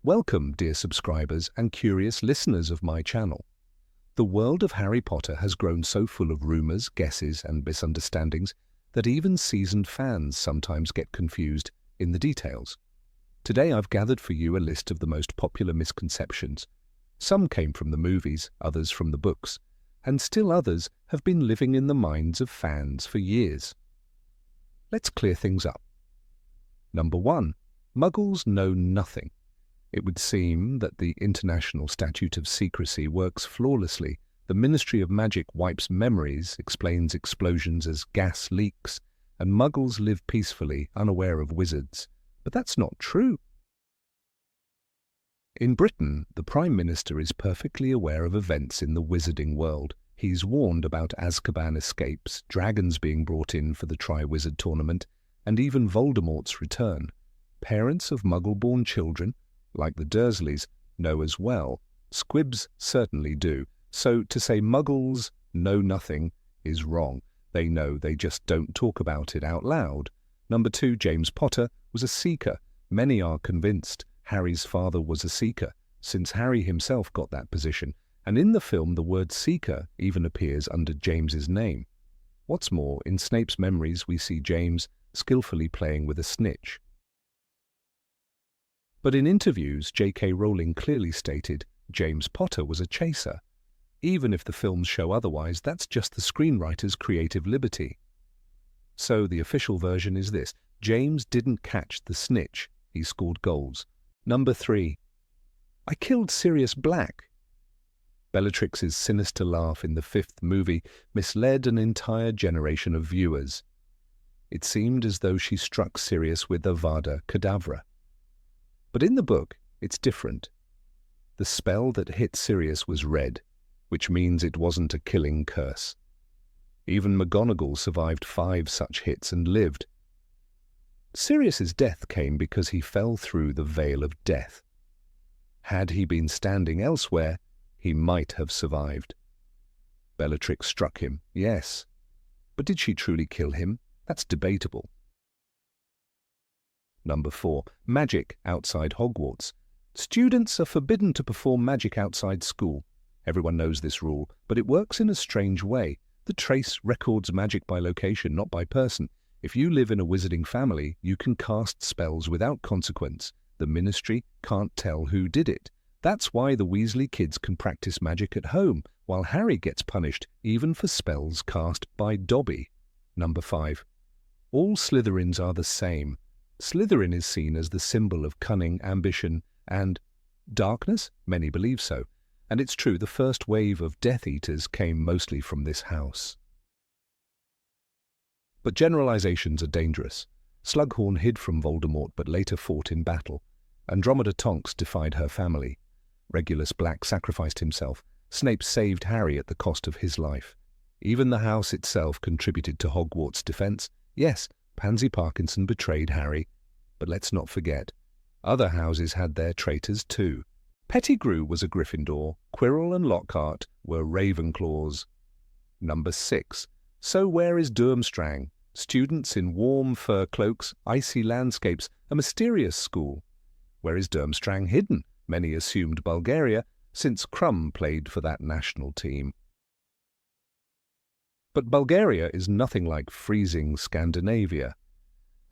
Welcome, dear subscribers and curious listeners of my channel. The world of Harry Potter has grown so full of rumors, guesses, and misunderstandings that even seasoned fans sometimes get confused in the details. Today I've gathered for you a list of the most popular misconceptions. Some came from the movies, others from the books, and still others have been living in the minds of fans for years. Let's clear things up. Number 1. Muggles know nothing. It would seem that the International Statute of Secrecy works flawlessly. The Ministry of Magic wipes memories, explains explosions as gas leaks, and Muggles live peacefully, unaware of wizards. But that's not true. In Britain, the Prime Minister is perfectly aware of events in the wizarding world. He's warned about Azkaban escapes, dragons being brought in for the Tri-Wizard tournament, and even Voldemort's return. Parents of Muggle-born children, like the Dursleys, know as well. Squibs certainly do. So to say Muggles know nothing is wrong. They know, they just don't talk about it out loud. Number 2, James Potter was a seeker. Many are convinced Harry's father was a seeker, since Harry himself got that position, and in the film the word seeker even appears under James's name. What's more, in Snape's memories we see James skillfully playing with a snitch. But in interviews, J.K. Rowling clearly stated James Potter was a chaser. Even if the films show otherwise, that's just the screenwriter's creative liberty. So the official version is this: James didn't catch the snitch, he scored goals. Number 3. I killed Sirius Black. Bellatrix's sinister laugh in the 5th movie misled an entire generation of viewers. It seemed as though she struck Sirius with Avada Kedavra. But in the book, it's different. The spell that hit Sirius was red, which means it wasn't a killing curse. Even McGonagall survived 5 such hits and lived. Sirius's death came because he fell through the veil of death. Had he been standing elsewhere, he might have survived. Bellatrix struck him, yes. But did she truly kill him? That's debatable. Number 4. Magic outside Hogwarts. Students are forbidden to perform magic outside school. Everyone knows this rule, but it works in a strange way. The trace records magic by location, not by person. If you live in a wizarding family, you can cast spells without consequence. The Ministry can't tell who did it. That's why the Weasley kids can practice magic at home, while Harry gets punished even for spells cast by Dobby. Number 5. All Slytherins are the same. Slytherin is seen as the symbol of cunning, ambition, and darkness? Many believe so. And it's true, the first wave of Death Eaters came mostly from this house. But generalizations are dangerous. Slughorn hid from Voldemort but later fought in battle. Andromeda Tonks defied her family. Regulus Black sacrificed himself. Snape saved Harry at the cost of his life. Even the house itself contributed to Hogwarts' defense. Yes, Pansy Parkinson betrayed Harry. But let's not forget, other houses had their traitors too. Pettigrew was a Gryffindor. Quirrell and Lockhart were Ravenclaws. Number 6. So where is Durmstrang? Students in warm fur cloaks, icy landscapes, a mysterious school. Where is Durmstrang hidden? Many assumed Bulgaria, since Crumb played for that national team. But Bulgaria is nothing like freezing Scandinavia.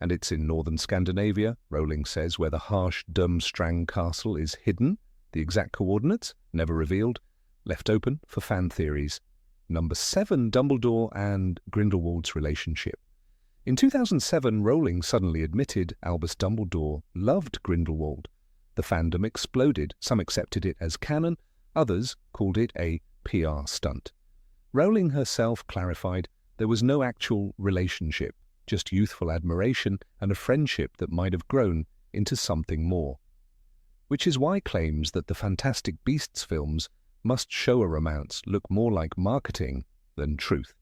And it's in northern Scandinavia, Rowling says, where the harsh Durmstrang castle is hidden. The exact coordinates, never revealed, left open for fan theories. Number 7, Dumbledore and Grindelwald's relationship. In 2007, Rowling suddenly admitted Albus Dumbledore loved Grindelwald. The fandom exploded. Some accepted it as canon, others called it a PR stunt. Rowling herself clarified there was no actual relationship, just youthful admiration and a friendship that might have grown into something more. Which is why claims that the Fantastic Beasts films must show a romance look more like marketing than truth.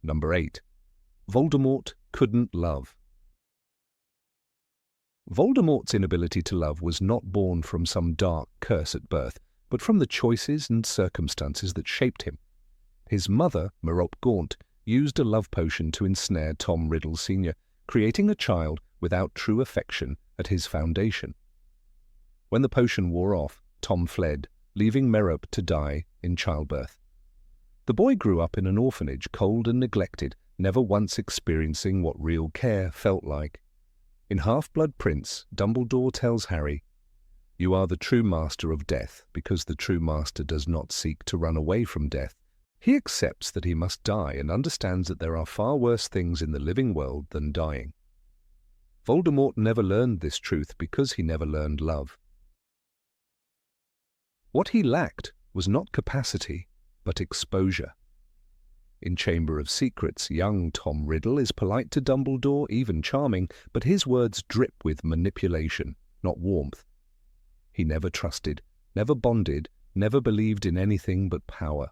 Number 8. Voldemort couldn't love. Voldemort's inability to love was not born from some dark curse at birth, but from the choices and circumstances that shaped him. His mother, Merope Gaunt, used a love potion to ensnare Tom Riddle Sr., creating a child without true affection at his foundation. When the potion wore off, Tom fled, leaving Merope to die in childbirth. The boy grew up in an orphanage, cold and neglected, never once experiencing what real care felt like. In Half-Blood Prince, Dumbledore tells Harry, "You are the true master of death, because the true master does not seek to run away from death. He accepts that he must die and understands that there are far worse things in the living world than dying." Voldemort never learned this truth because he never learned love. What he lacked was not capacity, but exposure. In Chamber of Secrets, young Tom Riddle is polite to Dumbledore, even charming, but his words drip with manipulation, not warmth. He never trusted, never bonded, never believed in anything but power.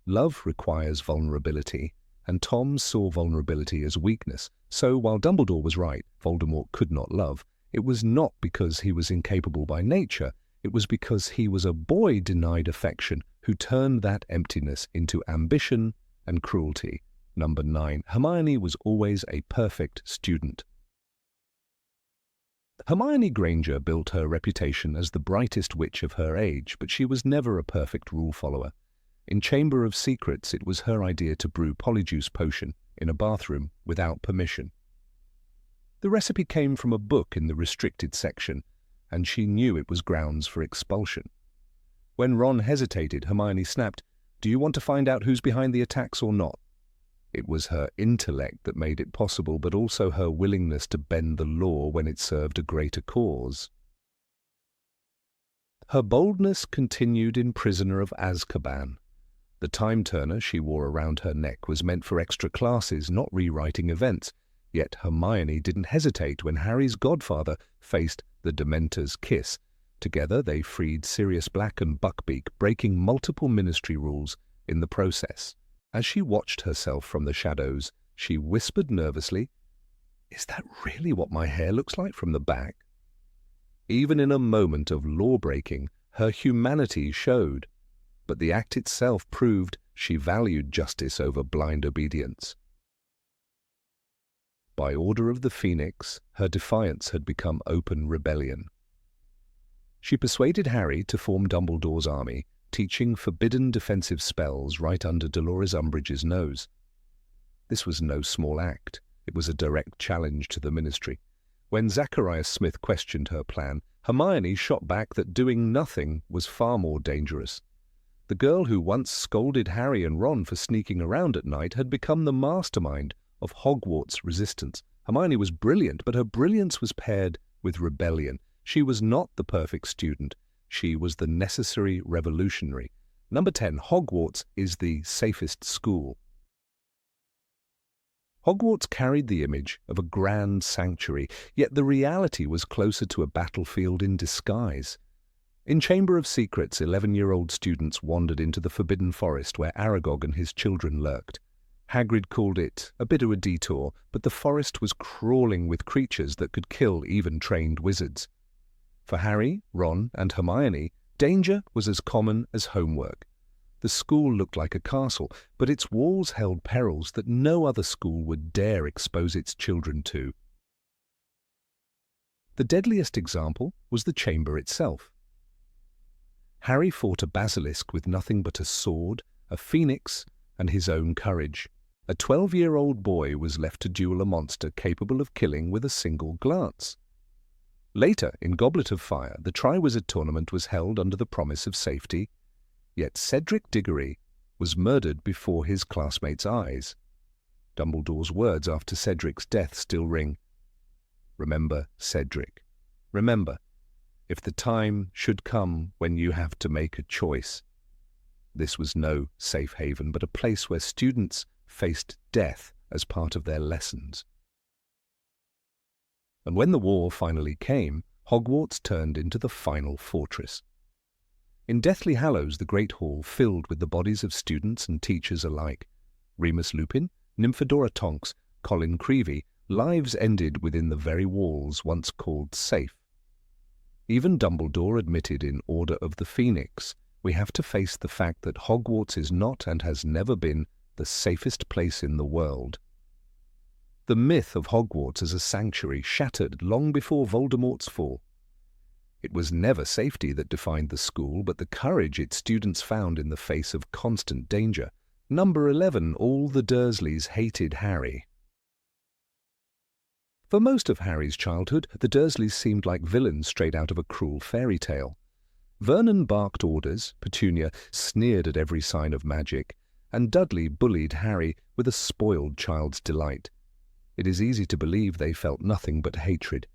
Love requires vulnerability, and Tom saw vulnerability as weakness. So, while Dumbledore was right, Voldemort could not love, it was not because he was incapable by nature, it was because he was a boy denied affection who turned that emptiness into ambition and cruelty. Number 9. Hermione was always a perfect student. Hermione Granger built her reputation as the brightest witch of her age, but she was never a perfect rule follower. In Chamber of Secrets, it was her idea to brew polyjuice potion in a bathroom without permission. The recipe came from a book in the restricted section, and she knew it was grounds for expulsion. When Ron hesitated, Hermione snapped, "Do you want to find out who's behind the attacks or not?" It was her intellect that made it possible, but also her willingness to bend the law when it served a greater cause. Her boldness continued in Prisoner of Azkaban. The time-turner she wore around her neck was meant for extra classes, not rewriting events. Yet Hermione didn't hesitate when Harry's godfather faced the Dementor's kiss. Together they freed Sirius Black and Buckbeak, breaking multiple ministry rules in the process. As she watched herself from the shadows, she whispered nervously, "Is that really what my hair looks like from the back?" Even in a moment of law-breaking, her humanity showed, but the act itself proved she valued justice over blind obedience. By order of the Phoenix, her defiance had become open rebellion. She persuaded Harry to form Dumbledore's army, teaching forbidden defensive spells right under Dolores Umbridge's nose. This was no small act. It was a direct challenge to the Ministry. When Zacharias Smith questioned her plan, Hermione shot back that doing nothing was far more dangerous. The girl who once scolded Harry and Ron for sneaking around at night had become the mastermind of Hogwarts resistance. Hermione was brilliant, but her brilliance was paired with rebellion. She was not the perfect student. She was the necessary revolutionary. Number 10. Hogwarts is the safest school. Hogwarts carried the image of a grand sanctuary, yet the reality was closer to a battlefield in disguise. In Chamber of Secrets, 11-year-old students wandered into the Forbidden Forest where Aragog and his children lurked. Hagrid called it a bit of a detour, but the forest was crawling with creatures that could kill even trained wizards. For Harry, Ron, and Hermione, danger was as common as homework. The school looked like a castle, but its walls held perils that no other school would dare expose its children to. The deadliest example was the chamber itself. Harry fought a basilisk with nothing but a sword, a phoenix, and his own courage. A 12-year-old boy was left to duel a monster capable of killing with a single glance. Later, in Goblet of Fire, the Triwizard Tournament was held under the promise of safety, yet Cedric Diggory was murdered before his classmates' eyes. Dumbledore's words after Cedric's death still ring. Remember, Cedric. Remember, if the time should come when you have to make a choice. This was no safe haven, but a place where students faced death as part of their lessons. And when the war finally came, Hogwarts turned into the final fortress. In Deathly Hallows, the Great Hall filled with the bodies of students and teachers alike. Remus Lupin, Nymphadora Tonks, Colin Creevey, lives ended within the very walls once called safe. Even Dumbledore admitted in Order of the Phoenix, we have to face the fact that Hogwarts is not and has never been the safest place in the world. The myth of Hogwarts as a sanctuary shattered long before Voldemort's fall. It was never safety that defined the school, but the courage its students found in the face of constant danger. Number 11. All the Dursleys hated Harry. For most of Harry's childhood, the Dursleys seemed like villains straight out of a cruel fairy tale. Vernon barked orders, Petunia sneered at every sign of magic, and Dudley bullied Harry with a spoiled child's delight. It is easy to believe they felt nothing but hatred,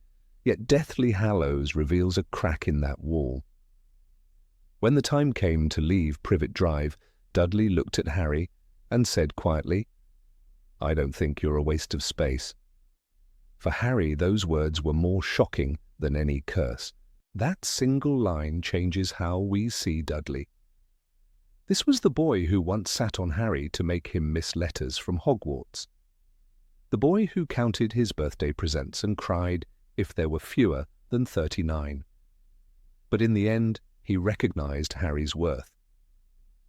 yet Deathly Hallows reveals a crack in that wall. When the time came to leave Privet Drive, Dudley looked at Harry and said quietly, "I don't think you're a waste of space." For Harry, those words were more shocking than any curse. That single line changes how we see Dudley. This was the boy who once sat on Harry to make him miss letters from Hogwarts. The boy who counted his birthday presents and cried if there were fewer than 39. But in the end, he recognized Harry's worth.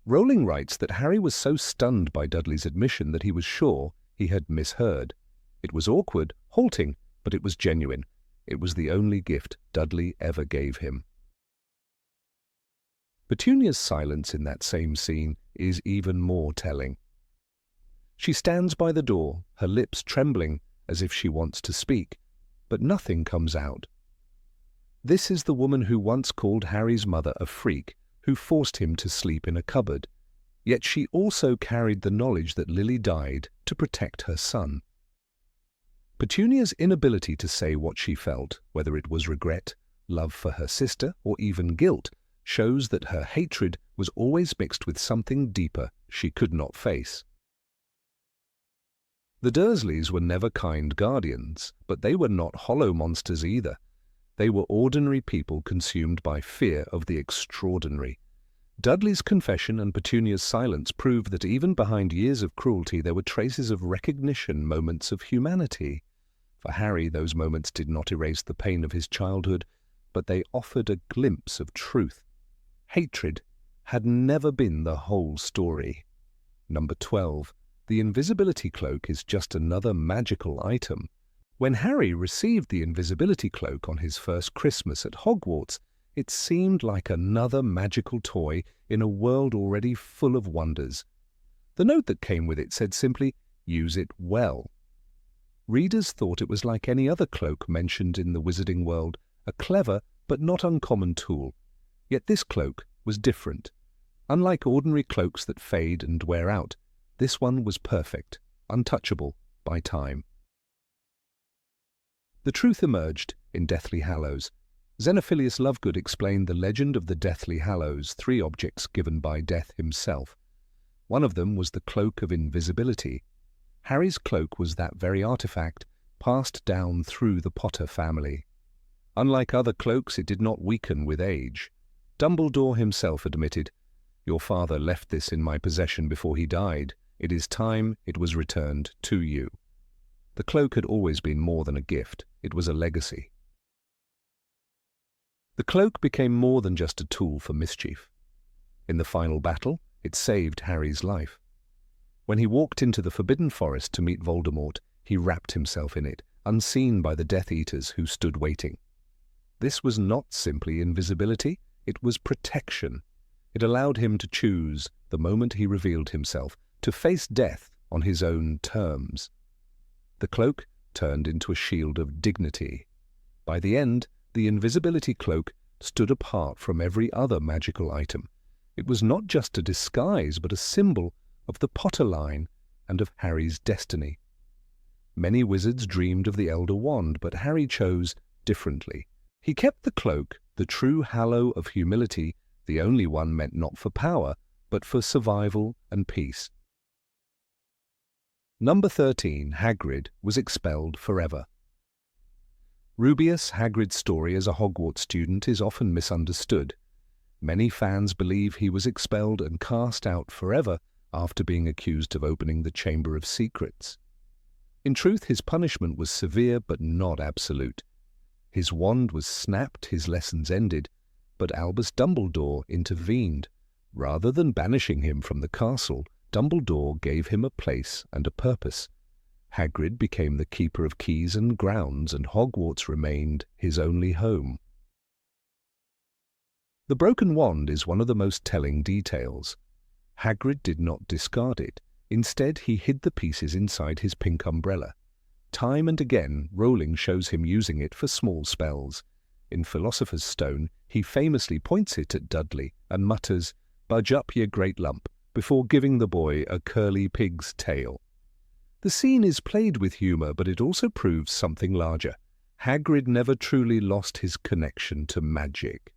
Rowling writes that Harry was so stunned by Dudley's admission that he was sure he had misheard. It was awkward, halting, but it was genuine. It was the only gift Dudley ever gave him. Petunia's silence in that same scene is even more telling. She stands by the door, her lips trembling as if she wants to speak, but nothing comes out. This is the woman who once called Harry's mother a freak, who forced him to sleep in a cupboard. Yet she also carried the knowledge that Lily died to protect her son. Petunia's inability to say what she felt, whether it was regret, love for her sister, or even guilt, shows that her hatred was always mixed with something deeper she could not face. The Dursleys were never kind guardians, but they were not hollow monsters either. They were ordinary people consumed by fear of the extraordinary. Dudley's confession and Petunia's silence prove that even behind years of cruelty there were traces of recognition, moments of humanity. For Harry, those moments did not erase the pain of his childhood, but they offered a glimpse of truth. Hatred had never been the whole story. Number 12. The invisibility cloak is just another magical item. When Harry received the invisibility cloak on his first Christmas at Hogwarts, it seemed like another magical toy in a world already full of wonders. The note that came with it said simply, "Use it well." Readers thought it was like any other cloak mentioned in the wizarding world, a clever but not uncommon tool. Yet this cloak was different. Unlike ordinary cloaks that fade and wear out, this one was perfect, untouchable by time. The truth emerged in Deathly Hallows. Xenophilius Lovegood explained the legend of the Deathly Hallows, 3 objects given by Death himself. One of them was the Cloak of Invisibility. Harry's cloak was that very artifact, passed down through the Potter family. Unlike other cloaks, it did not weaken with age. Dumbledore himself admitted, "Your father left this in my possession before he died. It is time it was returned to you." The cloak had always been more than a gift. It was a legacy. The cloak became more than just a tool for mischief. In the final battle, it saved Harry's life. When he walked into the Forbidden Forest to meet Voldemort, he wrapped himself in it, unseen by the Death Eaters who stood waiting. This was not simply invisibility, it was protection. It allowed him to choose, the moment he revealed himself, to face death on his own terms. The cloak turned into a shield of dignity. By the end, the invisibility cloak stood apart from every other magical item. It was not just a disguise, but a symbol of the Potter line and of Harry's destiny. Many wizards dreamed of the Elder Wand, but Harry chose differently. He kept the cloak, the true hallow of humility, the only one meant not for power, but for survival and peace. Number 13, Hagrid, was expelled forever. Rubeus Hagrid's story as a Hogwarts student is often misunderstood. Many fans believe he was expelled and cast out forever after being accused of opening the Chamber of Secrets. In truth, his punishment was severe but not absolute. His wand was snapped, his lessons ended, but Albus Dumbledore intervened. Rather than banishing him from the castle, Dumbledore gave him a place and a purpose. Hagrid became the keeper of keys and grounds, and Hogwarts remained his only home. The broken wand is one of the most telling details. Hagrid did not discard it. Instead, he hid the pieces inside his pink umbrella. Time and again, Rowling shows him using it for small spells. In Philosopher's Stone, he famously points it at Dudley and mutters, "Budge up, ye great lump," before giving the boy a curly pig's tail. The scene is played with humour, but it also proves something larger. Hagrid never truly lost his connection to magic.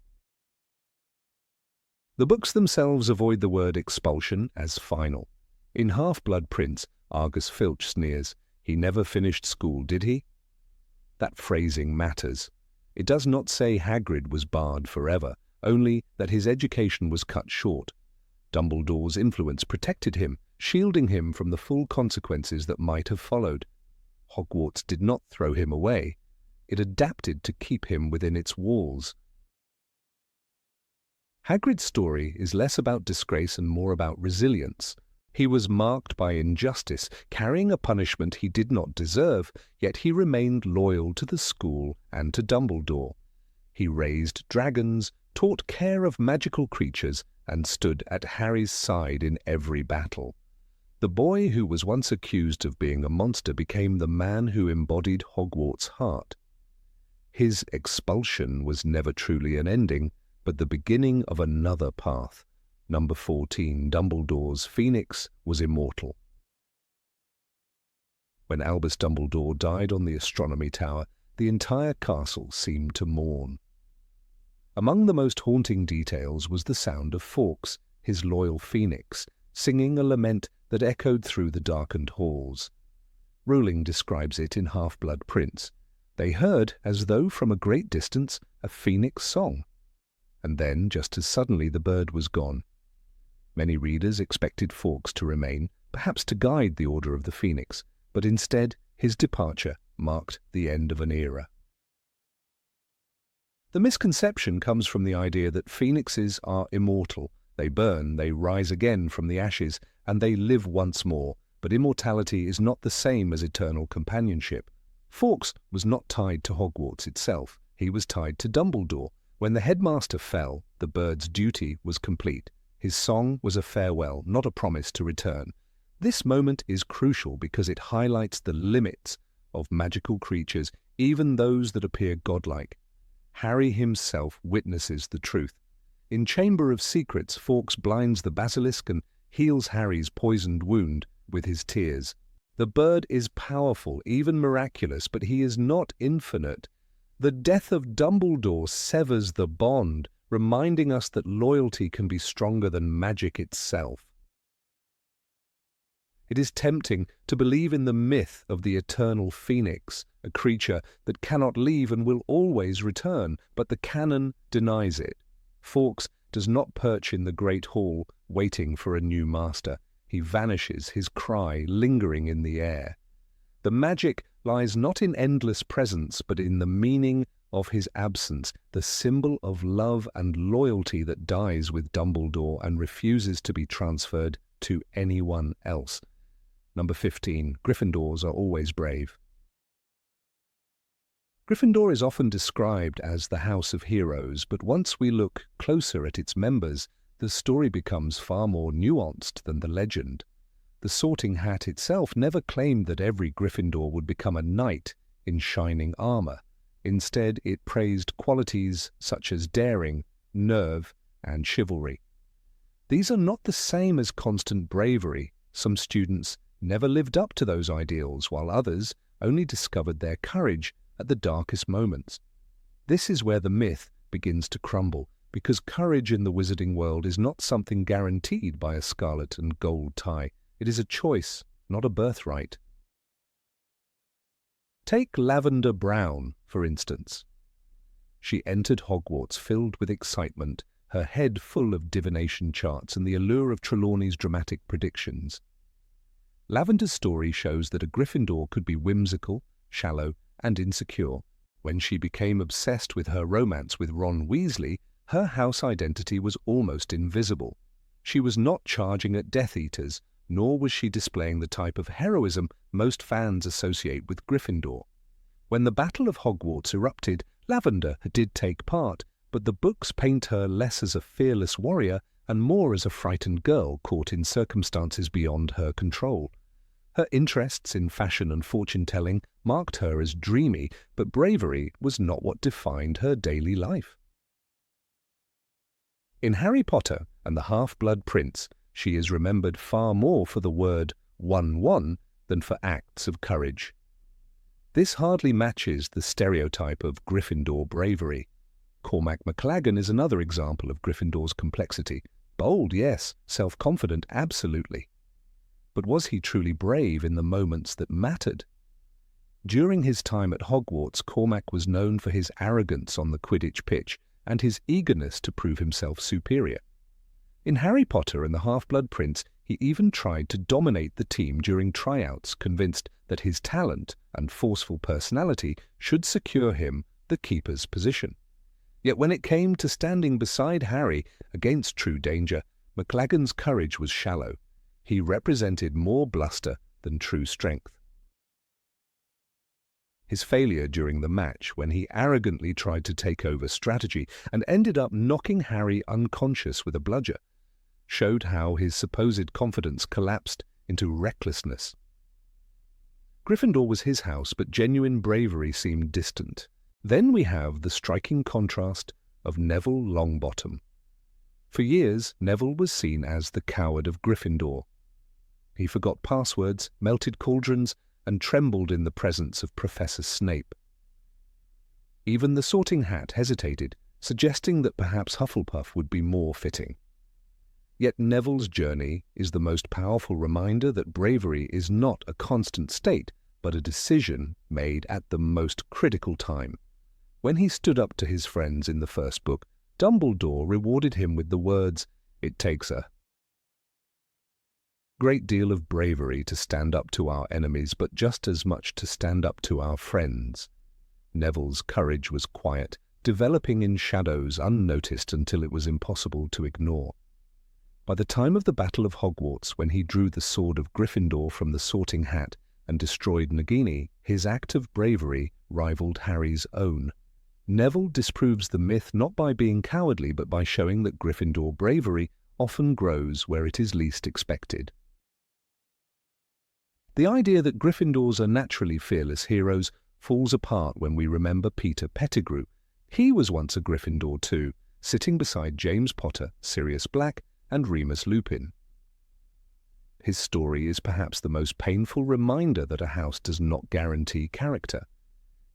The books themselves avoid the word expulsion as final. In Half-Blood Prince, Argus Filch sneers, "He never finished school, did he?" That phrasing matters. It does not say Hagrid was barred forever, only that his education was cut short. Dumbledore's influence protected him, shielding him from the full consequences that might have followed. Hogwarts did not throw him away. It adapted to keep him within its walls. Hagrid's story is less about disgrace and more about resilience. He was marked by injustice, carrying a punishment he did not deserve, yet he remained loyal to the school and to Dumbledore. He raised dragons, taught care of magical creatures, and stood at Harry's side in every battle. The boy who was once accused of being a monster became the man who embodied Hogwarts' heart. His expulsion was never truly an ending, but the beginning of another path. Number 14, Dumbledore's Phoenix, was immortal. When Albus Dumbledore died on the Astronomy Tower, the entire castle seemed to mourn. Among the most haunting details was the sound of Fawkes, his loyal phoenix, singing a lament that echoed through the darkened halls. Rowling describes it in Half-Blood Prince. They heard, as though from a great distance, a phoenix song. And then, just as suddenly, the bird was gone. Many readers expected Fawkes to remain, perhaps to guide the Order of the Phoenix, but instead his departure marked the end of an era. The misconception comes from the idea that phoenixes are immortal. They burn, they rise again from the ashes, and they live once more, but immortality is not the same as eternal companionship. Fawkes was not tied to Hogwarts itself. He was tied to Dumbledore. When the headmaster fell, the bird's duty was complete. His song was a farewell, not a promise to return. This moment is crucial because it highlights the limits of magical creatures, even those that appear godlike. Harry himself witnesses the truth. In Chamber of Secrets, Fawkes blinds the basilisk and heals Harry's poisoned wound with his tears. The bird is powerful, even miraculous, but he is not infinite. The death of Dumbledore severs the bond, reminding us that loyalty can be stronger than magic itself. It is tempting to believe in the myth of the eternal phoenix, a creature that cannot leave and will always return, but the canon denies it. Fawkes does not perch in the great hall, waiting for a new master. He vanishes, his cry lingering in the air. The magic lies not in endless presence, but in the meaning of his absence, the symbol of love and loyalty that dies with Dumbledore and refuses to be transferred to anyone else. Number 15. Gryffindors are always brave. Gryffindor is often described as the house of heroes, but once we look closer at its members, the story becomes far more nuanced than the legend. The Sorting Hat itself never claimed that every Gryffindor would become a knight in shining armor. Instead, it praised qualities such as daring, nerve, and chivalry. These are not the same as constant bravery. Some students never lived up to those ideals, while others only discovered their courage at the darkest moments. This is where the myth begins to crumble, because courage in the wizarding world is not something guaranteed by a scarlet and gold tie. It is a choice, not a birthright. Take Lavender Brown, for instance. She entered Hogwarts filled with excitement, her head full of divination charts and the allure of Trelawney's dramatic predictions. Lavender's story shows that a Gryffindor could be whimsical, shallow, and insecure. When she became obsessed with her romance with Ron Weasley, her house identity was almost invisible. She was not charging at Death Eaters, nor was she displaying the type of heroism most fans associate with Gryffindor. When the Battle of Hogwarts erupted, Lavender did take part, but the books paint her less as a fearless warrior and more as a frightened girl caught in circumstances beyond her control. Her interests in fashion and fortune-telling marked her as dreamy, but bravery was not what defined her daily life. In Harry Potter and the Half-Blood Prince, she is remembered far more for the word "one" than for acts of courage. This hardly matches the stereotype of Gryffindor bravery. Cormac McLaggen is another example of Gryffindor's complexity. Bold, yes. Self-confident, absolutely. But was he truly brave in the moments that mattered? During his time at Hogwarts, Cormac was known for his arrogance on the Quidditch pitch and his eagerness to prove himself superior. In Harry Potter and the Half-Blood Prince, he even tried to dominate the team during tryouts, convinced that his talent and forceful personality should secure him the keeper's position. Yet when it came to standing beside Harry against true danger, McLaggen's courage was shallow. He represented more bluster than true strength. His failure during the match, when he arrogantly tried to take over strategy and ended up knocking Harry unconscious with a bludger, showed how his supposed confidence collapsed into recklessness. Gryffindor was his house, but genuine bravery seemed distant. Then we have the striking contrast of Neville Longbottom. For years, Neville was seen as the coward of Gryffindor. He forgot passwords, melted cauldrons, and trembled in the presence of Professor Snape. Even the Sorting Hat hesitated, suggesting that perhaps Hufflepuff would be more fitting. Yet Neville's journey is the most powerful reminder that bravery is not a constant state, but a decision made at the most critical time. When he stood up to his friends in the first book, Dumbledore rewarded him with the words, "It takes a great deal of bravery to stand up to our enemies, but just as much to stand up to our friends." Neville's courage was quiet, developing in shadows unnoticed until it was impossible to ignore. By the time of the Battle of Hogwarts, when he drew the sword of Gryffindor from the Sorting Hat and destroyed Nagini, his act of bravery rivaled Harry's own. Neville disproves the myth not by being cowardly, but by showing that Gryffindor bravery often grows where it is least expected. The idea that Gryffindors are naturally fearless heroes falls apart when we remember Peter Pettigrew. He was once a Gryffindor too, sitting beside James Potter, Sirius Black, and Remus Lupin. His story is perhaps the most painful reminder that a house does not guarantee character.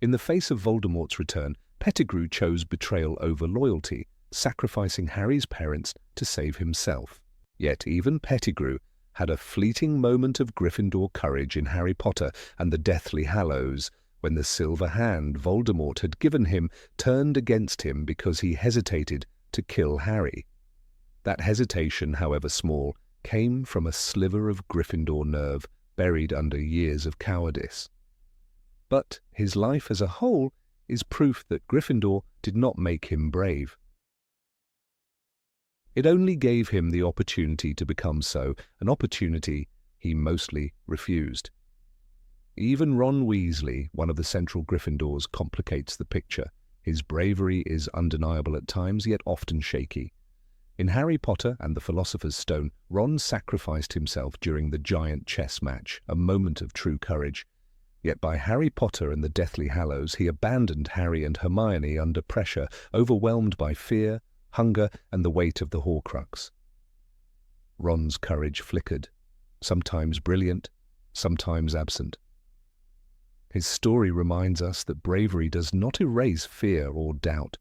In the face of Voldemort's return, Pettigrew chose betrayal over loyalty, sacrificing Harry's parents to save himself. Yet even Pettigrew had a fleeting moment of Gryffindor courage in Harry Potter and the Deathly Hallows, when the silver hand Voldemort had given him turned against him because he hesitated to kill Harry. That hesitation, however small, came from a sliver of Gryffindor nerve buried under years of cowardice. But his life as a whole is proof that Gryffindor did not make him brave. It only gave him the opportunity to become so, an opportunity he mostly refused. Even Ron Weasley, one of the central Gryffindors, complicates the picture. His bravery is undeniable at times, yet often shaky. In Harry Potter and the Philosopher's Stone, Ron sacrificed himself during the giant chess match, a moment of true courage. Yet by Harry Potter and the Deathly Hallows, he abandoned Harry and Hermione under pressure, overwhelmed by fear, hunger, and the weight of the Horcrux. Ron's courage flickered, sometimes brilliant, sometimes absent. His story reminds us that bravery does not erase fear or doubt.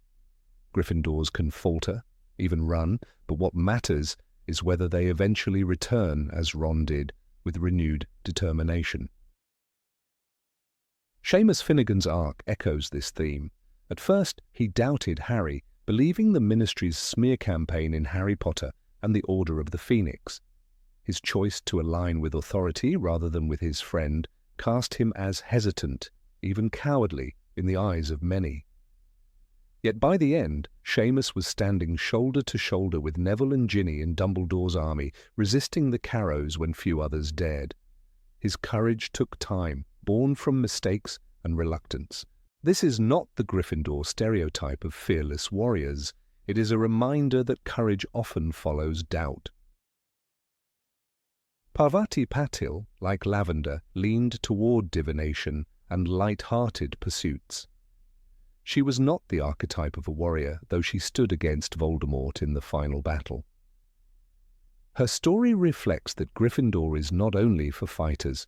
Gryffindors can falter, even run, but what matters is whether they eventually return, as Ron did, with renewed determination. Seamus Finnegan's arc echoes this theme. At first, he doubted Harry, believing the Ministry's smear campaign in Harry Potter and the Order of the Phoenix. His choice to align with authority rather than with his friend cast him as hesitant, even cowardly, in the eyes of many. Yet by the end, Seamus was standing shoulder to shoulder with Neville and Ginny in Dumbledore's army, resisting the Carrows when few others dared. His courage took time, born from mistakes and reluctance, This is not the Gryffindor stereotype of fearless warriors. It is a reminder that courage often follows doubt. Parvati Patil, like Lavender, leaned toward divination and light-hearted pursuits. She was not the archetype of a warrior, though she stood against Voldemort in the final battle. Her story reflects that Gryffindor is not only for fighters.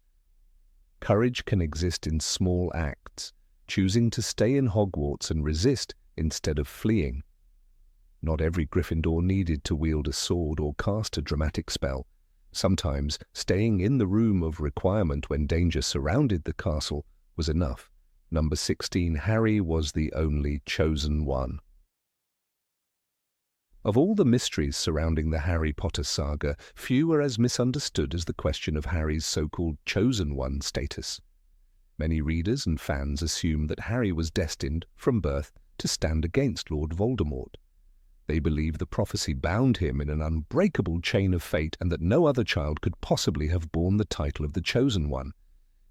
Courage can exist in small acts, choosing to stay in Hogwarts and resist instead of fleeing. Not every Gryffindor needed to wield a sword or cast a dramatic spell. Sometimes staying in the room of requirement when danger surrounded the castle was enough. Number 16, Harry was the only chosen one. Of all the mysteries surrounding the Harry Potter saga, few are as misunderstood as the question of Harry's so-called chosen one status. Many readers and fans assume that Harry was destined, from birth, to stand against Lord Voldemort. They believe the prophecy bound him in an unbreakable chain of fate and that no other child could possibly have borne the title of the Chosen One.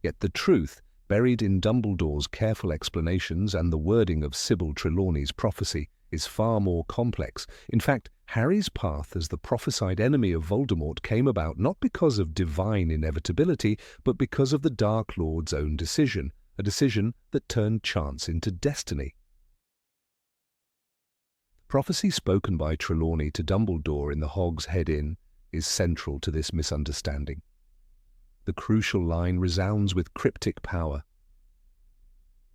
Yet the truth, buried in Dumbledore's careful explanations and the wording of Sybil Trelawney's prophecy, is far more complex. In fact, Harry's path as the prophesied enemy of Voldemort came about not because of divine inevitability, but because of the Dark Lord's own decision, a decision that turned chance into destiny. Prophecy spoken by Trelawney to Dumbledore in the Hog's Head Inn is central to this misunderstanding. The crucial line resounds with cryptic power.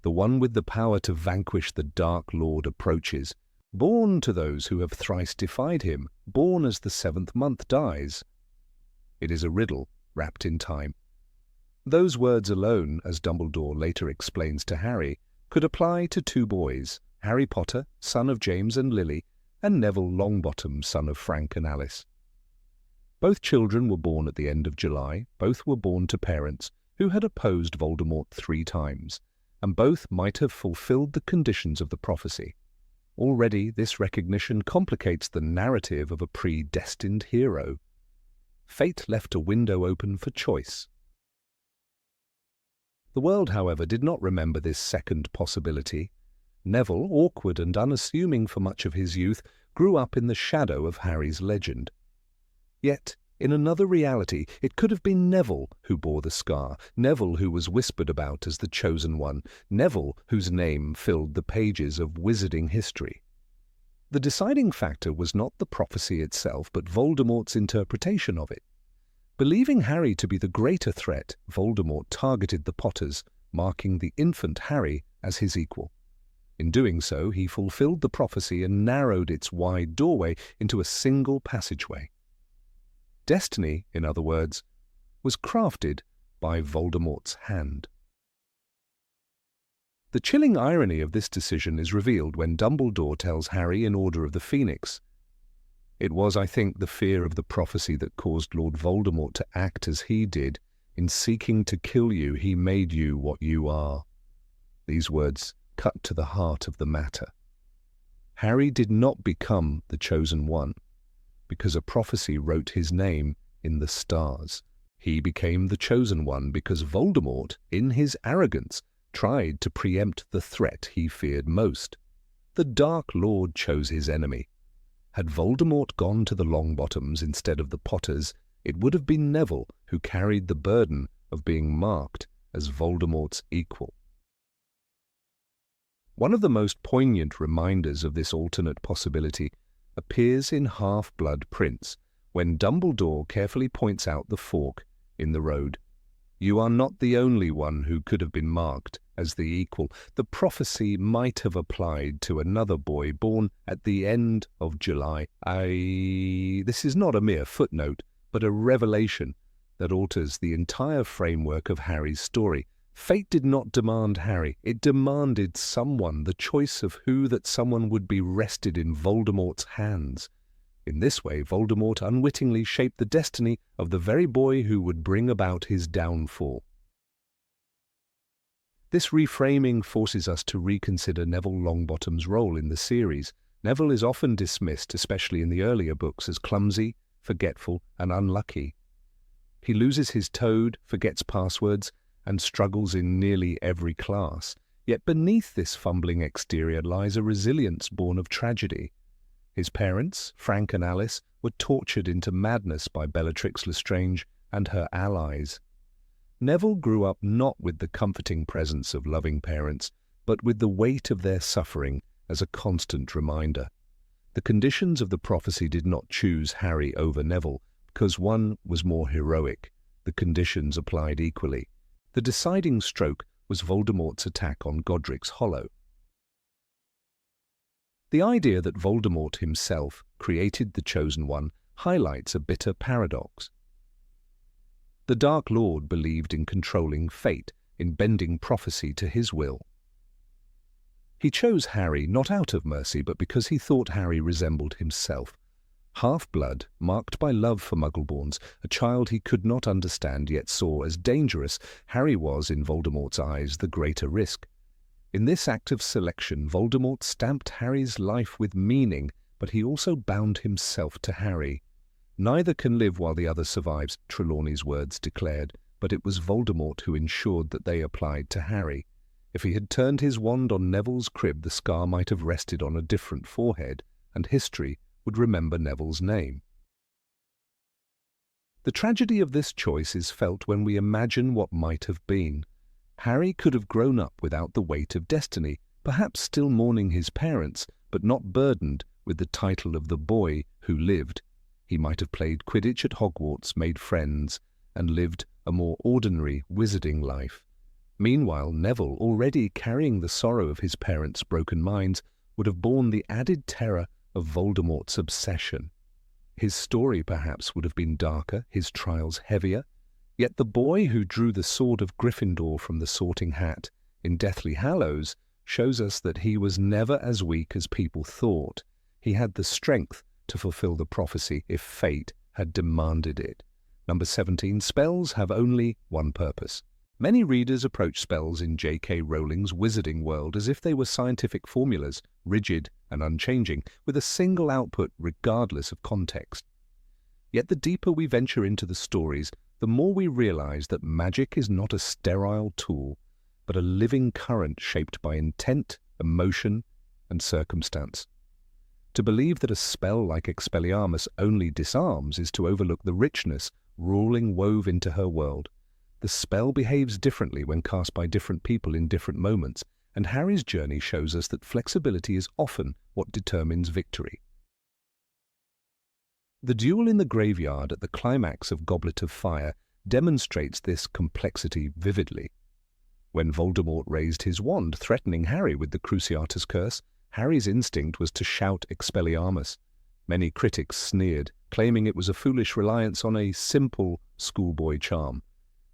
The one with the power to vanquish the Dark Lord approaches, born to those who have thrice defied him, born as the 7th month dies. It is a riddle wrapped in time. Those words alone, as Dumbledore later explains to Harry, could apply to two boys, Harry Potter, son of James and Lily, and Neville Longbottom, son of Frank and Alice. Both children were born at the end of July, both were born to parents who had opposed Voldemort 3 times, and both might have fulfilled the conditions of the prophecy. Already this recognition complicates the narrative of a predestined hero. Fate left a window open for choice. The world, however, did not remember this second possibility. Neville, awkward and unassuming for much of his youth, grew up in the shadow of Harry's legend. Yet, in another reality, it could have been Neville who bore the scar, Neville who was whispered about as the chosen one, Neville whose name filled the pages of wizarding history. The deciding factor was not the prophecy itself, but Voldemort's interpretation of it. Believing Harry to be the greater threat, Voldemort targeted the Potters, marking the infant Harry as his equal. In doing so, he fulfilled the prophecy and narrowed its wide doorway into a single passageway. Destiny, in other words, was crafted by Voldemort's hand. The chilling irony of this decision is revealed when Dumbledore tells Harry in Order of the Phoenix, "It was, I think, the fear of the prophecy that caused Lord Voldemort to act as he did. In seeking to kill you, he made you what you are." These words cut to the heart of the matter. Harry did not become the chosen one because a prophecy wrote his name in the stars. He became the chosen one because Voldemort, in his arrogance, tried to preempt the threat he feared most. The Dark Lord chose his enemy. Had Voldemort gone to the Longbottoms instead of the Potters, it would have been Neville who carried the burden of being marked as Voldemort's equal. One of the most poignant reminders of this alternate possibility appears in Half-Blood Prince, when Dumbledore carefully points out the fork in the road. You are not the only one who could have been marked as the equal. The prophecy might have applied to another boy born at the end of July. This is not a mere footnote, but a revelation that alters the entire framework of Harry's story. Fate did not demand Harry, it demanded someone. The choice of who that someone would be rested in Voldemort's hands. In this way, Voldemort unwittingly shaped the destiny of the very boy who would bring about his downfall. This reframing forces us to reconsider Neville Longbottom's role in the series. Neville is often dismissed, especially in the earlier books, as clumsy, forgetful, and unlucky. He loses his toad, forgets passwords, and struggles in nearly every class. Yet beneath this fumbling exterior lies a resilience born of tragedy. His parents, Frank and Alice, were tortured into madness by Bellatrix Lestrange and her allies. Neville grew up not with the comforting presence of loving parents, but with the weight of their suffering as a constant reminder. The conditions of the prophecy did not choose Harry over Neville, because one was more heroic. The conditions applied equally. The deciding stroke was Voldemort's attack on Godric's Hollow. The idea that Voldemort himself created the Chosen One highlights a bitter paradox. The Dark Lord believed in controlling fate, in bending prophecy to his will. He chose Harry not out of mercy, but because he thought Harry resembled himself. Half-blood, marked by love for Muggleborns, a child he could not understand yet saw as dangerous, Harry was, in Voldemort's eyes, the greater risk. In this act of selection, Voldemort stamped Harry's life with meaning, but he also bound himself to Harry. Neither can live while the other survives, Trelawney's words declared, but it was Voldemort who ensured that they applied to Harry. If he had turned his wand on Neville's crib, the scar might have rested on a different forehead, and history would remember Neville's name. The tragedy of this choice is felt when we imagine what might have been. Harry could have grown up without the weight of destiny, perhaps still mourning his parents, but not burdened with the title of the boy who lived. He might have played Quidditch at Hogwarts, made friends, and lived a more ordinary wizarding life. Meanwhile, Neville, already carrying the sorrow of his parents' broken minds, would have borne the added terror of Voldemort's obsession. His story perhaps would have been darker, his trials heavier, yet the boy who drew the sword of Gryffindor from the Sorting Hat in Deathly Hallows shows us that he was never as weak as people thought. He had the strength to fulfill the prophecy if fate had demanded it. Number 17. Spells have only one purpose. Many readers approach spells in J.K. Rowling's wizarding world as if they were scientific formulas, rigid and unchanging, with a single output regardless of context. Yet the deeper we venture into the stories, the more we realize that magic is not a sterile tool, but a living current shaped by intent, emotion, and circumstance. To believe that a spell like Expelliarmus only disarms is to overlook the richness Rowling wove into her world. The spell behaves differently when cast by different people in different moments, and Harry's journey shows us that flexibility is often what determines victory. The duel in the graveyard at the climax of Goblet of Fire demonstrates this complexity vividly. When Voldemort raised his wand, threatening Harry with the Cruciatus Curse, Harry's instinct was to shout Expelliarmus. Many critics sneered, claiming it was a foolish reliance on a simple schoolboy charm.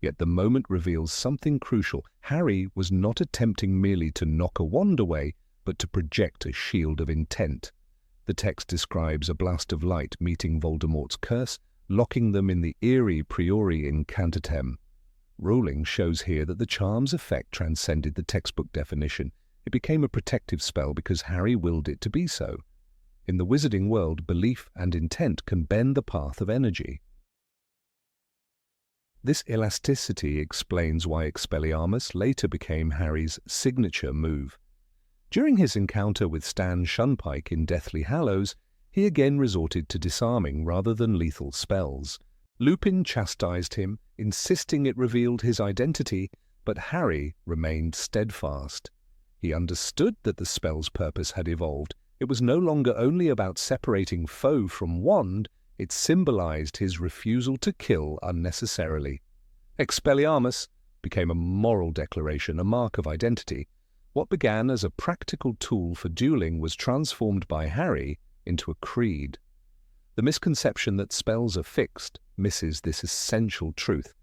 Yet the moment reveals something crucial. Harry was not attempting merely to knock a wand away, but to project a shield of intent. The text describes a blast of light meeting Voldemort's curse, locking them in the eerie priori incantatem. Rowling shows here that the charm's effect transcended the textbook definition. It became a protective spell because Harry willed it to be so. In the wizarding world, belief and intent can bend the path of energy. This elasticity explains why Expelliarmus later became Harry's signature move. During his encounter with Stan Shunpike in Deathly Hallows, he again resorted to disarming rather than lethal spells. Lupin chastised him, insisting it revealed his identity, but Harry remained steadfast. He understood that the spell's purpose had evolved. It was no longer only about separating foe from wand, it symbolized his refusal to kill unnecessarily. Expelliarmus became a moral declaration, a mark of identity. What began as a practical tool for dueling was transformed by Harry into a creed. The misconception that spells are fixed misses this essential truth.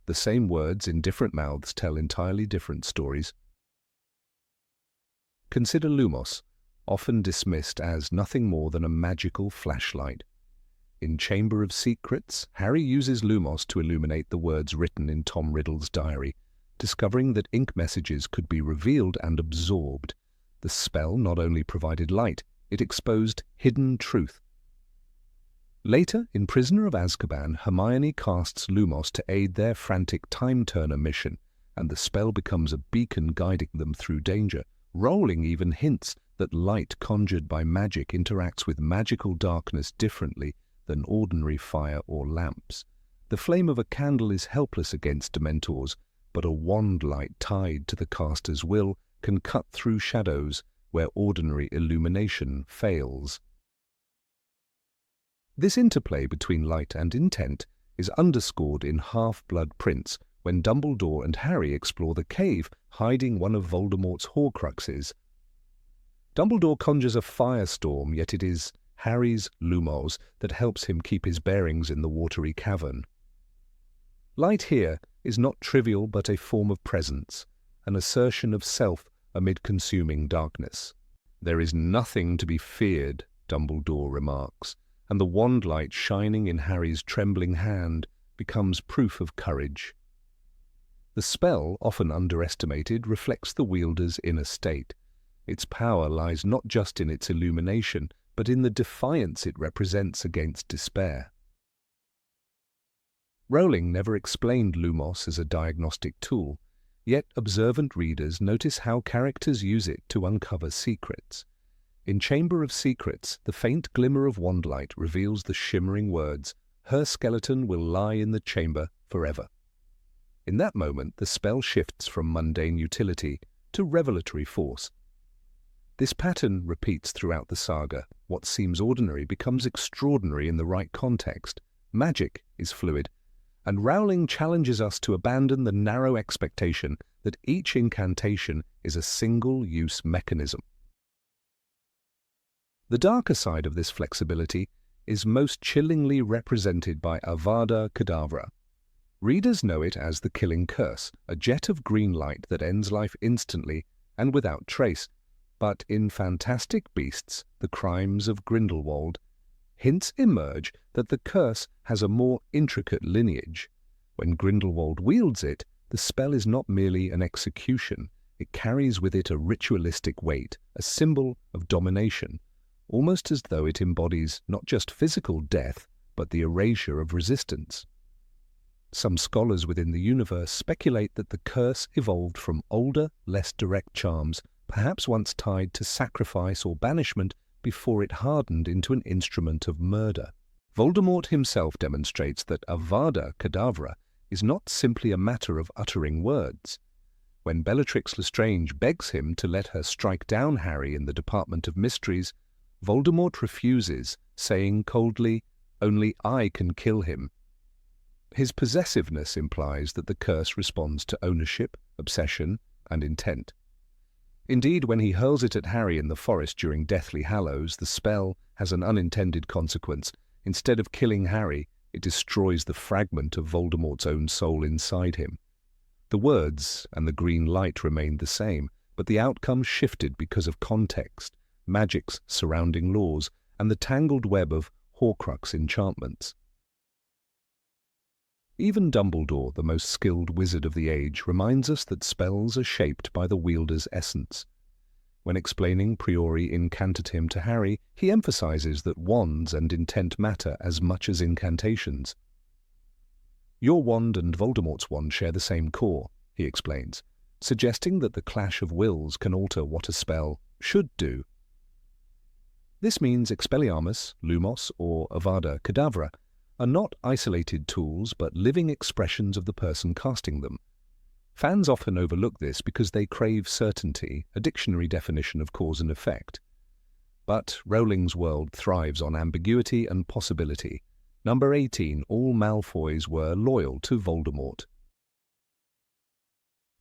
The same words in different mouths tell entirely different stories. Consider Lumos, often dismissed as nothing more than a magical flashlight. In Chamber of Secrets, Harry uses Lumos to illuminate the words written in Tom Riddle's diary, discovering that ink messages could be revealed and absorbed. The spell not only provided light, it exposed hidden truth. Later, in Prisoner of Azkaban, Hermione casts Lumos to aid their frantic time-turner mission, and the spell becomes a beacon guiding them through danger. Rowling even hints that light conjured by magic interacts with magical darkness differently than ordinary fire or lamps. The flame of a candle is helpless against Dementors, but a wand light tied to the caster's will can cut through shadows where ordinary illumination fails. This interplay between light and intent is underscored in Half-Blood Prince when Dumbledore and Harry explore the cave hiding one of Voldemort's Horcruxes. Dumbledore conjures a firestorm, yet it is Harry's lumos that helps him keep his bearings in the watery cavern. Light here is not trivial but a form of presence, an assertion of self amid consuming darkness. "There is nothing to be feared," Dumbledore remarks, and the wand light shining in Harry's trembling hand becomes proof of courage. The spell, often underestimated, reflects the wielder's inner state. Its power lies not just in its illumination, but in the defiance it represents against despair. Rowling never explained Lumos as a diagnostic tool, yet observant readers notice how characters use it to uncover secrets. In Chamber of Secrets, the faint glimmer of wandlight reveals the shimmering words, "Her skeleton will lie in the chamber forever." In that moment, the spell shifts from mundane utility to revelatory force. This pattern repeats throughout the saga. What seems ordinary becomes extraordinary in the right context. Magic is fluid, and Rowling challenges us to abandon the narrow expectation that each incantation is a single-use mechanism. The darker side of this flexibility is most chillingly represented by Avada Kedavra. Readers know it as the Killing Curse, a jet of green light that ends life instantly and without trace. But in Fantastic Beasts, The Crimes of Grindelwald, hints emerge that the curse has a more intricate lineage. When Grindelwald wields it, the spell is not merely an execution. It carries with it a ritualistic weight, a symbol of domination, almost as though it embodies not just physical death, but the erasure of resistance. Some scholars within the universe speculate that the curse evolved from older, less direct charms, perhaps once tied to sacrifice or banishment before it hardened into an instrument of murder. Voldemort himself demonstrates that Avada Kedavra is not simply a matter of uttering words. When Bellatrix Lestrange begs him to let her strike down Harry in the Department of Mysteries, Voldemort refuses, saying coldly, "Only I can kill him." His possessiveness implies that the curse responds to ownership, obsession, and intent. Indeed, when he hurls it at Harry in the forest during Deathly Hallows, the spell has an unintended consequence. Instead of killing Harry, it destroys the fragment of Voldemort's own soul inside him. The words and the green light remained the same, but the outcome shifted because of context, magic's surrounding laws, and the tangled web of Horcrux enchantments. Even Dumbledore, the most skilled wizard of the age, reminds us that spells are shaped by the wielder's essence. When explaining Priori Incantatem to Harry, he emphasizes that wands and intent matter as much as incantations. "Your wand and Voldemort's wand share the same core," he explains, suggesting that the clash of wills can alter what a spell should do. This means Expelliarmus, Lumos, or Avada Kedavra are not isolated tools but living expressions of the person casting them. Fans often overlook this because they crave certainty, a dictionary definition of cause and effect. But Rowling's world thrives on ambiguity and possibility. Number 18, all Malfoys were loyal to Voldemort.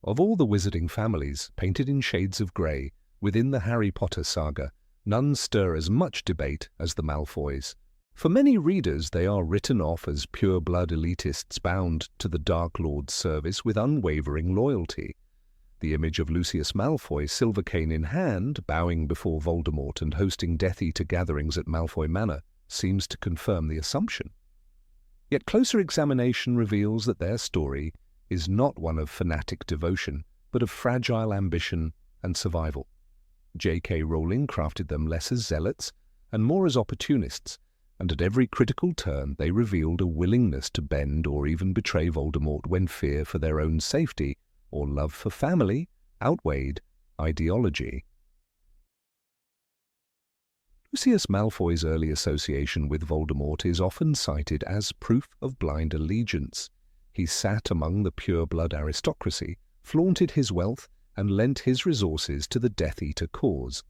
Of all the wizarding families, painted in shades of grey, within the Harry Potter saga, none stir as much debate as the Malfoys. For many readers, they are written off as pure-blood elitists bound to the Dark Lord's service with unwavering loyalty. The image of Lucius Malfoy, silver cane in hand, bowing before Voldemort and hosting Death Eater gatherings at Malfoy Manor, seems to confirm the assumption. Yet closer examination reveals that their story is not one of fanatic devotion, but of fragile ambition and survival. J.K. Rowling crafted them less as zealots and more as opportunists, and at every critical turn they revealed a willingness to bend or even betray Voldemort when fear for their own safety or love for family outweighed ideology. Lucius Malfoy's early association with Voldemort is often cited as proof of blind allegiance. He sat among the pure-blood aristocracy, flaunted his wealth, and lent his resources to the Death Eater cause.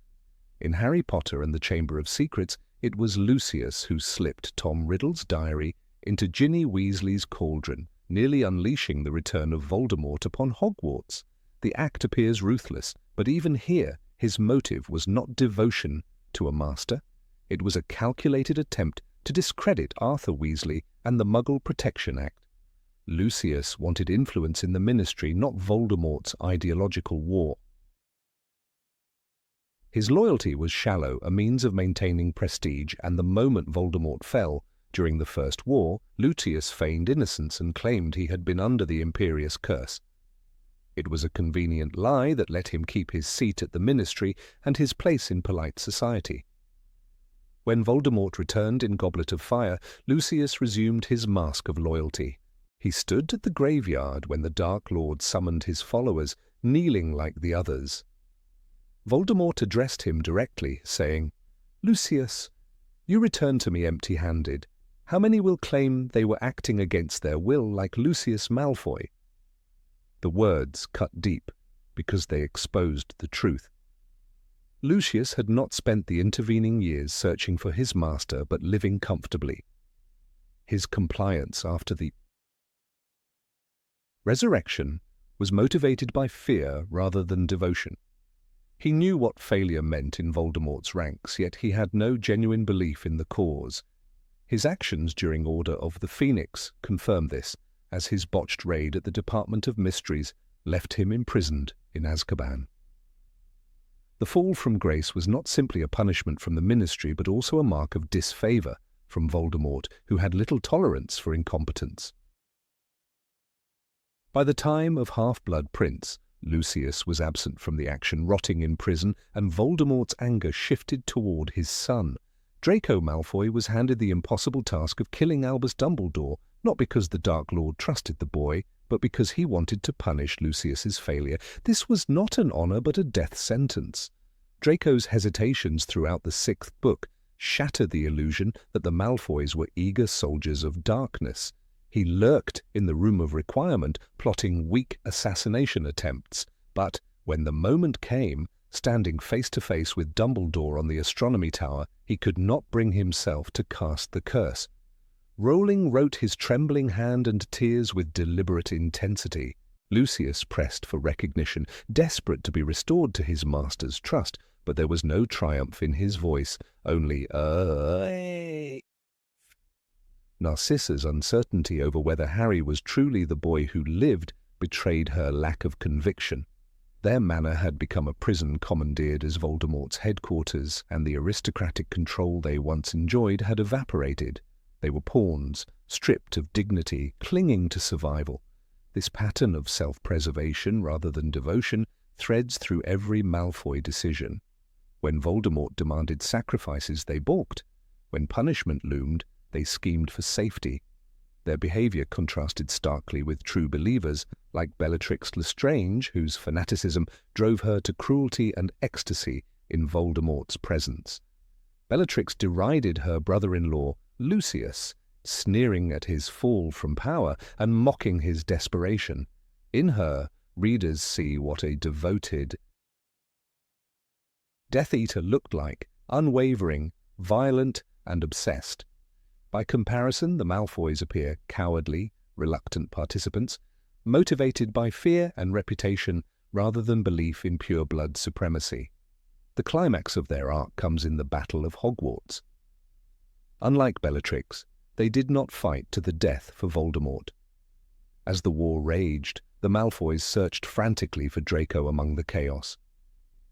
In Harry Potter and the Chamber of Secrets, it was Lucius who slipped Tom Riddle's diary into Ginny Weasley's cauldron, nearly unleashing the return of Voldemort upon Hogwarts. The act appears ruthless, but even here his motive was not devotion to a master. It was a calculated attempt to discredit Arthur Weasley and the Muggle Protection Act. Lucius wanted influence in the Ministry, not Voldemort's ideological war. His loyalty was shallow, a means of maintaining prestige, and the moment Voldemort fell, during the First War, Lucius feigned innocence and claimed he had been under the Imperius curse. It was a convenient lie that let him keep his seat at the Ministry and his place in polite society. When Voldemort returned in Goblet of Fire, Lucius resumed his mask of loyalty. He stood at the graveyard when the Dark Lord summoned his followers, kneeling like the others. Voldemort addressed him directly, saying, "Lucius, you return to me empty-handed. How many will claim they were acting against their will like Lucius Malfoy?" The words cut deep because they exposed the truth. Lucius had not spent the intervening years searching for his master but living comfortably. His compliance after the resurrection was motivated by fear rather than devotion. He knew what failure meant in Voldemort's ranks, yet he had no genuine belief in the cause. His actions during Order of the Phoenix confirmed this, as his botched raid at the Department of Mysteries left him imprisoned in Azkaban. The fall from grace was not simply a punishment from the Ministry, but also a mark of disfavor from Voldemort, who had little tolerance for incompetence. By the time of Half-Blood Prince, Lucius was absent from the action, rotting in prison, and Voldemort's anger shifted toward his son. Draco Malfoy was handed the impossible task of killing Albus Dumbledore, not because the Dark Lord trusted the boy, but because he wanted to punish Lucius's failure. This was not an honor but a death sentence. Draco's hesitations throughout the sixth book shattered the illusion that the Malfoys were eager soldiers of darkness. He lurked in the room of requirement, plotting weak assassination attempts, but when the moment came, standing face to face with Dumbledore on the astronomy tower, he could not bring himself to cast the curse. Rowling wrote his trembling hand and tears with deliberate intensity. Lucius pressed for recognition, desperate to be restored to his master's trust, but there was no triumph in his voice, only Narcissa's uncertainty over whether Harry was truly the boy who lived betrayed her lack of conviction. Their manor had become a prison commandeered as Voldemort's headquarters, and the aristocratic control they once enjoyed had evaporated. They were pawns, stripped of dignity, clinging to survival. This pattern of self-preservation rather than devotion threads through every Malfoy decision. When Voldemort demanded sacrifices, they balked. When punishment loomed, they schemed for safety. Their behavior contrasted starkly with true believers, like Bellatrix Lestrange, whose fanaticism drove her to cruelty and ecstasy in Voldemort's presence. Bellatrix derided her brother-in-law, Lucius, sneering at his fall from power and mocking his desperation. In her, readers see what a devoted Death Eater looked like, unwavering, violent, and obsessed. By comparison, the Malfoys appear cowardly, reluctant participants, motivated by fear and reputation rather than belief in pure-blood supremacy. The climax of their arc comes in the Battle of Hogwarts. Unlike Bellatrix, they did not fight to the death for Voldemort. As the war raged, the Malfoys searched frantically for Draco among the chaos.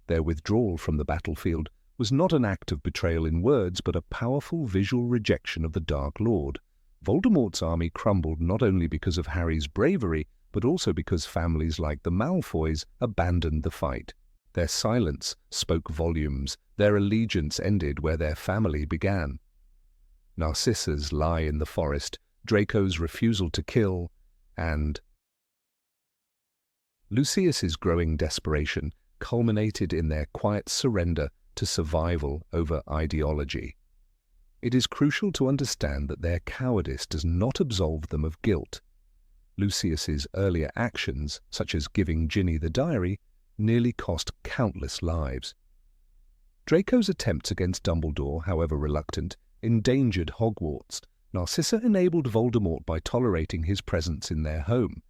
Their withdrawal from the battlefield was not an act of betrayal in words, but a powerful visual rejection of the Dark Lord. Voldemort's army crumbled not only because of Harry's bravery, but also because families like the Malfoys abandoned the fight. Their silence spoke volumes. Their allegiance ended where their family began. Narcissa's lie in the forest, Draco's refusal to kill, and Lucius's growing desperation culminated in their quiet surrender to survival over ideology. It is crucial to understand that their cowardice does not absolve them of guilt. Lucius's earlier actions, such as giving Ginny the diary, nearly cost countless lives. Draco's attempts against Dumbledore, however reluctant, endangered Hogwarts. Narcissa enabled Voldemort by tolerating his presence in their home.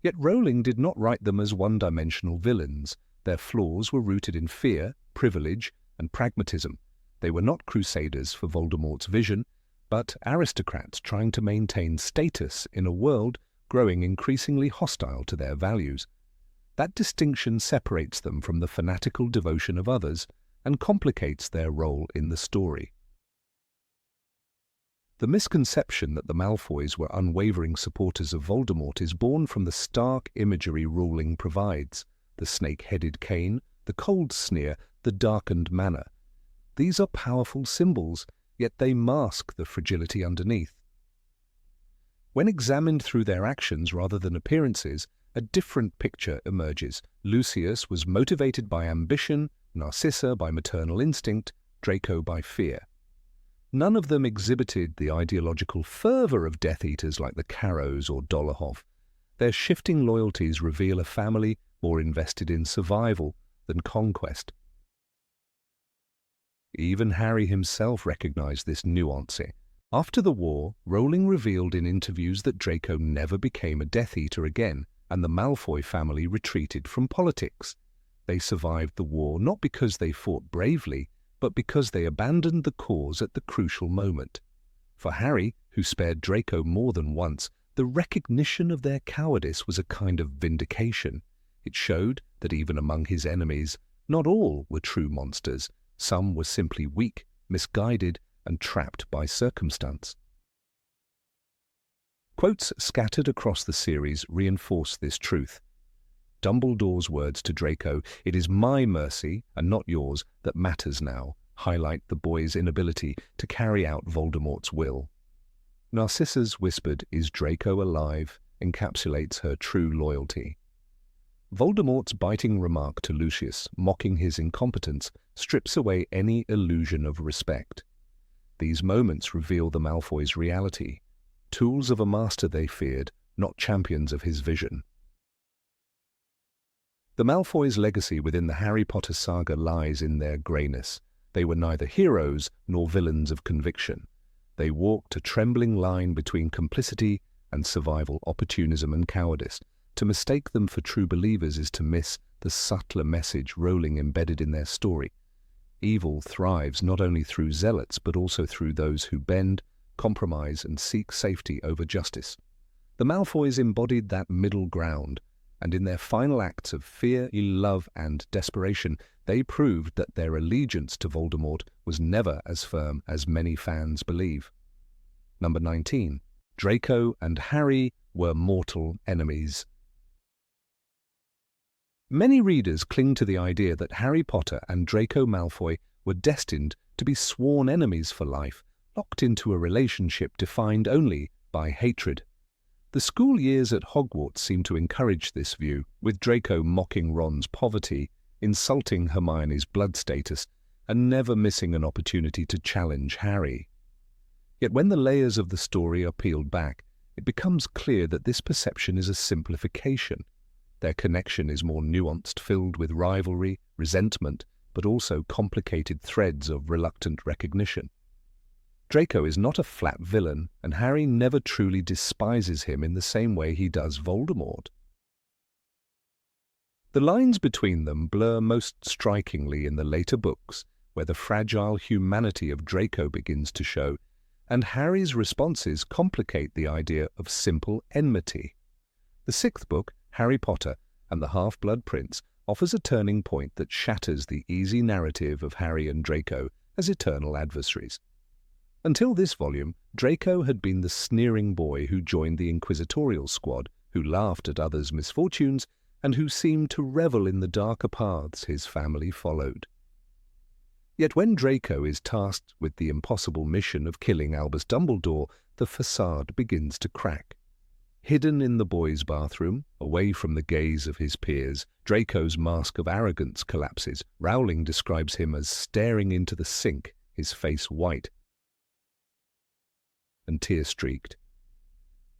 Yet Rowling did not write them as one-dimensional villains. Their flaws were rooted in fear, privilege, and pragmatism. They were not crusaders for Voldemort's vision, but aristocrats trying to maintain status in a world growing increasingly hostile to their values. That distinction separates them from the fanatical devotion of others and complicates their role in the story. The misconception that the Malfoys were unwavering supporters of Voldemort is born from the stark imagery Rowling provides: the snake-headed cane, the cold sneer, the darkened manner. These are powerful symbols, yet they mask the fragility underneath. When examined through their actions rather than appearances, a different picture emerges. Lucius was motivated by ambition, Narcissa by maternal instinct, Draco by fear. None of them exhibited the ideological fervor of Death Eaters like the Carrows or Dolohov. Their shifting loyalties reveal a family more invested in survival than conquest. Even Harry himself recognized this nuance. After the war, Rowling revealed in interviews that Draco never became a Death Eater again, and the Malfoy family retreated from politics. They survived the war not because they fought bravely, but because they abandoned the cause at the crucial moment. For Harry, who spared Draco more than once, the recognition of their cowardice was a kind of vindication. It showed that even among his enemies, not all were true monsters. Some were simply weak, misguided, and trapped by circumstance. Quotes scattered across the series reinforce this truth. Dumbledore's words to Draco, "It is my mercy, and not yours, that matters now," highlight the boy's inability to carry out Voldemort's will. Narcissa's whispered, "Is Draco alive?" encapsulates her true loyalty. Voldemort's biting remark to Lucius, mocking his incompetence, strips away any illusion of respect. These moments reveal the Malfoys' reality, tools of a master they feared, not champions of his vision. The Malfoys' legacy within the Harry Potter saga lies in their greyness. They were neither heroes nor villains of conviction. They walked a trembling line between complicity and survival, opportunism and cowardice. To mistake them for true believers is to miss the subtler message Rowling embedded in their story. Evil thrives not only through zealots but also through those who bend, compromise and seek safety over justice. The Malfoys embodied that middle ground, and in their final acts of fear, love and desperation, they proved that their allegiance to Voldemort was never as firm as many fans believe. Number 19. Draco and Harry were mortal enemies. Many readers cling to the idea that Harry Potter and Draco Malfoy were destined to be sworn enemies for life, locked into a relationship defined only by hatred. The school years at Hogwarts seem to encourage this view, with Draco mocking Ron's poverty, insulting Hermione's blood status, and never missing an opportunity to challenge Harry. Yet when the layers of the story are peeled back, it becomes clear that this perception is a simplification. Their connection is more nuanced, filled with rivalry, resentment, but also complicated threads of reluctant recognition. Draco is not a flat villain, and Harry never truly despises him in the same way he does Voldemort. The lines between them blur most strikingly in the later books, where the fragile humanity of Draco begins to show, and Harry's responses complicate the idea of simple enmity. The sixth book, Harry Potter and the Half-Blood Prince, offers a turning point that shatters the easy narrative of Harry and Draco as eternal adversaries. Until this volume, Draco had been the sneering boy who joined the inquisitorial squad, who laughed at others' misfortunes, and who seemed to revel in the darker paths his family followed. Yet when Draco is tasked with the impossible mission of killing Albus Dumbledore, the facade begins to crack. Hidden in the boys' bathroom, away from the gaze of his peers, Draco's mask of arrogance collapses. Rowling describes him as staring into the sink, his face white and tear-streaked.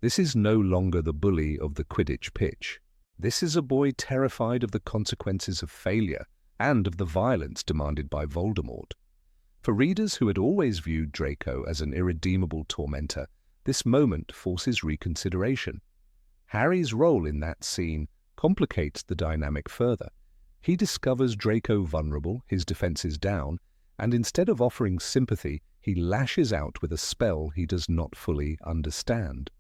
This is no longer the bully of the Quidditch pitch. This is a boy terrified of the consequences of failure and of the violence demanded by Voldemort. For readers who had always viewed Draco as an irredeemable tormentor, this moment forces reconsideration. Harry's role in that scene complicates the dynamic further. He discovers Draco vulnerable, his defenses down, and instead of offering sympathy, he lashes out with a spell he does not fully understand.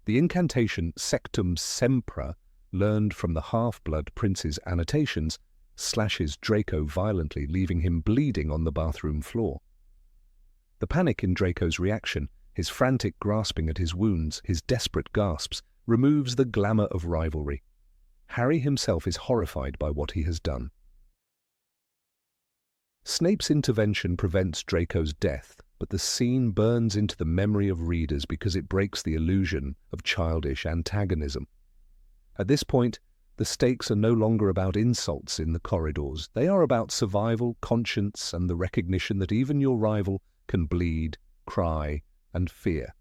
The incantation Sectum Sempra, learned from the Half-Blood Prince's annotations, slashes Draco violently, leaving him bleeding on the bathroom floor. The panic in Draco's reaction, his frantic grasping at his wounds, his desperate gasps, removes the glamour of rivalry. Harry himself is horrified by what he has done. Snape's intervention prevents Draco's death, but the scene burns into the memory of readers because it breaks the illusion of childish antagonism. At this point, the stakes are no longer about insults in the corridors. They are about survival, conscience, and the recognition that even your rival can bleed, cry, and fear.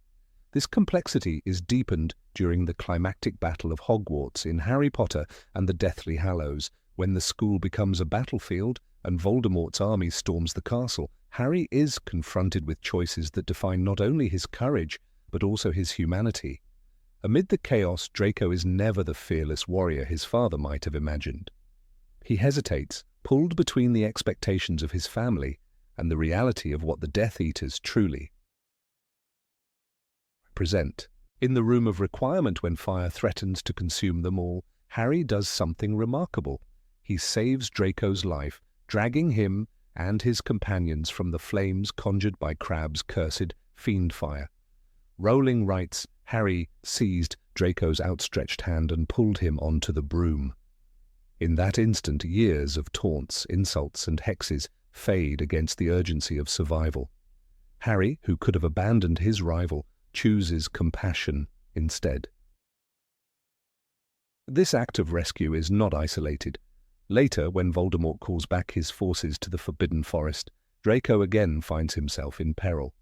This complexity is deepened during the climactic battle of Hogwarts in Harry Potter and the Deathly Hallows. When the school becomes a battlefield and Voldemort's army storms the castle, Harry is confronted with choices that define not only his courage, but also his humanity. Amid the chaos, Draco is never the fearless warrior his father might have imagined. He hesitates, pulled between the expectations of his family and the reality of what the Death Eaters truly represent. In the Room of Requirement, when fire threatens to consume them all, Harry does something remarkable. He saves Draco's life, dragging him and his companions from the flames conjured by Crabbe's cursed fiend fire. Rowling writes, Harry seized Draco's outstretched hand and pulled him onto the broom. In that instant, years of taunts, insults, and hexes fade against the urgency of survival. Harry, who could have abandoned his rival, chooses compassion instead. This act of rescue is not isolated. Later, when Voldemort calls back his forces to the Forbidden Forest, Draco again finds himself in peril.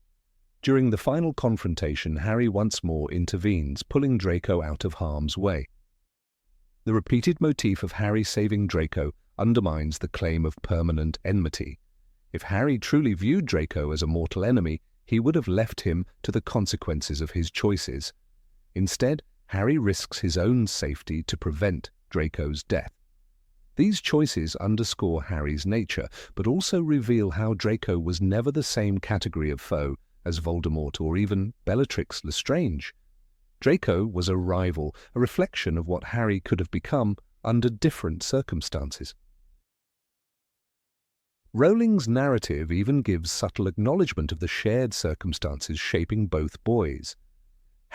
During the final confrontation, Harry once more intervenes, pulling Draco out of harm's way. The repeated motif of Harry saving Draco undermines the claim of permanent enmity. If Harry truly viewed Draco as a mortal enemy, he would have left him to the consequences of his choices. Instead, Harry risks his own safety to prevent Draco's death. These choices underscore Harry's nature, but also reveal how Draco was never the same category of foe as Voldemort or even Bellatrix Lestrange. Draco was a rival, a reflection of what Harry could have become under different circumstances. Rowling's narrative even gives subtle acknowledgement of the shared circumstances shaping both boys.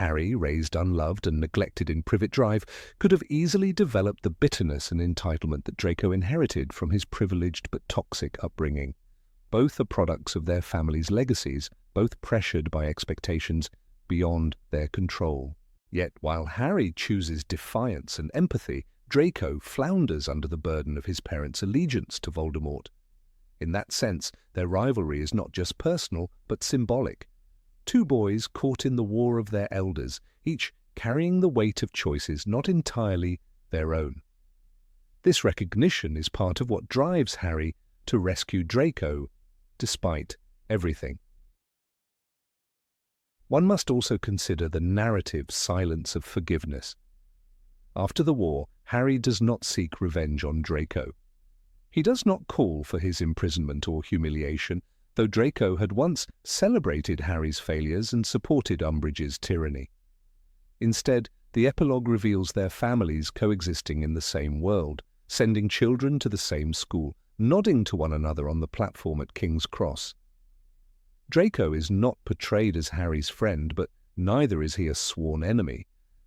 Harry, raised unloved and neglected in Privet Drive, could have easily developed the bitterness and entitlement that Draco inherited from his privileged but toxic upbringing. Both are products of their families' legacies, both pressured by expectations beyond their control. Yet, while Harry chooses defiance and empathy, Draco flounders under the burden of his parents' allegiance to Voldemort. In that sense, their rivalry is not just personal, but symbolic. Two boys caught in the war of their elders, each carrying the weight of choices not entirely their own. This recognition is part of what drives Harry to rescue Draco, despite everything. One must also consider the narrative silence of forgiveness. After the war, Harry does not seek revenge on Draco. He does not call for his imprisonment or humiliation, though Draco had once celebrated Harry's failures and supported Umbridge's tyranny. Instead, the epilogue reveals their families coexisting in the same world, sending children to the same school, nodding to one another on the platform at King's Cross. Draco is not portrayed as Harry's friend, but neither is he a sworn enemy.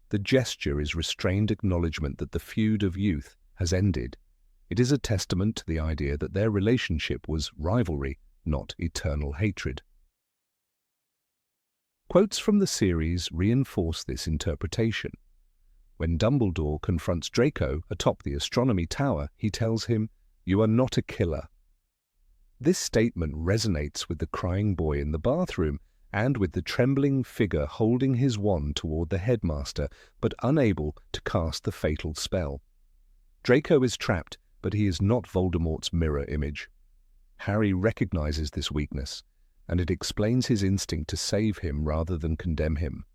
The gesture is restrained acknowledgement that the feud of youth has ended. It is a testament to the idea that their relationship was rivalry, not eternal hatred. Quotes from the series reinforce this interpretation. When Dumbledore confronts Draco atop the astronomy tower, he tells him, "You are not a killer." This statement resonates with the crying boy in the bathroom and with the trembling figure holding his wand toward the headmaster, but unable to cast the fatal spell. Draco is trapped, but he is not Voldemort's mirror image. Harry recognizes this weakness, and it explains his instinct to save him rather than condemn him.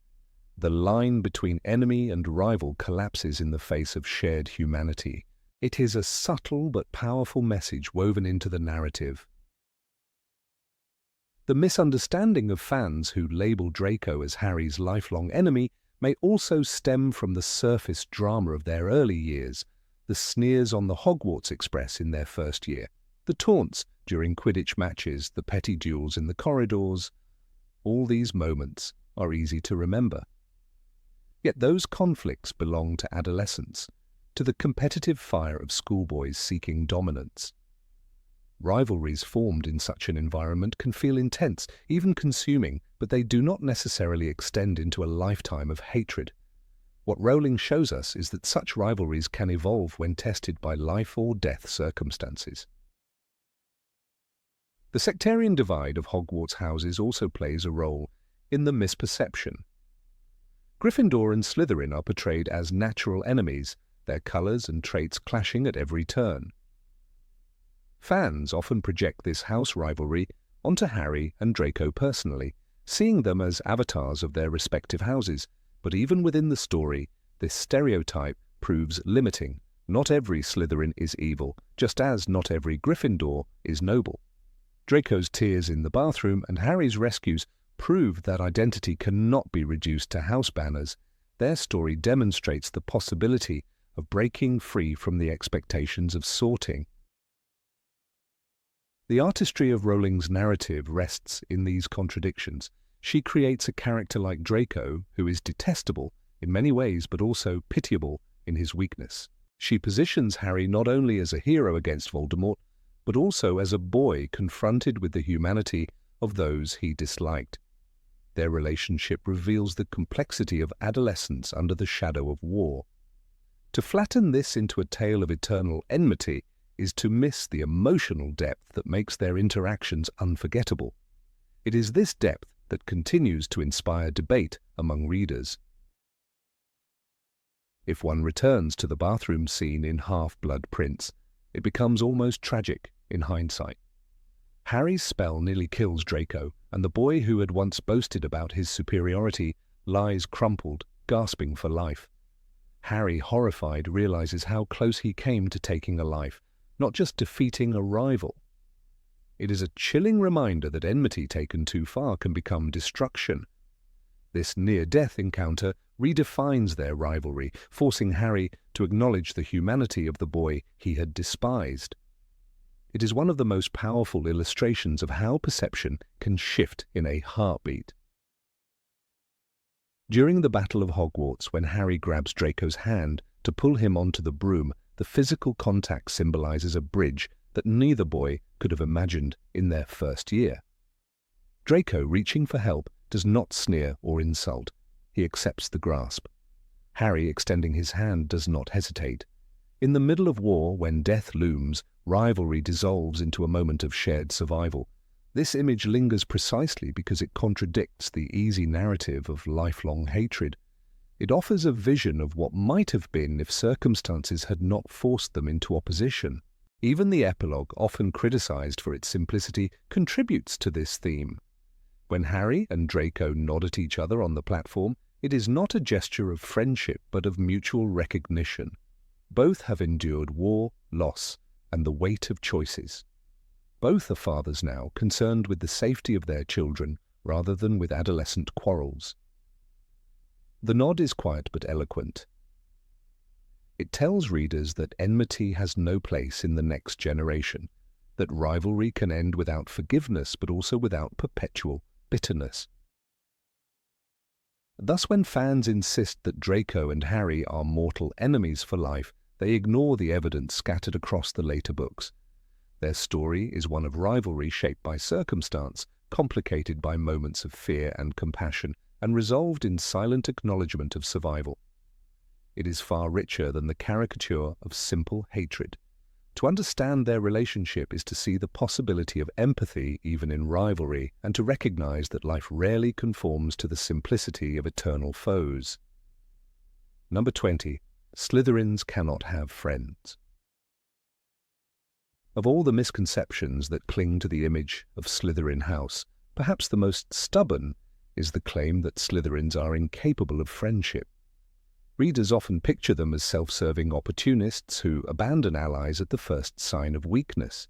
The line between enemy and rival collapses in the face of shared humanity. It is a subtle but powerful message woven into the narrative. The misunderstanding of fans who label Draco as Harry's lifelong enemy may also stem from the surface drama of their early years, the sneers on the Hogwarts Express in their first year, the taunts during Quidditch matches, the petty duels in the corridors. All these moments are easy to remember. Yet those conflicts belong to adolescence, to the competitive fire of schoolboys seeking dominance. Rivalries formed in such an environment can feel intense, even consuming, but they do not necessarily extend into a lifetime of hatred. What Rowling shows us is that such rivalries can evolve when tested by life or death circumstances. The sectarian divide of Hogwarts houses also plays a role in the misperception. Gryffindor and Slytherin are portrayed as natural enemies, their colours and traits clashing at every turn. Fans often project this house rivalry onto Harry and Draco personally, seeing them as avatars of their respective houses. But even within the story, this stereotype proves limiting. Not every Slytherin is evil, just as not every Gryffindor is noble. Draco's tears in the bathroom and Harry's rescues prove that identity cannot be reduced to house banners. Their story demonstrates the possibility of breaking free from the expectations of sorting. The artistry of Rowling's narrative rests in these contradictions. She creates a character like Draco who is detestable in many ways but also pitiable in his weakness. She positions Harry not only as a hero against Voldemort, but also as a boy confronted with the humanity of those he disliked. Their relationship reveals the complexity of adolescence under the shadow of war. To flatten this into a tale of eternal enmity is to miss the emotional depth that makes their interactions unforgettable. It is this depth that continues to inspire debate among readers. If one returns to the bathroom scene in Half-Blood Prince, it becomes almost tragic in hindsight. Harry's spell nearly kills Draco, and the boy who had once boasted about his superiority lies crumpled, gasping for life. Harry, horrified, realizes how close he came to taking a life, not just defeating a rival. It is a chilling reminder that enmity taken too far can become destruction. This near-death encounter redefines their rivalry, forcing Harry to acknowledge the humanity of the boy he had despised. It is one of the most powerful illustrations of how perception can shift in a heartbeat. During the Battle of Hogwarts, when Harry grabs Draco's hand to pull him onto the broom, the physical contact symbolizes a bridge that neither boy could have imagined in their first year. Draco, reaching for help, does not sneer or insult. He accepts the grasp. Harry, extending his hand, does not hesitate. In the middle of war, when death looms, rivalry dissolves into a moment of shared survival. This image lingers precisely because it contradicts the easy narrative of lifelong hatred. It offers a vision of what might have been if circumstances had not forced them into opposition. Even the epilogue, often criticized for its simplicity, contributes to this theme. When Harry and Draco nod at each other on the platform, it is not a gesture of friendship but of mutual recognition. Both have endured war, loss, and the weight of choices. Both are fathers now, concerned with the safety of their children rather than with adolescent quarrels. The nod is quiet but eloquent. It tells readers that enmity has no place in the next generation, that rivalry can end without forgiveness but also without perpetual bitterness. Thus, when fans insist that Draco and Harry are mortal enemies for life, they ignore the evidence scattered across the later books. Their story is one of rivalry shaped by circumstance, complicated by moments of fear and compassion, and resolved in silent acknowledgement of survival. It is far richer than the caricature of simple hatred. To understand their relationship is to see the possibility of empathy even in rivalry, and to recognize that life rarely conforms to the simplicity of eternal foes. Number 20. Slytherins cannot have friends. Of all the misconceptions that cling to the image of Slytherin House, perhaps the most stubborn is the claim that Slytherins are incapable of friendship. Readers often picture them as self-serving opportunists who abandon allies at the first sign of weakness.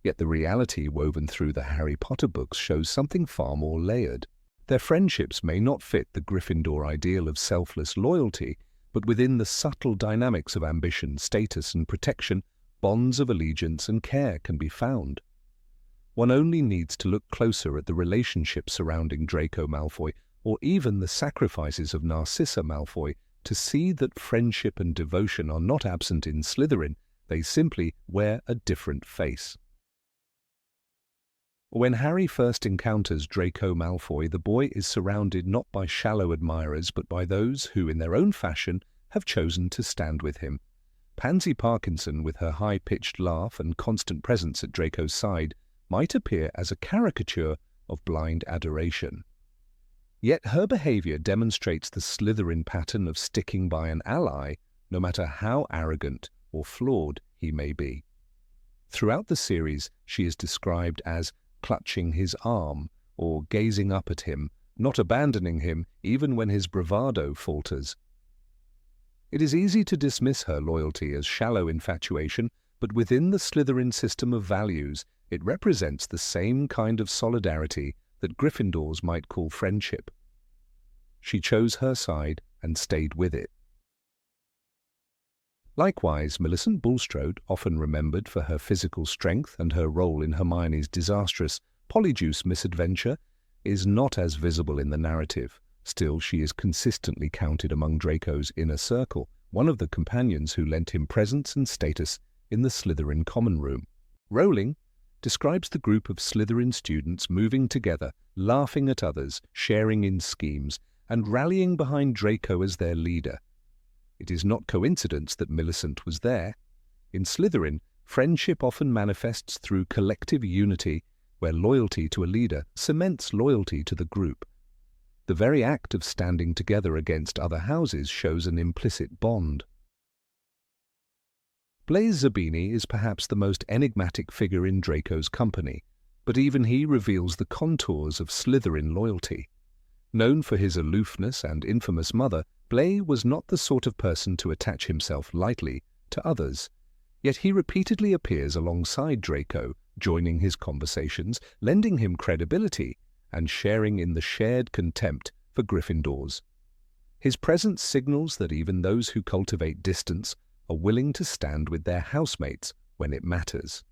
Yet the reality woven through the Harry Potter books shows something far more layered. Their friendships may not fit the Gryffindor ideal of selfless loyalty, but within the subtle dynamics of ambition, status, and protection, bonds of allegiance and care can be found. One only needs to look closer at the relationship surrounding Draco Malfoy, or even the sacrifices of Narcissa Malfoy, to see that friendship and devotion are not absent in Slytherin, they simply wear a different face. When Harry first encounters Draco Malfoy, the boy is surrounded not by shallow admirers but by those who, in their own fashion, have chosen to stand with him. Pansy Parkinson, with her high-pitched laugh and constant presence at Draco's side, might appear as a caricature of blind adoration. Yet her behavior demonstrates the Slytherin pattern of sticking by an ally, no matter how arrogant or flawed he may be. Throughout the series, she is described as clutching his arm or gazing up at him, not abandoning him even when his bravado falters. It is easy to dismiss her loyalty as shallow infatuation, but within the Slytherin system of values, it represents the same kind of solidarity that Gryffindors might call friendship. She chose her side and stayed with it. Likewise, Millicent Bulstrode, often remembered for her physical strength and her role in Hermione's disastrous Polyjuice misadventure, is not as visible in the narrative. Still, she is consistently counted among Draco's inner circle, one of the companions who lent him presence and status in the Slytherin common room. Rowling describes the group of Slytherin students moving together, laughing at others, sharing in schemes, and rallying behind Draco as their leader. It is not coincidence that Millicent was there. In Slytherin, friendship often manifests through collective unity, where loyalty to a leader cements loyalty to the group. The very act of standing together against other houses shows an implicit bond. Blaise Zabini is perhaps the most enigmatic figure in Draco's company, but even he reveals the contours of Slytherin loyalty. Known for his aloofness and infamous mother, Blaise was not the sort of person to attach himself lightly to others. Yet he repeatedly appears alongside Draco, joining his conversations, lending him credibility, and sharing in the shared contempt for Gryffindors. His presence signals that even those who cultivate distance are willing to stand with their housemates when it matters.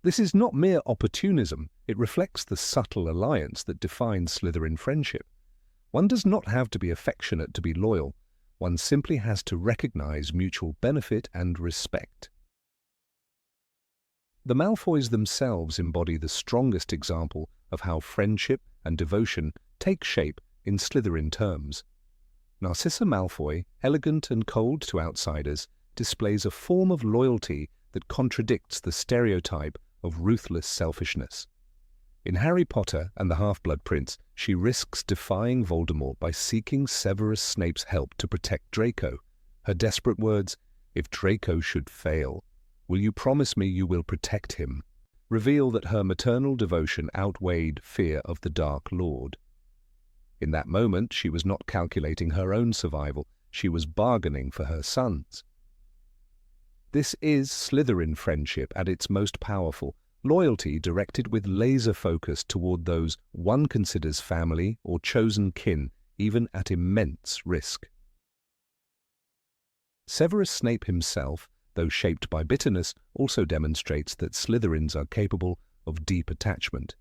This is not mere opportunism, it reflects the subtle alliance that defines Slytherin friendship. One does not have to be affectionate to be loyal, one simply has to recognize mutual benefit and respect. The Malfoys themselves embody the strongest example of how friendship and devotion take shape in Slytherin terms. Narcissa Malfoy, elegant and cold to outsiders, displays a form of loyalty that contradicts the stereotype of ruthless selfishness. In Harry Potter and the Half-Blood Prince, she risks defying Voldemort by seeking Severus Snape's help to protect Draco. Her desperate words, "If Draco should fail, will you promise me you will protect him?" reveal that her maternal devotion outweighed fear of the Dark Lord. In that moment, she was not calculating her own survival, she was bargaining for her son's. This is Slytherin friendship at its most powerful, loyalty directed with laser focus toward those one considers family or chosen kin, even at immense risk. Severus Snape himself, though shaped by bitterness, also demonstrates that Slytherins are capable of deep attachment.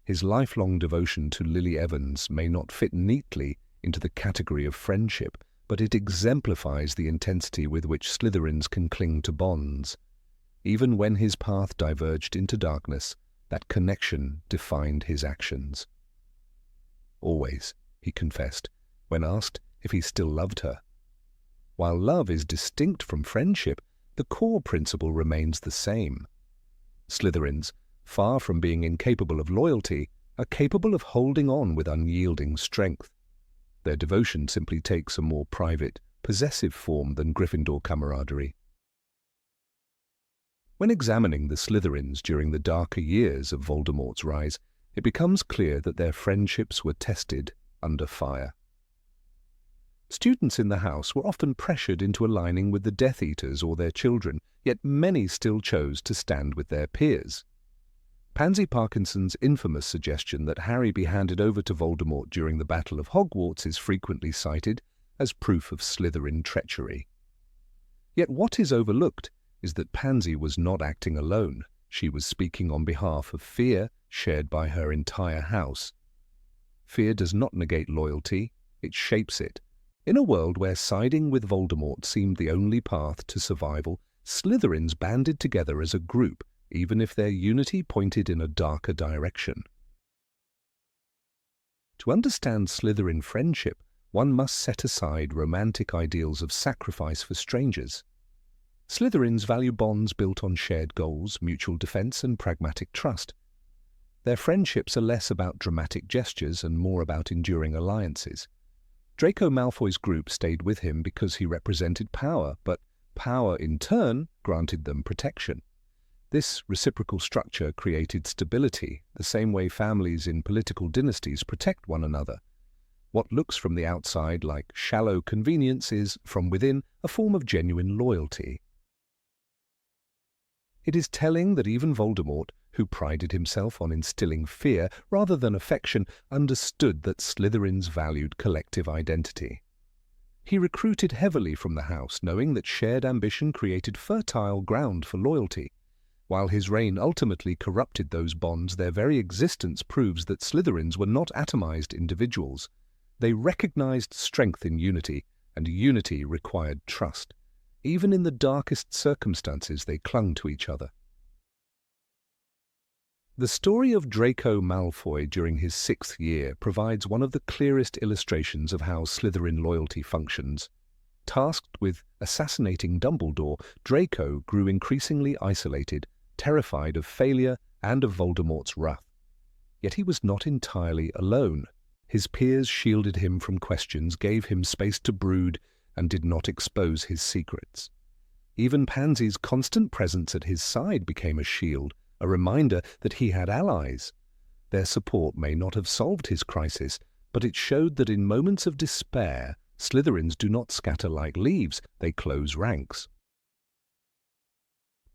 His lifelong devotion to Lily Evans may not fit neatly into the category of friendship, but it exemplifies the intensity with which Slytherins can cling to bonds. Even when his path diverged into darkness, that connection defined his actions. Always. he confessed, when asked if he still loved her. While love is distinct from friendship, the core principle remains the same. Slytherins, far from being incapable of loyalty, are capable of holding on with unyielding strength. Their devotion simply takes a more private, possessive form than Gryffindor camaraderie. When examining the Slytherins during the darker years of Voldemort's rise, it becomes clear that their friendships were tested under fire. Students in the house were often pressured into aligning with the Death Eaters or their children, yet many still chose to stand with their peers. Pansy Parkinson's infamous suggestion that Harry be handed over to Voldemort during the Battle of Hogwarts is frequently cited as proof of Slytherin treachery. Yet what is overlooked is that Pansy was not acting alone. She was speaking on behalf of fear shared by her entire house. Fear does not negate loyalty, it shapes it. In a world where siding with Voldemort seemed the only path to survival, Slytherins banded together as a group, even if their unity pointed in a darker direction. To understand Slytherin friendship, one must set aside romantic ideals of sacrifice for strangers. Slytherins value bonds built on shared goals, mutual defense, and pragmatic trust. Their friendships are less about dramatic gestures and more about enduring alliances. Draco Malfoy's group stayed with him because he represented power, but power in turn granted them protection. This reciprocal structure created stability, the same way families in political dynasties protect one another. What looks from the outside like shallow convenience is, from within, a form of genuine loyalty. It is telling that even Voldemort, who prided himself on instilling fear rather than affection, understood that Slytherins valued collective identity. He recruited heavily from the house, knowing that shared ambition created fertile ground for loyalty. While his reign ultimately corrupted those bonds, their very existence proves that Slytherins were not atomized individuals. They recognized strength in unity, and unity required trust. Even in the darkest circumstances, they clung to each other. The story of Draco Malfoy during his 6th year provides one of the clearest illustrations of how Slytherin loyalty functions. Tasked with assassinating Dumbledore, Draco grew increasingly isolated, terrified of failure and of Voldemort's wrath. Yet he was not entirely alone. His peers shielded him from questions, gave him space to brood, and did not expose his secrets. Even Pansy's constant presence at his side became a shield, a reminder that he had allies. Their support may not have solved his crisis, but it showed that in moments of despair, Slytherins do not scatter like leaves, they close ranks.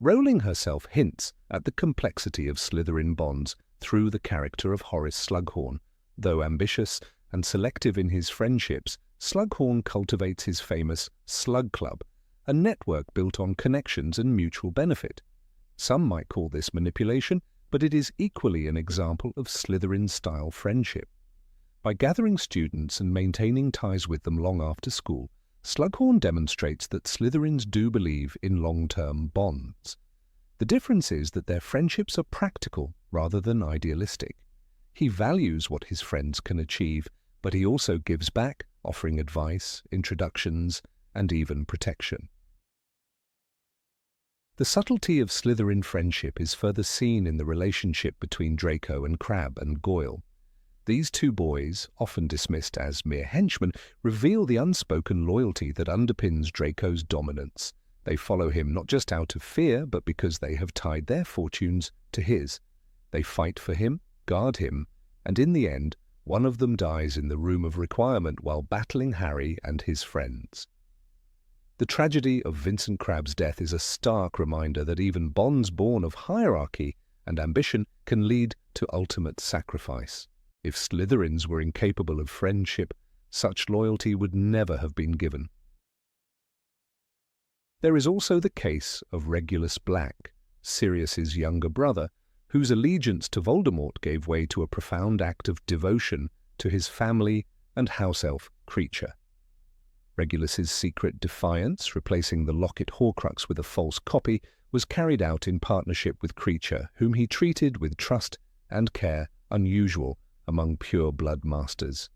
Rowling herself hints at the complexity of Slytherin bonds through the character of Horace Slughorn. Though ambitious and selective in his friendships, Slughorn cultivates his famous Slug Club, a network built on connections and mutual benefit. Some might call this manipulation, but it is equally an example of Slytherin-style friendship. By gathering students and maintaining ties with them long after school, Slughorn demonstrates that Slytherins do believe in long-term bonds. The difference is that their friendships are practical rather than idealistic. He values what his friends can achieve, but he also gives back, offering advice, introductions, and even protection. The subtlety of Slytherin friendship is further seen in the relationship between Draco and Crabbe and Goyle. These two boys, often dismissed as mere henchmen, reveal the unspoken loyalty that underpins Draco's dominance. They follow him not just out of fear, but because they have tied their fortunes to his. They fight for him, guard him, and in the end, one of them dies in the room of requirement while battling Harry and his friends. The tragedy of Vincent Crabbe's death is a stark reminder that even bonds born of hierarchy and ambition can lead to ultimate sacrifice. If Slytherins were incapable of friendship, such loyalty would never have been given. There is also the case of Regulus Black, Sirius's younger brother, whose allegiance to Voldemort gave way to a profound act of devotion to his family and house elf Kreacher. Regulus's secret defiance, replacing the Locket Horcrux with a false copy, was carried out in partnership with Kreacher, whom he treated with trust and care unusual among pure-blood masters.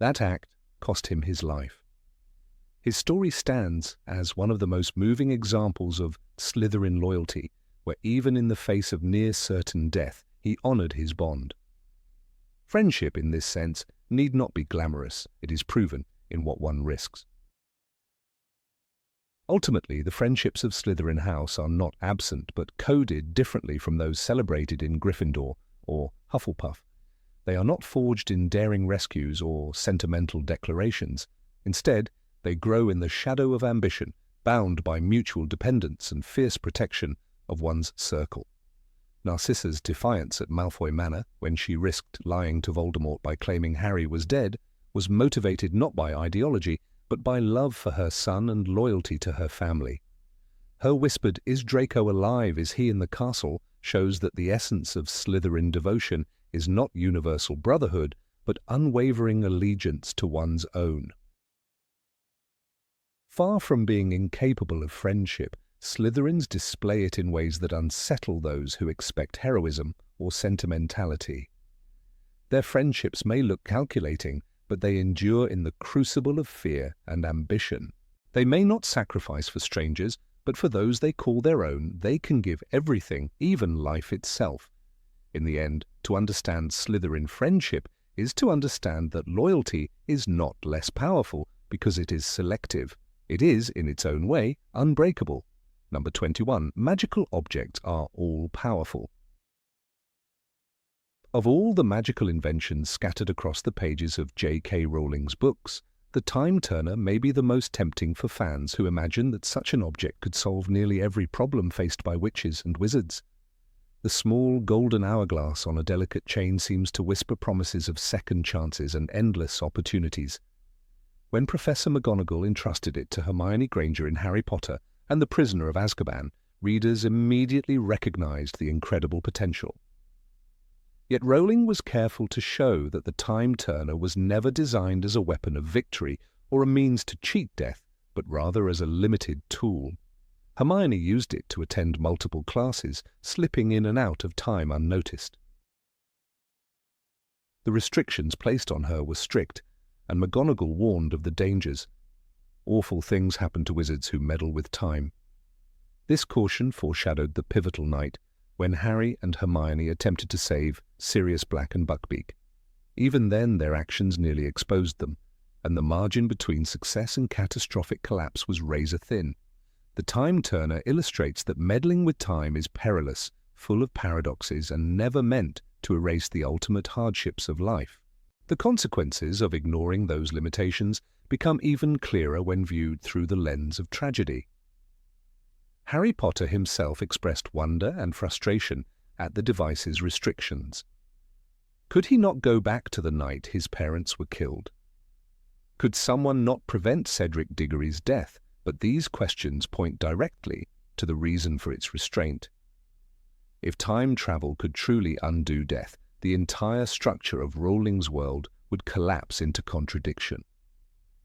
That act cost him his life. His story stands as one of the most moving examples of Slytherin loyalty, where even in the face of near-certain death, he honored his bond. Friendship, in this sense, need not be glamorous. It is proven in what one risks. Ultimately, the friendships of Slytherin House are not absent, but coded differently from those celebrated in Gryffindor or Hufflepuff. They are not forged in daring rescues or sentimental declarations. Instead, they grow in the shadow of ambition, bound by mutual dependence and fierce protection of one's circle. Narcissa's defiance at Malfoy Manor, when she risked lying to Voldemort by claiming Harry was dead, was motivated not by ideology, but by love for her son and loyalty to her family. Her whispered, "Is Draco alive? Is he in the castle?" shows that the essence of Slytherin devotion is not universal brotherhood, but unwavering allegiance to one's own. Far from being incapable of friendship, Slytherins display it in ways that unsettle those who expect heroism or sentimentality. Their friendships may look calculating, but they endure in the crucible of fear and ambition. They may not sacrifice for strangers, but for those they call their own, they can give everything, even life itself. In the end, to understand Slytherin friendship is to understand that loyalty is not less powerful because it is selective. It is, in its own way, unbreakable. Number 21. Magical objects are all-powerful. Of all the magical inventions scattered across the pages of J.K. Rowling's books, the Time Turner may be the most tempting for fans who imagine that such an object could solve nearly every problem faced by witches and wizards. The small golden hourglass on a delicate chain seems to whisper promises of second chances and endless opportunities. When Professor McGonagall entrusted it to Hermione Granger in Harry Potter and the Prisoner of Azkaban, readers immediately recognized the incredible potential. Yet Rowling was careful to show that the Time Turner was never designed as a weapon of victory or a means to cheat death, but rather as a limited tool. Hermione used it to attend multiple classes, slipping in and out of time unnoticed. The restrictions placed on her were strict, and McGonagall warned of the dangers. Awful things happen to wizards who meddle with time. This caution foreshadowed the pivotal night when Harry and Hermione attempted to save Sirius Black and Buckbeak. Even then, their actions nearly exposed them, and the margin between success and catastrophic collapse was razor-thin. The Time Turner illustrates that meddling with time is perilous, full of paradoxes, and never meant to erase the ultimate hardships of life. The consequences of ignoring those limitations become even clearer when viewed through the lens of tragedy. Harry Potter himself expressed wonder and frustration at the device's restrictions. Could he not go back to the night his parents were killed? Could someone not prevent Cedric Diggory's death? But these questions point directly to the reason for its restraint. If time travel could truly undo death, the entire structure of Rowling's world would collapse into contradiction.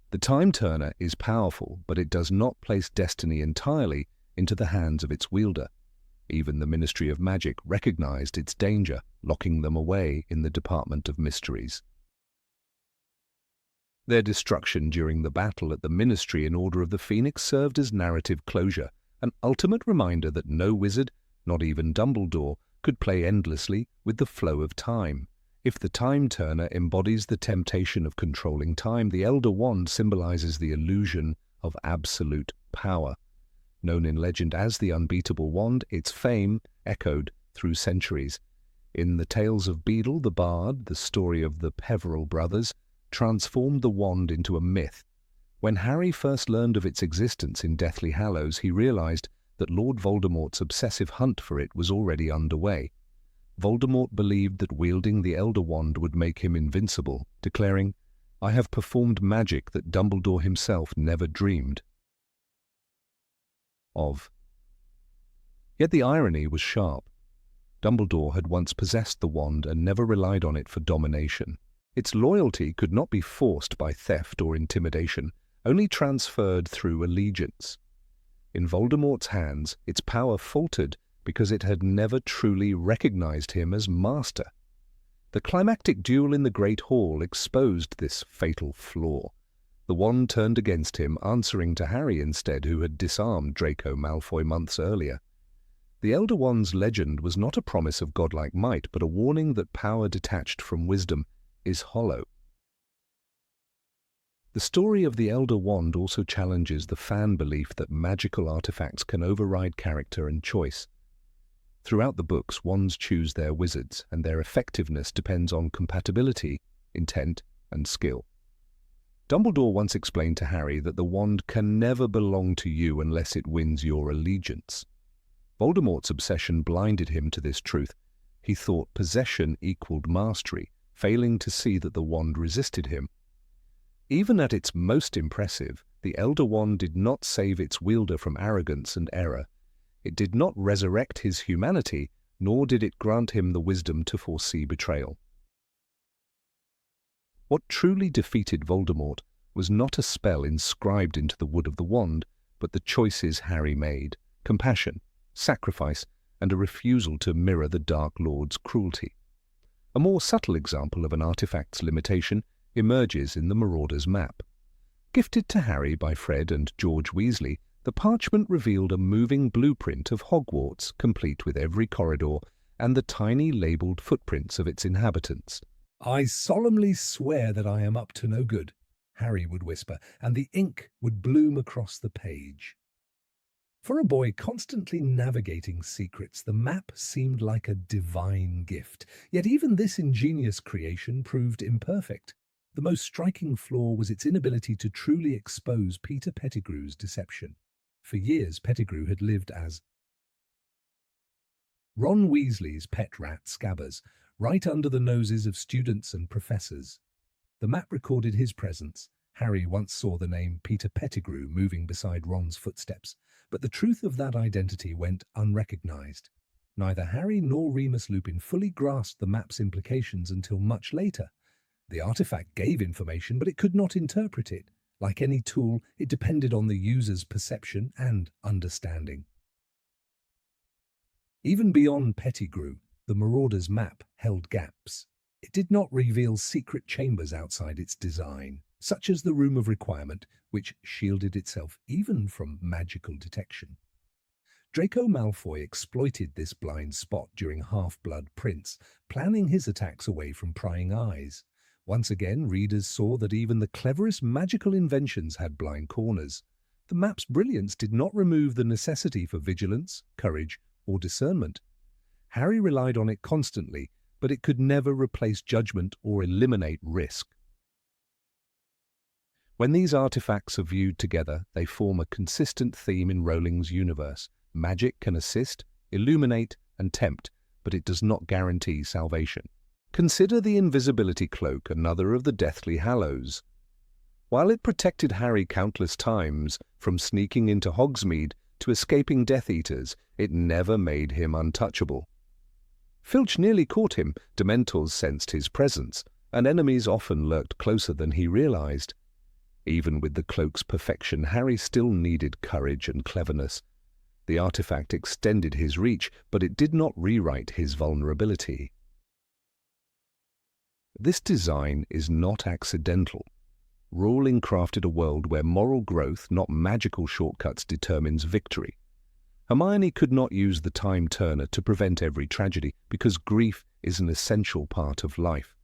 The Time Turner is powerful, but it does not place destiny entirely into the hands of its wielder. Even the Ministry of Magic recognized its danger, locking them away in the Department of Mysteries. Their destruction during the battle at the Ministry in Order of the Phoenix served as narrative closure, an ultimate reminder that no wizard, not even Dumbledore, could play endlessly with the flow of time. If the Time Turner embodies the temptation of controlling time, the Elder Wand symbolizes the illusion of absolute power. Known in legend as the Unbeatable Wand, its fame echoed through centuries. In the Tales of Beedle the Bard, the story of the Peverell brothers, transformed the wand into a myth. When Harry first learned of its existence in Deathly Hallows, he realized that Lord Voldemort's obsessive hunt for it was already underway. Voldemort believed that wielding the Elder Wand would make him invincible, declaring, "I have performed magic that Dumbledore himself never dreamed of." Yet the irony was sharp. Dumbledore had once possessed the wand and never relied on it for domination. Its loyalty could not be forced by theft or intimidation, only transferred through allegiance. In Voldemort's hands, its power faltered because it had never truly recognized him as master. The climactic duel in the Great Hall exposed this fatal flaw. The wand turned against him, answering to Harry instead, who had disarmed Draco Malfoy months earlier. The Elder Wand's legend was not a promise of godlike might, but a warning that power detached from wisdom is hollow. The story of the Elder Wand also challenges the fan belief that magical artifacts can override character and choice. Throughout the books, wands choose their wizards, and their effectiveness depends on compatibility, intent, and skill. Dumbledore once explained to Harry that the wand can never belong to you unless it wins your allegiance. Voldemort's obsession blinded him to this truth. He thought possession equaled mastery, failing to see that the wand resisted him. Even at its most impressive, the Elder Wand did not save its wielder from arrogance and error. It did not resurrect his humanity, nor did it grant him the wisdom to foresee betrayal. What truly defeated Voldemort was not a spell inscribed into the wood of the wand, but the choices Harry made: compassion, sacrifice, and a refusal to mirror the Dark Lord's cruelty. A more subtle example of an artifact's limitation emerges in the Marauder's Map. Gifted to Harry by Fred and George Weasley, the parchment revealed a moving blueprint of Hogwarts, complete with every corridor and the tiny labelled footprints of its inhabitants. "I solemnly swear that I am up to no good," Harry would whisper, and the ink would bloom across the page. For a boy constantly navigating secrets, the map seemed like a divine gift. Yet even this ingenious creation proved imperfect. The most striking flaw was its inability to truly expose Peter Pettigrew's deception. For years, Pettigrew had lived as Ron Weasley's pet rat, Scabbers, right under the noses of students and professors. The map recorded his presence. Harry once saw the name Peter Pettigrew moving beside Ron's footsteps, but the truth of that identity went unrecognized. Neither Harry nor Remus Lupin fully grasped the map's implications until much later. The artifact gave information, but it could not interpret it. Like any tool, it depended on the user's perception and understanding. Even beyond Pettigrew, the Marauder's Map held gaps. It did not reveal secret chambers outside its design, such as the Room of Requirement, which shielded itself even from magical detection. Draco Malfoy exploited this blind spot during Half-Blood Prince, planning his attacks away from prying eyes. Once again, readers saw that even the cleverest magical inventions had blind corners. The map's brilliance did not remove the necessity for vigilance, courage, or discernment. Harry relied on it constantly, but it could never replace judgment or eliminate risk. When these artifacts are viewed together, they form a consistent theme in Rowling's universe. Magic can assist, illuminate, and tempt, but it does not guarantee salvation. Consider the Invisibility Cloak, another of the Deathly Hallows. While it protected Harry countless times, from sneaking into Hogsmeade to escaping Death Eaters, it never made him untouchable. Filch nearly caught him, Dementors sensed his presence, and enemies often lurked closer than he realized. Even with the cloak's perfection, Harry still needed courage and cleverness. The artifact extended his reach, but it did not rewrite his vulnerability. This design is not accidental. Rowling crafted a world where moral growth, not magical shortcuts, determines victory. Hermione could not use the Time Turner to prevent every tragedy, because grief is an essential part of life.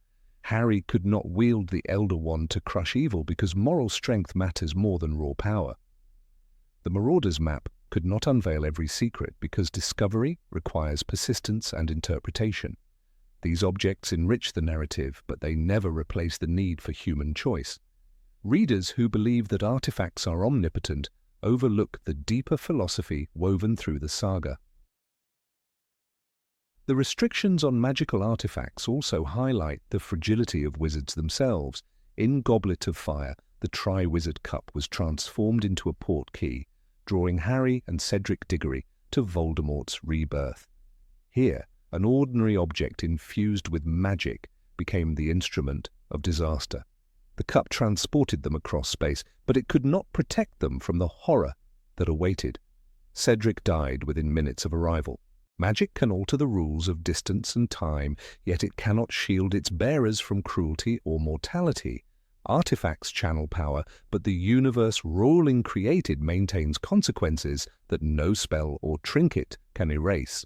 Harry could not wield the Elder Wand to crush evil, because moral strength matters more than raw power. The Marauder's Map could not unveil every secret, because discovery requires persistence and interpretation. These objects enrich the narrative, but they never replace the need for human choice. Readers who believe that artifacts are omnipotent overlook the deeper philosophy woven through the saga. The restrictions on magical artifacts also highlight the fragility of wizards themselves. In Goblet of Fire, the Triwizard Cup was transformed into a portkey, drawing Harry and Cedric Diggory to Voldemort's rebirth. Here, an ordinary object infused with magic became the instrument of disaster. The cup transported them across space, but it could not protect them from the horror that awaited. Cedric died within minutes of arrival. Magic can alter the rules of distance and time, yet it cannot shield its bearers from cruelty or mortality. Artifacts channel power, but the universe Rowling created maintains consequences that no spell or trinket can erase.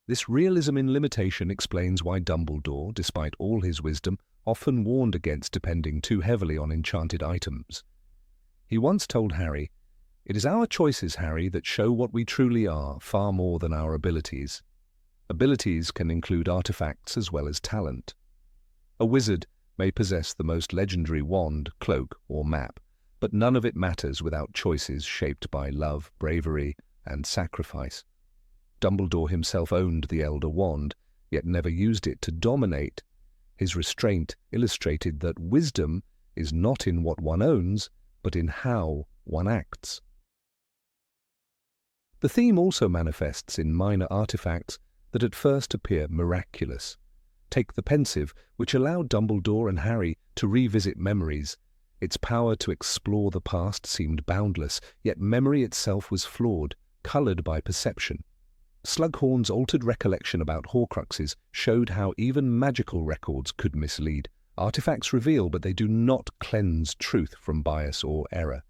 This realism in limitation explains why Dumbledore, despite all his wisdom, often warned against depending too heavily on enchanted items. He once told Harry, "It is our choices, Harry, that show what we truly are, far more than our abilities." Abilities can include artifacts as well as talent. A wizard may possess the most legendary wand, cloak, or map, but none of it matters without choices shaped by love, bravery, and sacrifice. Dumbledore himself owned the Elder Wand, yet never used it to dominate. His restraint illustrated that wisdom is not in what one owns, but in how one acts. The theme also manifests in minor artifacts that at first appear miraculous. Take the pensive, which allowed Dumbledore and Harry to revisit memories. Its power to explore the past seemed boundless, yet memory itself was flawed, coloured by perception. Slughorn's altered recollection about Horcruxes showed how even magical records could mislead. Artifacts reveal, but they do not cleanse truth from bias or error.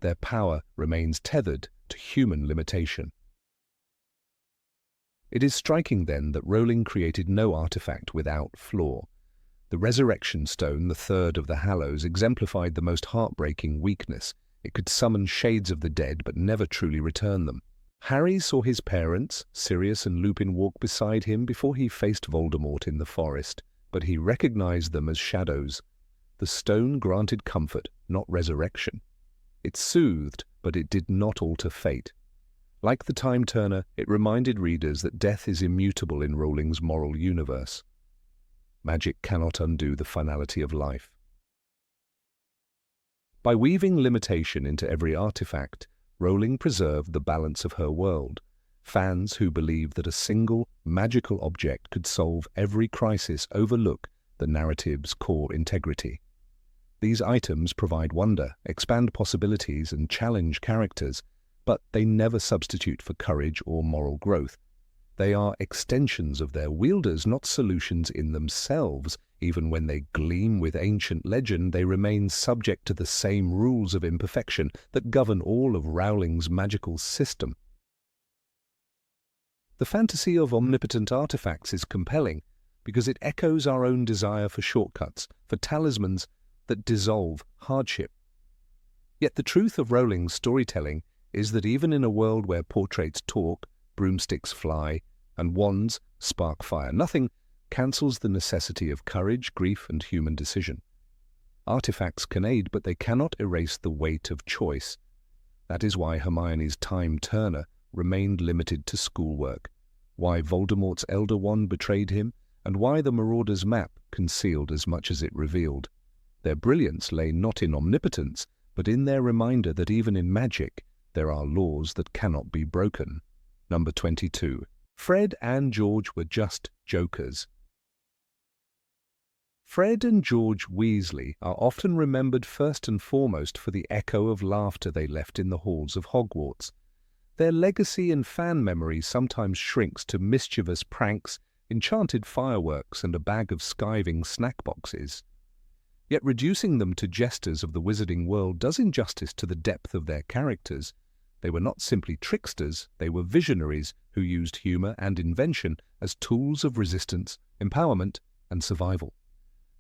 Their power remains tethered to human limitation. It is striking, then, that Rowling created no artifact without flaw. The Resurrection Stone, the third of the Hallows, exemplified the most heartbreaking weakness. It could summon shades of the dead, but never truly return them. Harry saw his parents, Sirius and Lupin, walk beside him before he faced Voldemort in the forest, but he recognized them as shadows. The stone granted comfort, not resurrection. It soothed, but it did not alter fate. Like the Time Turner, it reminded readers that death is immutable in Rowling's moral universe. Magic cannot undo the finality of life. By weaving limitation into every artifact, Rowling preserved the balance of her world. Fans who believe that a single, magical object could solve every crisis overlook the narrative's core integrity. These items provide wonder, expand possibilities, and challenge characters, but they never substitute for courage or moral growth. They are extensions of their wielders, not solutions in themselves. Even when they gleam with ancient legend, they remain subject to the same rules of imperfection that govern all of Rowling's magical system. The fantasy of omnipotent artifacts is compelling because it echoes our own desire for shortcuts, for talismans that dissolve hardship. Yet the truth of Rowling's storytelling is that even in a world where portraits talk, broomsticks fly, and wands spark fire, nothing cancels the necessity of courage, grief, and human decision. Artifacts can aid, but they cannot erase the weight of choice. That is why Hermione's Time Turner remained limited to schoolwork, why Voldemort's Elder Wand betrayed him, and why the Marauder's map concealed as much as it revealed. Their brilliance lay not in omnipotence, but in their reminder that even in magic, there are laws that cannot be broken. Number 22. Fred and George were just jokers. Fred and George Weasley are often remembered first and foremost for the echo of laughter they left in the halls of Hogwarts. Their legacy in fan memory sometimes shrinks to mischievous pranks, enchanted fireworks, and a bag of skiving snack boxes. Yet reducing them to jesters of the wizarding world does injustice to the depth of their characters. They were not simply tricksters, they were visionaries who used humour and invention as tools of resistance, empowerment, and survival.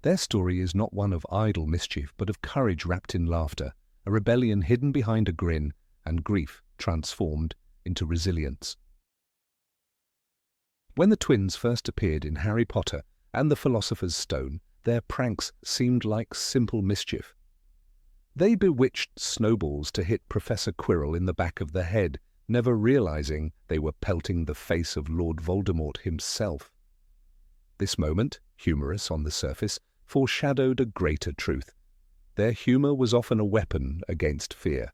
Their story is not one of idle mischief, but of courage wrapped in laughter, a rebellion hidden behind a grin, and grief transformed into resilience. When the twins first appeared in Harry Potter and the Philosopher's Stone, their pranks seemed like simple mischief. They bewitched snowballs to hit Professor Quirrell in the back of the head, never realizing they were pelting the face of Lord Voldemort himself. This moment, humorous on the surface, foreshadowed a greater truth. Their humor was often a weapon against fear.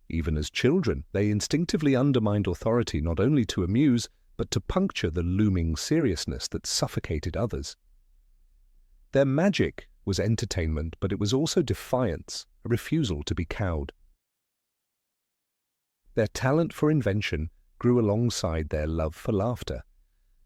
Even as children, they instinctively undermined authority not only to amuse, but to puncture the looming seriousness that suffocated others. Their magic was entertainment, but it was also defiance, a refusal to be cowed. Their talent for invention grew alongside their love for laughter.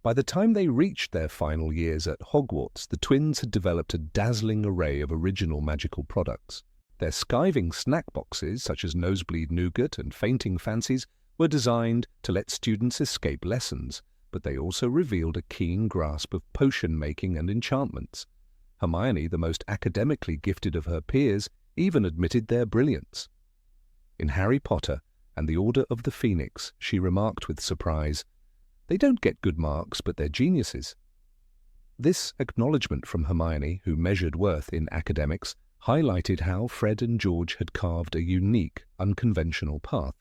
By the time they reached their final years at Hogwarts, the twins had developed a dazzling array of original magical products. Their skiving snack boxes, such as nosebleed nougat and fainting fancies, were designed to let students escape lessons, but they also revealed a keen grasp of potion-making and enchantments. Hermione, the most academically gifted of her peers, even admitted their brilliance. In Harry Potter and the Order of the Phoenix, she remarked with surprise, "They don't get good marks, but they're geniuses." This acknowledgement from Hermione, who measured worth in academics, highlighted how Fred and George had carved a unique, unconventional path.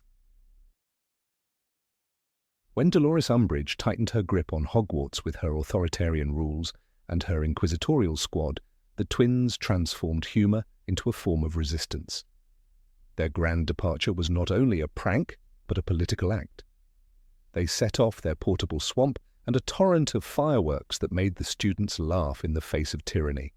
When Dolores Umbridge tightened her grip on Hogwarts with her authoritarian rules and her inquisitorial squad, the twins transformed humour into a form of resistance. Their grand departure was not only a prank, but a political act. They set off their portable swamp and a torrent of fireworks that made the students laugh in the face of tyranny.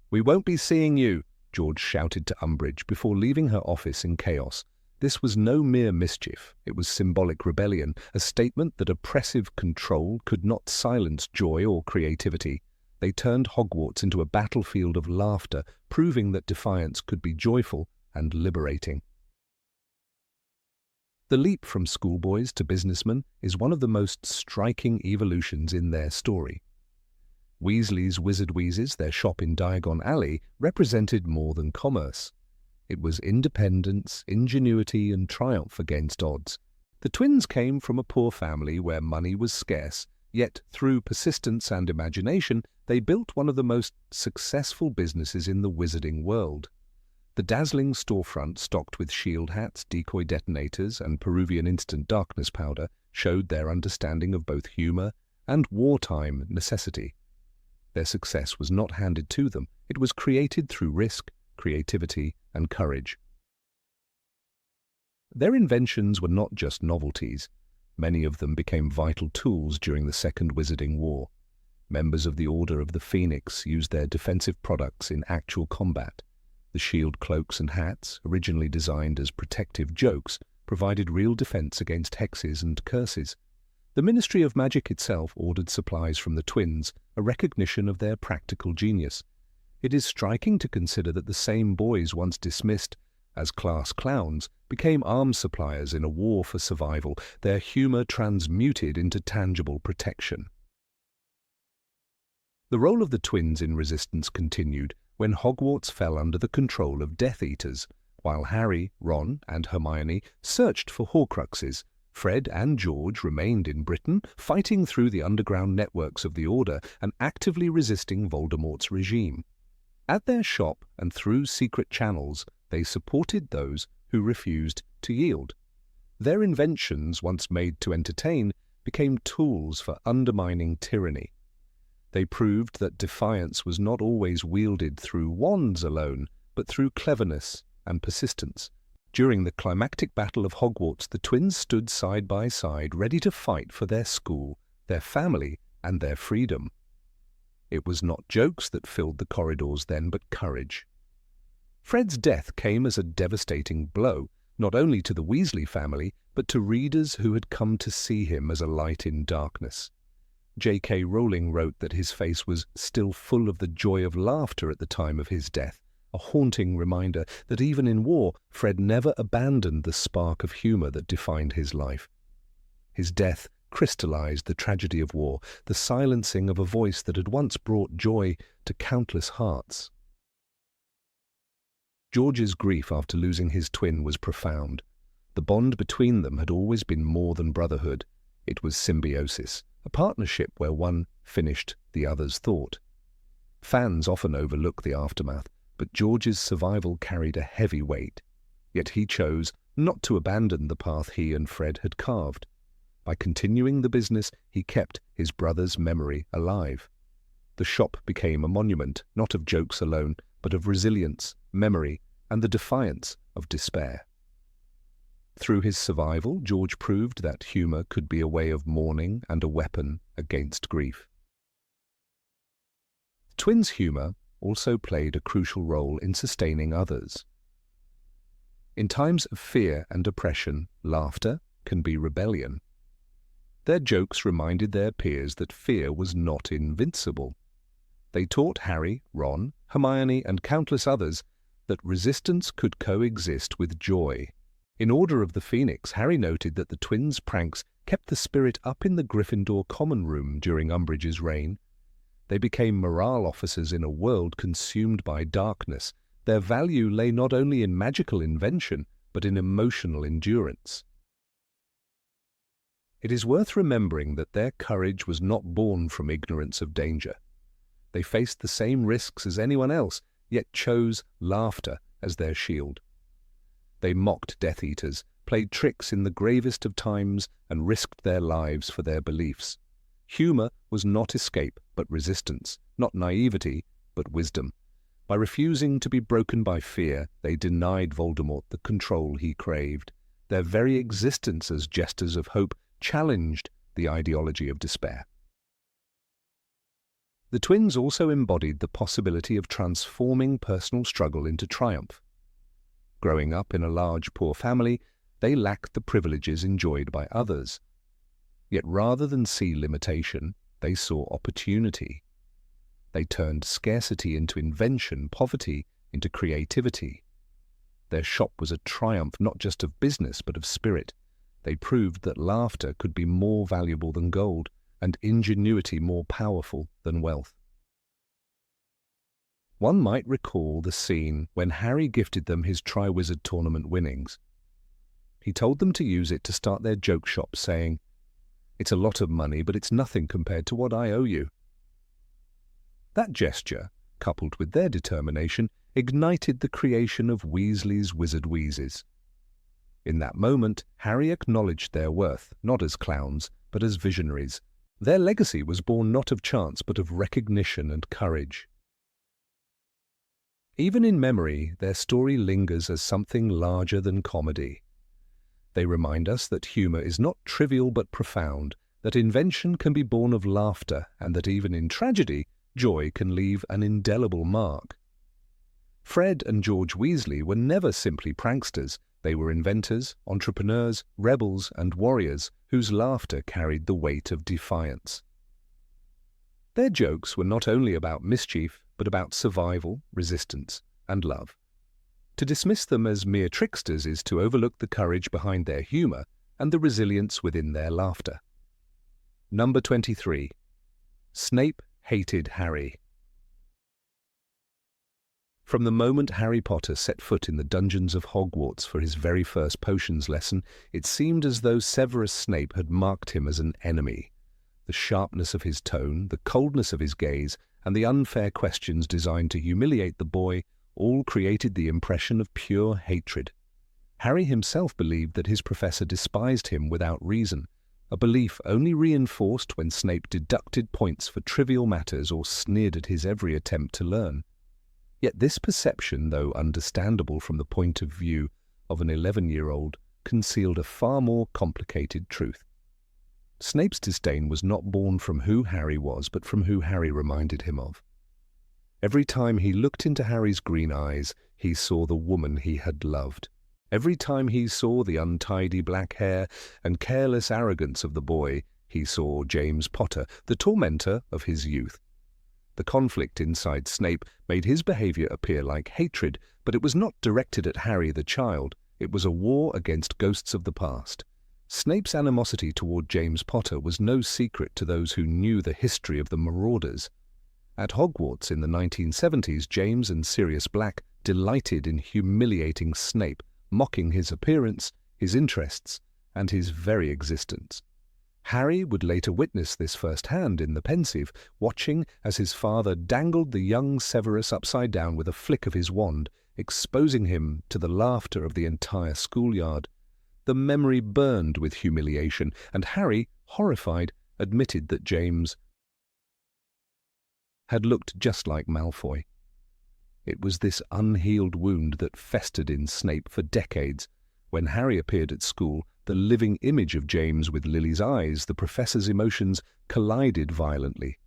"We won't be seeing you," George shouted to Umbridge before leaving her office in chaos. This was no mere mischief. It was symbolic rebellion, a statement that oppressive control could not silence joy or creativity. They turned Hogwarts into a battlefield of laughter, proving that defiance could be joyful and liberating. The leap from schoolboys to businessmen is one of the most striking evolutions in their story. Weasley's Wizard Wheezes, their shop in Diagon Alley, represented more than commerce. It was independence, ingenuity, and triumph against odds. The twins came from a poor family where money was scarce, yet through persistence and imagination, they built one of the most successful businesses in the wizarding world. The dazzling storefront, stocked with shield hats, decoy detonators, and Peruvian instant darkness powder, showed their understanding of both humor and wartime necessity. Their success was not handed to them. It was created through risk, creativity, and courage. Their inventions were not just novelties. Many of them became vital tools during the Second Wizarding War. Members of the Order of the Phoenix used their defensive products in actual combat. The shield cloaks and hats, originally designed as protective jokes, provided real defense against hexes and curses. The Ministry of Magic itself ordered supplies from the twins, a recognition of their practical genius. It is striking to consider that the same boys once dismissed as class clowns became arms suppliers in a war for survival, their humor transmuted into tangible protection. The role of the twins in resistance continued when Hogwarts fell under the control of Death Eaters. While Harry, Ron, and Hermione searched for Horcruxes, Fred and George remained in Britain, fighting through the underground networks of the Order and actively resisting Voldemort's regime. At their shop and through secret channels, they supported those who refused to yield. Their inventions, once made to entertain, became tools for undermining tyranny. They proved that defiance was not always wielded through wands alone, but through cleverness and persistence. During the climactic Battle of Hogwarts, the twins stood side by side, ready to fight for their school, their family, and their freedom. It was not jokes that filled the corridors then, but courage. Fred's death came as a devastating blow, not only to the Weasley family, but to readers who had come to see him as a light in darkness. J.K. Rowling wrote that his face was still full of the joy of laughter at the time of his death, a haunting reminder that even in war, Fred never abandoned the spark of humor that defined his life. His death crystallized the tragedy of war, the silencing of a voice that had once brought joy to countless hearts. George's grief after losing his twin was profound. The bond between them had always been more than brotherhood. It was symbiosis, a partnership where one finished the other's thought. Fans often overlook the aftermath, but George's survival carried a heavy weight. Yet he chose not to abandon the path he and Fred had carved. By continuing the business, he kept his brother's memory alive. The shop became a monument, not of jokes alone, but of resilience, memory, and the defiance of despair. Through his survival, George proved that humor could be a way of mourning and a weapon against grief. Twins' humor also played a crucial role in sustaining others. In times of fear and oppression, laughter can be rebellion. Their jokes reminded their peers that fear was not invincible. They taught Harry, Ron, Hermione, and countless others that resistance could coexist with joy. In Order of the Phoenix, Harry noted that the twins' pranks kept the spirit up in the Gryffindor common room during Umbridge's reign. They became morale officers in a world consumed by darkness. Their value lay not only in magical invention, but in emotional endurance. It is worth remembering that their courage was not born from ignorance of danger. They faced the same risks as anyone else, yet chose laughter as their shield. They mocked Death Eaters, played tricks in the gravest of times, and risked their lives for their beliefs. Humor was not escape, but resistance, not naivety, but wisdom. By refusing to be broken by fear, they denied Voldemort the control he craved. Their very existence as jesters of hope challenged the ideology of despair. The twins also embodied the possibility of transforming personal struggle into triumph. Growing up in a large, poor family, they lacked the privileges enjoyed by others. Yet rather than see limitation, they saw opportunity. They turned scarcity into invention, poverty into creativity. Their shop was a triumph not just of business but of spirit. They proved that laughter could be more valuable than gold, and ingenuity more powerful than wealth. One might recall the scene when Harry gifted them his Triwizard Tournament winnings. He told them to use it to start their joke shop, saying, "It's a lot of money, but it's nothing compared to what I owe you." That gesture, coupled with their determination, ignited the creation of Weasley's Wizard Wheezes. In that moment, Harry acknowledged their worth, not as clowns, but as visionaries. Their legacy was born not of chance, but of recognition and courage. Even in memory, their story lingers as something larger than comedy. They remind us that humor is not trivial but profound, that invention can be born of laughter, and that even in tragedy, joy can leave an indelible mark. Fred and George Weasley were never simply pranksters. They were inventors, entrepreneurs, rebels, and warriors whose laughter carried the weight of defiance. Their jokes were not only about mischief, but about survival, resistance, and love. To dismiss them as mere tricksters is to overlook the courage behind their humor and the resilience within their laughter. Number 23. Snape hated Harry. From the moment Harry Potter set foot in the dungeons of Hogwarts for his very first potions lesson, it seemed as though Severus Snape had marked him as an enemy. The sharpness of his tone, the coldness of his gaze, and the unfair questions designed to humiliate the boy all created the impression of pure hatred. Harry himself believed that his professor despised him without reason, a belief only reinforced when Snape deducted points for trivial matters or sneered at his every attempt to learn. Yet this perception, though understandable from the point of view of an 11-year-old, concealed a far more complicated truth. Snape's disdain was not born from who Harry was, but from who Harry reminded him of. Every time he looked into Harry's green eyes, he saw the woman he had loved. Every time he saw the untidy black hair and careless arrogance of the boy, he saw James Potter, the tormentor of his youth. The conflict inside Snape made his behavior appear like hatred, but it was not directed at Harry the child. It was a war against ghosts of the past. Snape's animosity toward James Potter was no secret to those who knew the history of the Marauders. At Hogwarts in the 1970s, James and Sirius Black delighted in humiliating Snape, mocking his appearance, his interests, and his very existence. Harry would later witness this firsthand in the Pensieve, watching as his father dangled the young Severus upside down with a flick of his wand, exposing him to the laughter of the entire schoolyard. The memory burned with humiliation, and Harry, horrified, admitted that James had looked just like Malfoy. It was this unhealed wound that festered in Snape for decades. When Harry appeared at school, the living image of James with Lily's eyes, the professor's emotions collided violently.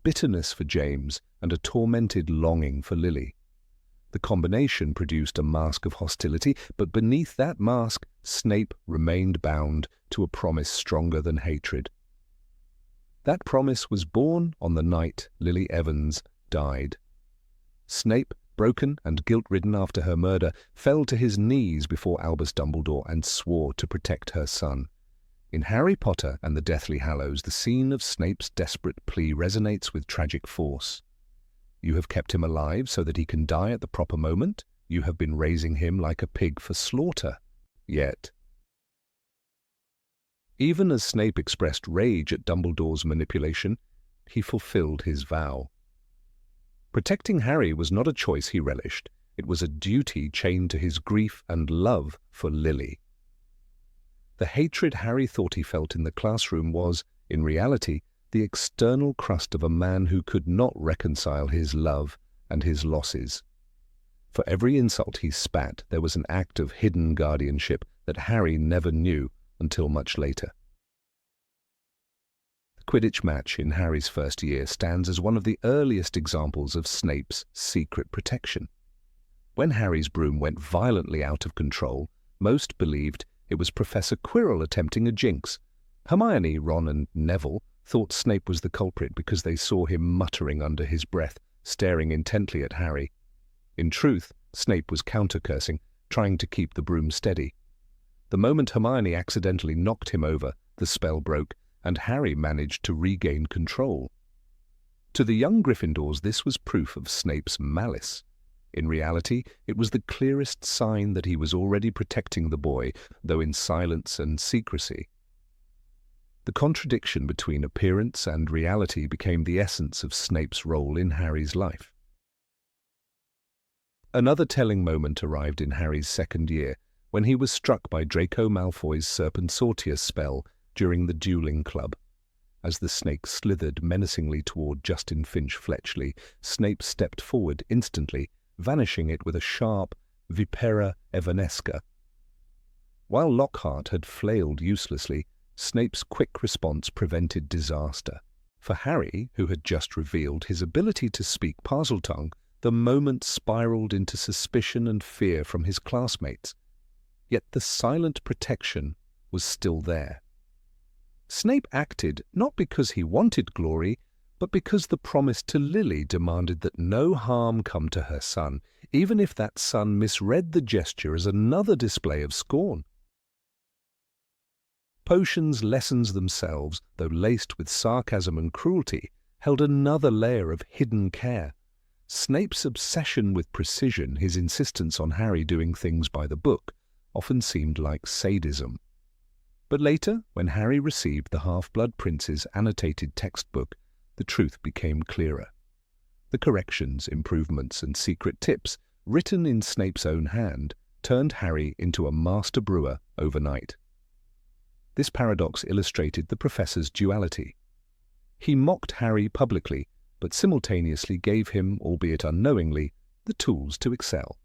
Bitterness for James and a tormented longing for Lily. The combination produced a mask of hostility, but beneath that mask, Snape remained bound to a promise stronger than hatred. That promise was born on the night Lily Evans died. Snape, broken and guilt-ridden after her murder, fell to his knees before Albus Dumbledore and swore to protect her son. In Harry Potter and the Deathly Hallows, the scene of Snape's desperate plea resonates with tragic force. You have kept him alive so that he can die at the proper moment. You have been raising him like a pig for slaughter. Yet, even as Snape expressed rage at Dumbledore's manipulation, he fulfilled his vow. Protecting Harry was not a choice he relished. It was a duty chained to his grief and love for Lily. The hatred Harry thought he felt in the classroom was, in reality, the external crust of a man who could not reconcile his love and his losses. For every insult he spat, there was an act of hidden guardianship that Harry never knew until much later. The Quidditch match in Harry's first year stands as one of the earliest examples of Snape's secret protection. When Harry's broom went violently out of control, most believed it was Professor Quirrell attempting a jinx. Hermione, Ron, and Neville thought Snape was the culprit because they saw him muttering under his breath, staring intently at Harry. In truth, Snape was counter-cursing, trying to keep the broom steady. The moment Hermione accidentally knocked him over, the spell broke, and Harry managed to regain control. To the young Gryffindors, this was proof of Snape's malice. In reality, it was the clearest sign that he was already protecting the boy, though in silence and secrecy. The contradiction between appearance and reality became the essence of Snape's role in Harry's life. Another telling moment arrived in Harry's second year, when he was struck by Draco Malfoy's Serpensortius spell during the dueling club. As the snake slithered menacingly toward Justin Finch Fletchley, Snape stepped forward instantly, vanishing it with a sharp Vipera Evanesca. While Lockhart had flailed uselessly, Snape's quick response prevented disaster. For Harry, who had just revealed his ability to speak Parseltongue, the moment spiraled into suspicion and fear from his classmates. Yet the silent protection was still there. Snape acted not because he wanted glory, but because the promise to Lily demanded that no harm come to her son, even if that son misread the gesture as another display of scorn. Potions' lessons themselves, though laced with sarcasm and cruelty, held another layer of hidden care. Snape's obsession with precision, his insistence on Harry doing things by the book, often seemed like sadism. But later, when Harry received the Half-Blood Prince's annotated textbook, the truth became clearer. The corrections, improvements, and secret tips, written in Snape's own hand, turned Harry into a master brewer overnight. This paradox illustrated the professor's duality. He mocked Harry publicly, but simultaneously gave him, albeit unknowingly, the tools to excel.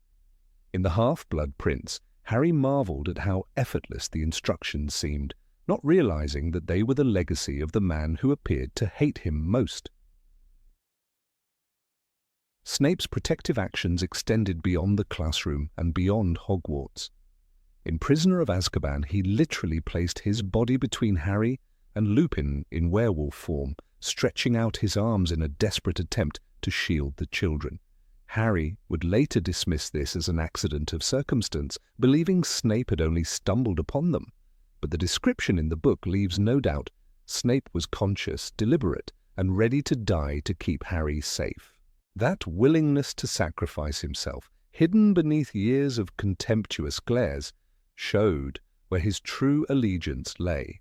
In the Half-Blood Prince, Harry marveled at how effortless the instructions seemed, not realizing that they were the legacy of the man who appeared to hate him most. Snape's protective actions extended beyond the classroom and beyond Hogwarts. In Prisoner of Azkaban, he literally placed his body between Harry and Lupin in werewolf form, stretching out his arms in a desperate attempt to shield the children. Harry would later dismiss this as an accident of circumstance, believing Snape had only stumbled upon them. But the description in the book leaves no doubt Snape was conscious, deliberate, and ready to die to keep Harry safe. That willingness to sacrifice himself, hidden beneath years of contemptuous glares, showed where his true allegiance lay.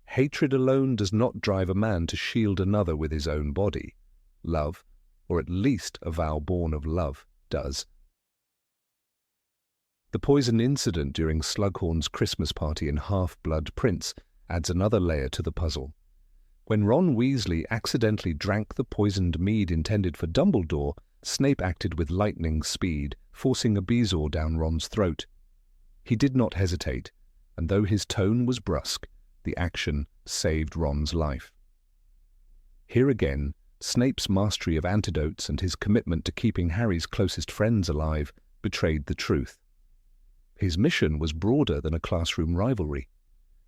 Hatred alone does not drive a man to shield another with his own body. Love, or at least a vow born of love, does. The poison incident during Slughorn's Christmas party in Half-Blood Prince adds another layer to the puzzle. When Ron Weasley accidentally drank the poisoned mead intended for Dumbledore, Snape acted with lightning speed, forcing a bezoar down Ron's throat. He did not hesitate, and though his tone was brusque, the action saved Ron's life. Here again, Snape's mastery of antidotes and his commitment to keeping Harry's closest friends alive betrayed the truth. His mission was broader than a classroom rivalry.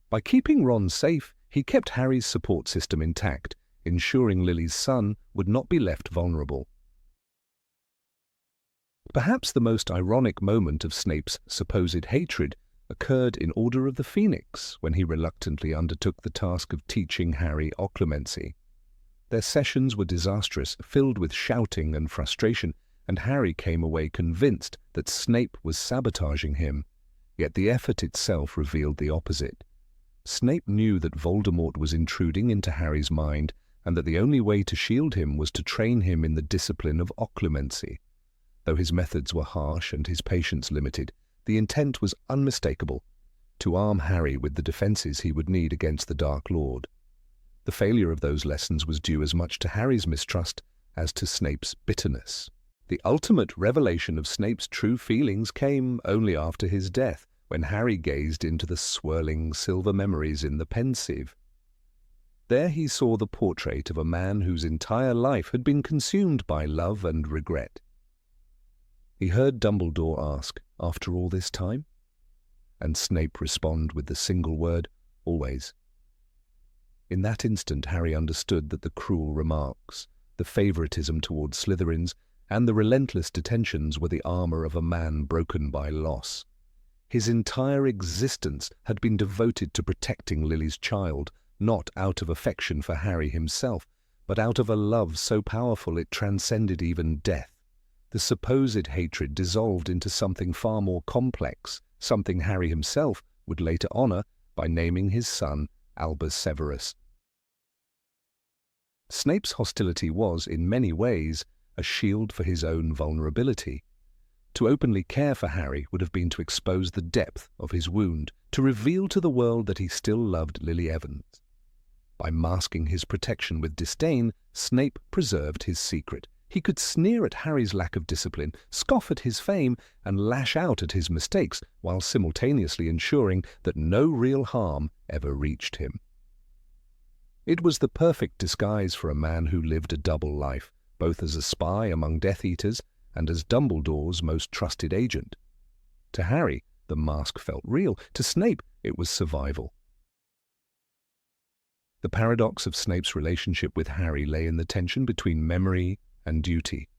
By keeping Ron safe, He kept Harry's support system intact, ensuring Lily's son would not be left vulnerable. Perhaps the most ironic moment of Snape's supposed hatred occurred in Order of the Phoenix, when he reluctantly undertook the task of teaching Harry occlumency. Their sessions were disastrous, filled with shouting and frustration, and Harry came away convinced that Snape was sabotaging him. Yet the effort itself revealed the opposite. Snape knew that Voldemort was intruding into Harry's mind, and that the only way to shield him was to train him in the discipline of occlumency. Though his methods were harsh and his patience limited, the intent was unmistakable: to arm Harry with the defenses he would need against the Dark Lord. The failure of those lessons was due as much to Harry's mistrust as to Snape's bitterness. The ultimate revelation of Snape's true feelings came only after his death, when Harry gazed into the swirling silver memories in the pensieve. There he saw the portrait of a man whose entire life had been consumed by love and regret. He heard Dumbledore ask, "After all this time?" And Snape respond with the single word, "Always." In that instant, Harry understood that the cruel remarks, the favoritism towards Slytherins, and the relentless detentions were the armor of a man broken by loss. His entire existence had been devoted to protecting Lily's child, not out of affection for Harry himself, but out of a love so powerful it transcended even death. The supposed hatred dissolved into something far more complex, something Harry himself would later honor by naming his son Albus Severus. Snape's hostility was, in many ways, a shield for his own vulnerability. To openly care for Harry would have been to expose the depth of his wound, to reveal to the world that he still loved Lily Evans. By masking his protection with disdain, Snape preserved his secret. He could sneer at Harry's lack of discipline, scoff at his fame, and lash out at his mistakes, while simultaneously ensuring that no real harm ever reached him. It was the perfect disguise for a man who lived a double life, both as a spy among Death Eaters and as Dumbledore's most trusted agent. To Harry, the mask felt real. To Snape, it was survival. The paradox of Snape's relationship with Harry lay in the tension between memory and duty.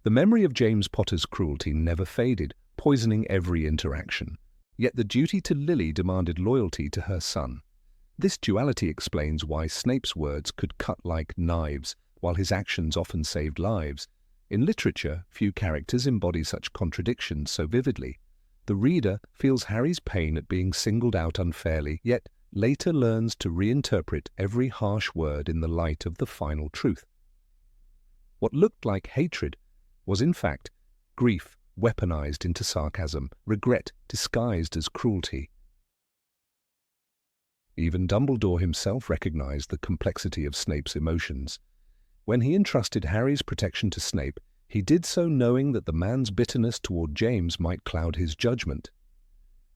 The memory of James Potter's cruelty never faded, poisoning every interaction. Yet the duty to Lily demanded loyalty to her son. This duality explains why Snape's words could cut like knives, while his actions often saved lives. In literature, few characters embody such contradictions so vividly. The reader feels Harry's pain at being singled out unfairly, yet later learns to reinterpret every harsh word in the light of the final truth. What looked like hatred was in fact grief weaponized into sarcasm, regret disguised as cruelty. Even Dumbledore himself recognized the complexity of Snape's emotions. When he entrusted Harry's protection to Snape, he did so knowing that the man's bitterness toward James might cloud his judgment.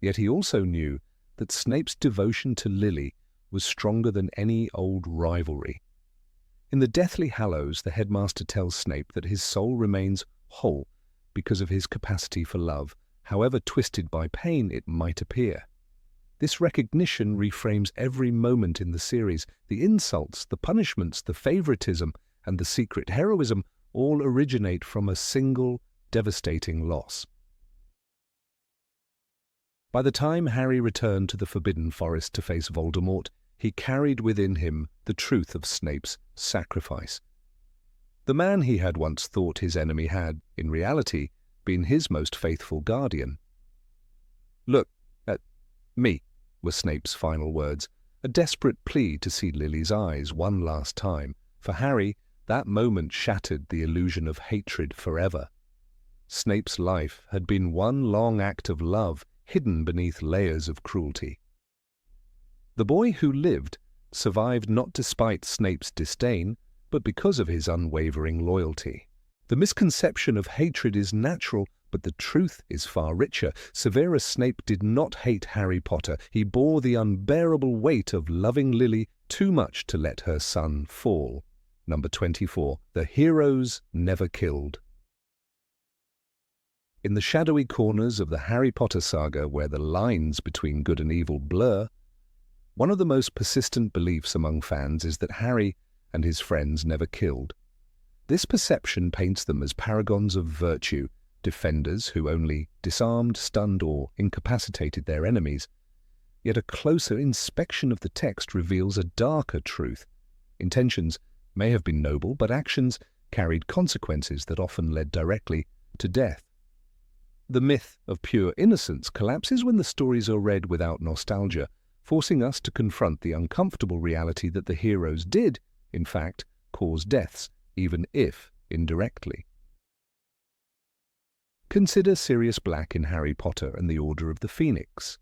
Yet he also knew that Snape's devotion to Lily was stronger than any old rivalry. In the Deathly Hallows, the headmaster tells Snape that his soul remains whole because of his capacity for love, however twisted by pain it might appear. This recognition reframes every moment in the series. The insults, the punishments, the favoritism, and the secret heroism all originate from a single, devastating loss. By the time Harry returned to the Forbidden Forest to face Voldemort, he carried within him the truth of Snape's sacrifice. The man he had once thought his enemy had, in reality, been his most faithful guardian. "Look at me," were Snape's final words, a desperate plea to see Lily's eyes one last time. For Harry, that moment shattered the illusion of hatred forever. Snape's life had been one long act of love, hidden beneath layers of cruelty. The boy who lived survived not despite Snape's disdain, but because of his unwavering loyalty. The misconception of hatred is natural, but the truth is far richer. Severus Snape did not hate Harry Potter. He bore the unbearable weight of loving Lily too much to let her son fall. Number 24. The Heroes Never Killed. In the shadowy corners of the Harry Potter saga where the lines between good and evil blur, One of the most persistent beliefs among fans is that Harry and his friends never killed. This perception paints them as paragons of virtue, defenders who only disarmed, stunned, or incapacitated their enemies. Yet a closer inspection of the text reveals a darker truth. Intentions may have been noble, but actions carried consequences that often led directly to death. The myth of pure innocence collapses when the stories are read without nostalgia, forcing us to confront the uncomfortable reality that the heroes did, in fact, cause deaths, even if indirectly. Consider Sirius Black in Harry Potter and the Order of the Phoenix.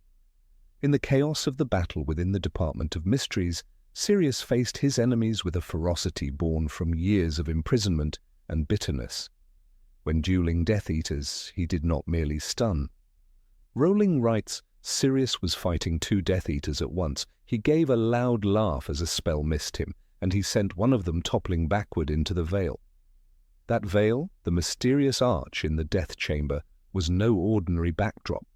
In the chaos of the battle within the Department of Mysteries, Sirius faced his enemies with a ferocity born from years of imprisonment and bitterness. When dueling Death Eaters, he did not merely stun. Rowling writes, Sirius was fighting 2 Death Eaters at once. He gave a loud laugh as a spell missed him, and he sent one of them toppling backward into the veil. That veil, the mysterious arch in the Death Chamber, was no ordinary backdrop.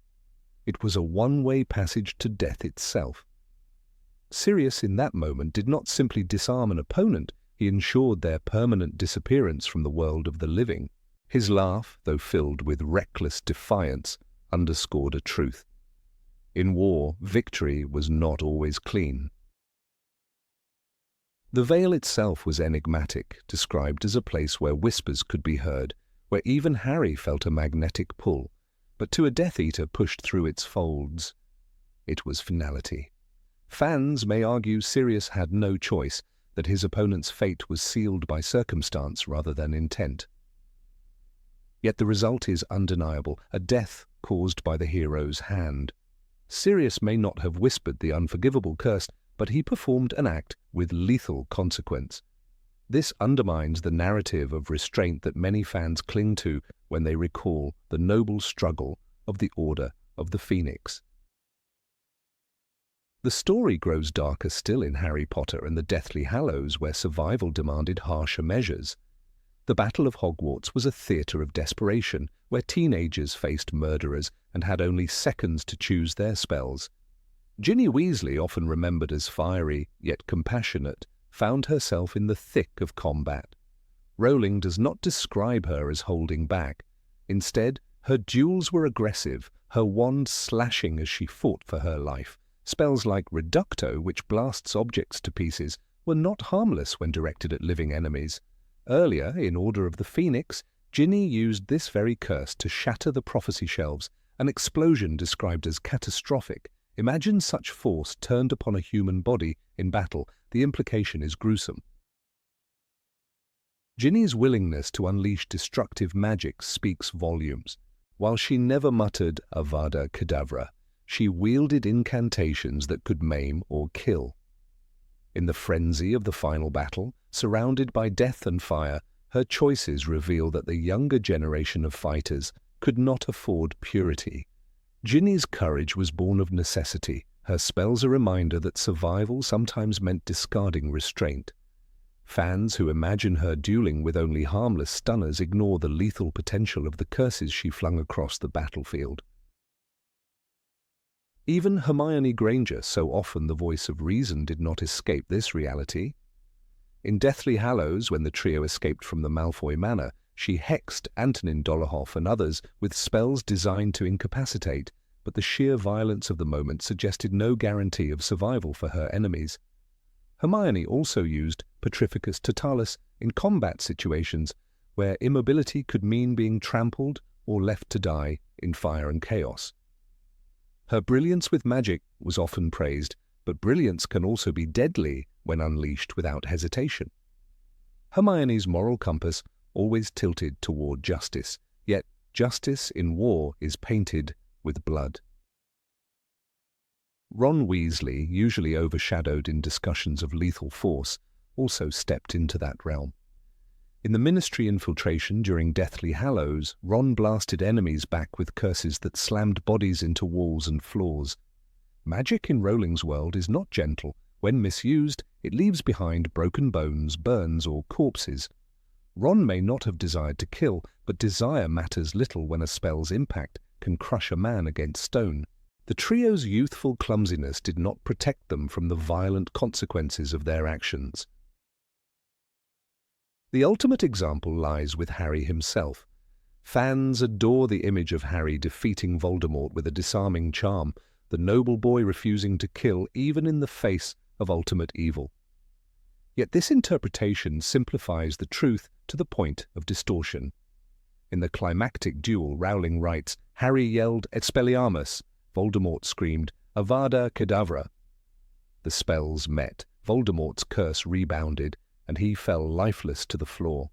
It was a one-way passage to death itself. Sirius in that moment did not simply disarm an opponent, he ensured their permanent disappearance from the world of the living. His laugh, though filled with reckless defiance, underscored a truth. In war, victory was not always clean. The veil itself was enigmatic, described as a place where whispers could be heard, where even Harry felt a magnetic pull, but to a Death Eater pushed through its folds, it was finality. Fans may argue Sirius had no choice, that his opponent's fate was sealed by circumstance rather than intent. Yet the result is undeniable, a death caused by the hero's hand. Sirius may not have whispered the unforgivable curse, but he performed an act with lethal consequence. This undermines the narrative of restraint that many fans cling to when they recall the noble struggle of the Order of the Phoenix. The story grows darker still in Harry Potter and the Deathly Hallows, where survival demanded harsher measures. The Battle of Hogwarts was a theatre of desperation, where teenagers faced murderers and had only seconds to choose their spells. Ginny Weasley, often remembered as fiery yet compassionate, found herself in the thick of combat. Rowling does not describe her as holding back. Instead, her duels were aggressive, her wand slashing as she fought for her life. Spells like Reducto, which blasts objects to pieces, were not harmless when directed at living enemies. Earlier, in Order of the Phoenix, Ginny used this very curse to shatter the prophecy shelves, an explosion described as catastrophic. Imagine such force turned upon a human body in battle. The implication is gruesome. Ginny's willingness to unleash destructive magic speaks volumes. While she never muttered Avada Kedavra, she wielded incantations that could maim or kill. In the frenzy of the final battle, surrounded by death and fire, her choices reveal that the younger generation of fighters could not afford purity. Ginny's courage was born of necessity. Her spells a reminder that survival sometimes meant discarding restraint. Fans who imagine her dueling with only harmless stunners ignore the lethal potential of the curses she flung across the battlefield. Even Hermione Granger, so often the voice of reason, did not escape this reality. In Deathly Hallows, when the trio escaped from the Malfoy Manor, she hexed Antonin Dolohov and others with spells designed to incapacitate, but the sheer violence of the moment suggested no guarantee of survival for her enemies. Hermione also used Petrificus Totalis in combat situations where immobility could mean being trampled or left to die in fire and chaos. Her brilliance with magic was often praised, but brilliance can also be deadly when unleashed without hesitation. Hermione's moral compass always tilted toward justice, yet justice in war is painted with blood. Ron Weasley, usually overshadowed in discussions of lethal force, also stepped into that realm. In the Ministry infiltration during Deathly Hallows, Ron blasted enemies back with curses that slammed bodies into walls and floors. Magic in Rowling's world is not gentle. When misused, it leaves behind broken bones, burns, or corpses. Ron may not have desired to kill, but desire matters little when a spell's impact can crush a man against stone. The trio's youthful clumsiness did not protect them from the violent consequences of their actions. The ultimate example lies with Harry himself. Fans adore the image of Harry defeating Voldemort with a disarming charm, the noble boy refusing to kill even in the face of ultimate evil. Yet this interpretation simplifies the truth to the point of distortion. In the climactic duel, Rowling writes, Harry yelled, Expelliarmus. Voldemort screamed, Avada Kedavra. The spells met, Voldemort's curse rebounded, and he fell lifeless to the floor.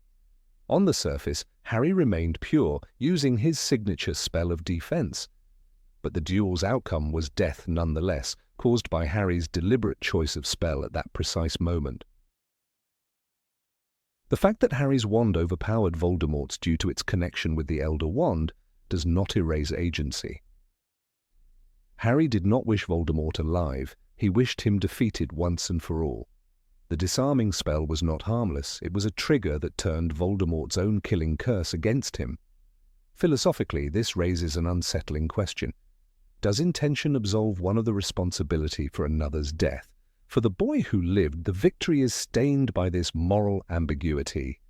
On the surface, Harry remained pure, using his signature spell of defense. But the duel's outcome was death nonetheless, caused by Harry's deliberate choice of spell at that precise moment. The fact that Harry's wand overpowered Voldemort's due to its connection with the Elder Wand does not erase agency. Harry did not wish Voldemort alive, he wished him defeated once and for all. The disarming spell was not harmless, it was a trigger that turned Voldemort's own killing curse against him. Philosophically, this raises an unsettling question. Does intention absolve one of the responsibility for another's death? For the boy who lived, the victory is stained by this moral ambiguity.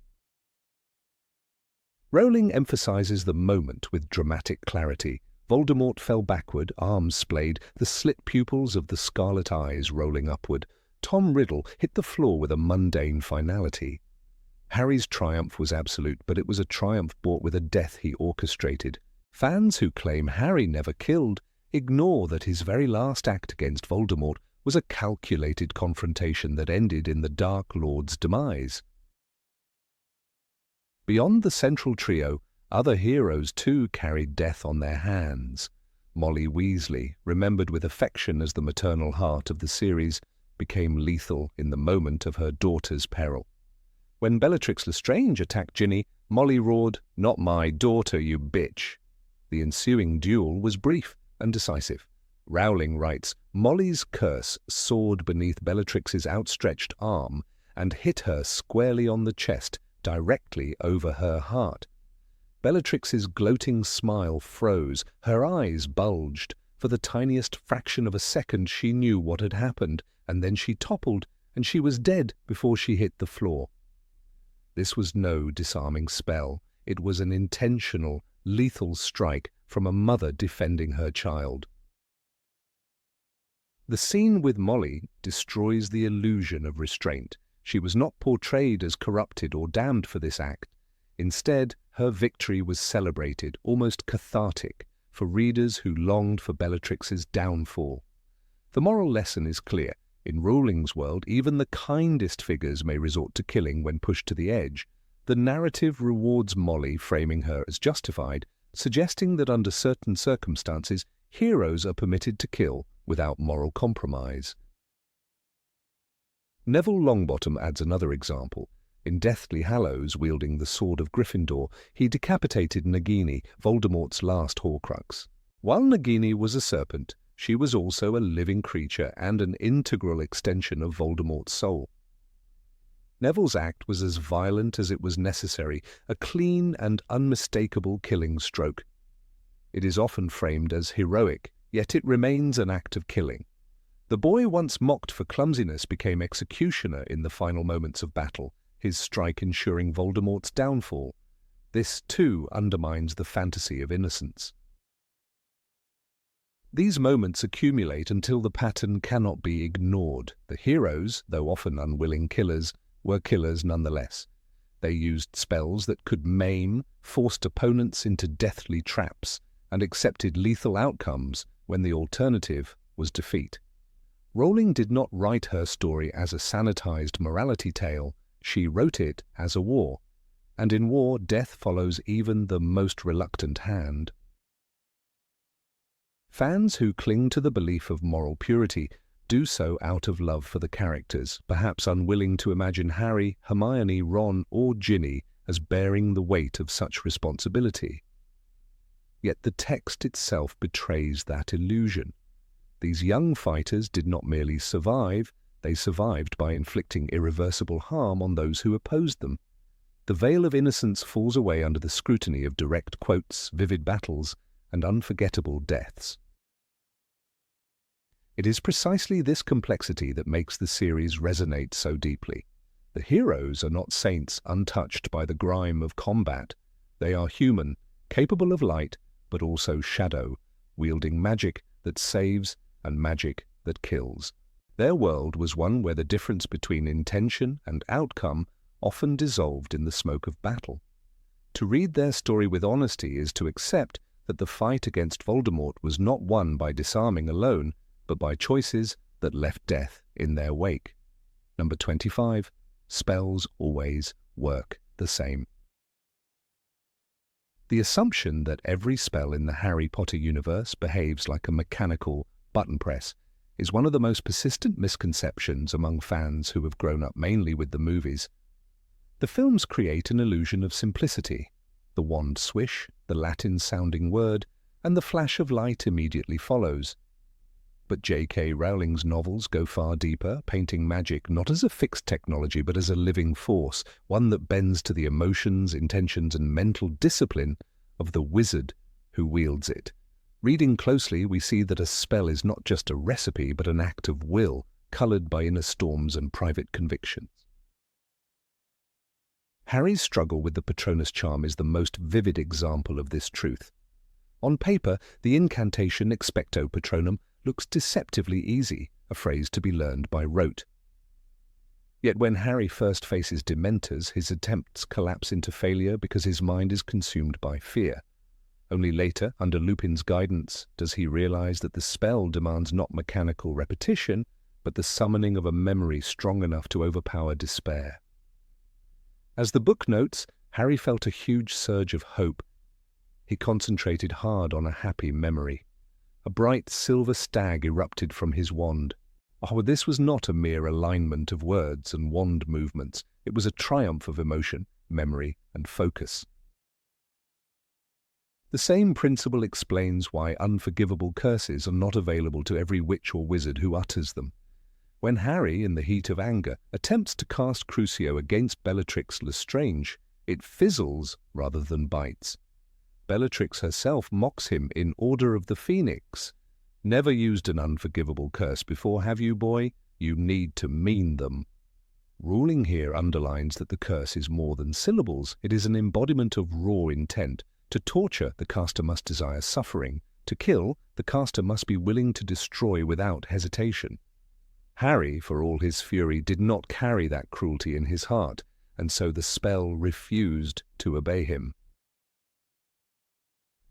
Rowling emphasizes the moment with dramatic clarity. Voldemort fell backward, arms splayed, the slit pupils of the scarlet eyes rolling upward. Tom Riddle hit the floor with a mundane finality. Harry's triumph was absolute, but it was a triumph bought with a death he orchestrated. Fans who claim Harry never killed ignore that his very last act against Voldemort was a calculated confrontation that ended in the Dark Lord's demise. Beyond the central trio, other heroes too carried death on their hands. Molly Weasley, remembered with affection as the maternal heart of the series, became lethal in the moment of her daughter's peril. When Bellatrix Lestrange attacked Ginny, Molly roared, "Not my daughter, you bitch." The ensuing duel was brief and decisive. Rowling writes, Molly's curse soared beneath Bellatrix's outstretched arm and hit her squarely on the chest, directly over her heart. Bellatrix's gloating smile froze, her eyes bulged. For the tiniest fraction of a second she knew what had happened, and then she toppled, and she was dead before she hit the floor. This was no disarming spell. It was an intentional, lethal strike from a mother defending her child. The scene with Molly destroys the illusion of restraint. She was not portrayed as corrupted or damned for this act. Instead, her victory was celebrated, almost cathartic, for readers who longed for Bellatrix's downfall. The moral lesson is clear. In Rowling's world, even the kindest figures may resort to killing when pushed to the edge. The narrative rewards Molly, framing her as justified, suggesting that under certain circumstances, heroes are permitted to kill without moral compromise. Neville Longbottom adds another example. In Deathly Hallows, wielding the sword of Gryffindor, he decapitated Nagini, Voldemort's last Horcrux. While Nagini was a serpent, she was also a living creature and an integral extension of Voldemort's soul. Neville's act was as violent as it was necessary, a clean and unmistakable killing stroke. It is often framed as heroic, yet it remains an act of killing. The boy once mocked for clumsiness became executioner in the final moments of battle, his strike ensuring Voldemort's downfall. This, too, undermines the fantasy of innocence. These moments accumulate until the pattern cannot be ignored. The heroes, though often unwilling killers, were killers nonetheless. They used spells that could maim, forced opponents into deathly traps, and accepted lethal outcomes when the alternative was defeat. Rowling did not write her story as a sanitized morality tale. She wrote it as a war, and in war death follows even the most reluctant hand. Fans who cling to the belief of moral purity do so out of love for the characters, perhaps unwilling to imagine Harry, Hermione, Ron, or Ginny as bearing the weight of such responsibility. Yet the text itself betrays that illusion. These young fighters did not merely survive, they survived by inflicting irreversible harm on those who opposed them. The veil of innocence falls away under the scrutiny of direct quotes, vivid battles, and unforgettable deaths. It is precisely this complexity that makes the series resonate so deeply. The heroes are not saints untouched by the grime of combat. They are human, capable of light, but also shadow, wielding magic that saves and magic that kills. Their world was one where the difference between intention and outcome often dissolved in the smoke of battle. To read their story with honesty is to accept that the fight against Voldemort was not won by disarming alone, but by choices that left death in their wake. Number 25. Spells always work the same. The assumption that every spell in the Harry Potter universe behaves like a mechanical button press is one of the most persistent misconceptions among fans who have grown up mainly with the movies. The films create an illusion of simplicity. The wand swish, the Latin-sounding word, and the flash of light immediately follows. But J.K. Rowling's novels go far deeper, painting magic not as a fixed technology but as a living force, one that bends to the emotions, intentions, and mental discipline of the wizard who wields it. Reading closely, we see that a spell is not just a recipe but an act of will, coloured by inner storms and private convictions. Harry's struggle with the Patronus charm is the most vivid example of this truth. On paper, the incantation Expecto Patronum looks deceptively easy, a phrase to be learned by rote. Yet when Harry first faces Dementors, his attempts collapse into failure because his mind is consumed by fear. Only later, under Lupin's guidance, does he realize that the spell demands not mechanical repetition, but the summoning of a memory strong enough to overpower despair. As the book notes, Harry felt a huge surge of hope. He concentrated hard on a happy memory. A bright silver stag erupted from his wand. Oh, this was not a mere alignment of words and wand movements. It was a triumph of emotion, memory, and focus. The same principle explains why unforgivable curses are not available to every witch or wizard who utters them. When Harry, in the heat of anger, attempts to cast Crucio against Bellatrix Lestrange, it fizzles rather than bites. Bellatrix herself mocks him in Order of the Phoenix. Never used an unforgivable curse before, have you, boy? You need to mean them. Ruling here underlines that the curse is more than syllables. It is an embodiment of raw intent. To torture, the caster must desire suffering. To kill, the caster must be willing to destroy without hesitation. Harry, for all his fury, did not carry that cruelty in his heart, and so the spell refused to obey him.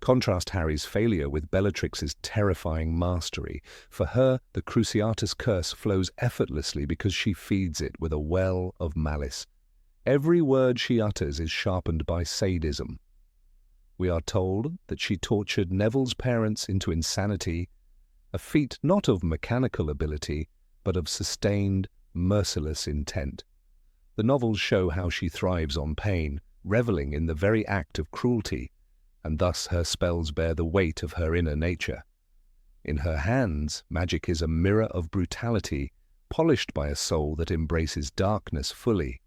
Contrast Harry's failure with Bellatrix's terrifying mastery. For her, the Cruciatus curse flows effortlessly because she feeds it with a well of malice. Every word she utters is sharpened by sadism. We are told that she tortured Neville's parents into insanity, a feat not of mechanical ability, but of sustained, merciless intent. The novels show how she thrives on pain, reveling in the very act of cruelty, and thus her spells bear the weight of her inner nature. In her hands, magic is a mirror of brutality, polished by a soul that embraces darkness fully.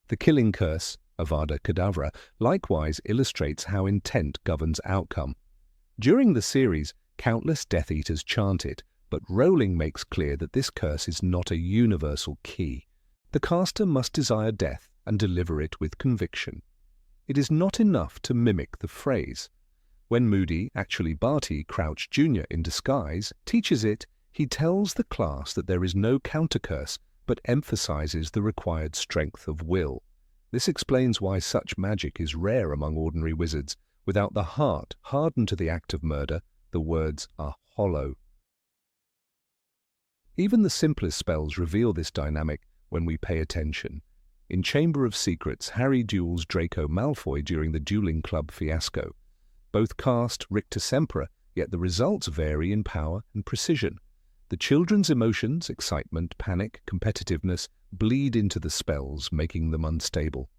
The killing curse, Avada Kedavra, likewise illustrates how intent governs outcome. During the series, countless Death Eaters chant it, but Rowling makes clear that this curse is not a universal key. The caster must desire death and deliver it with conviction. It is not enough to mimic the phrase. When Moody, actually Barty Crouch Jr. in disguise, teaches it, he tells the class that there is no countercurse, but emphasizes the required strength of will. This explains why such magic is rare among ordinary wizards. Without the heart hardened to the act of murder, the words are hollow. Even the simplest spells reveal this dynamic when we pay attention. In Chamber of Secrets, Harry duels Draco Malfoy during the Dueling Club fiasco. Both cast Rictus Sempra, yet the results vary in power and precision. The children's emotions, excitement, panic, competitiveness, bleed into the spells, making them unstable.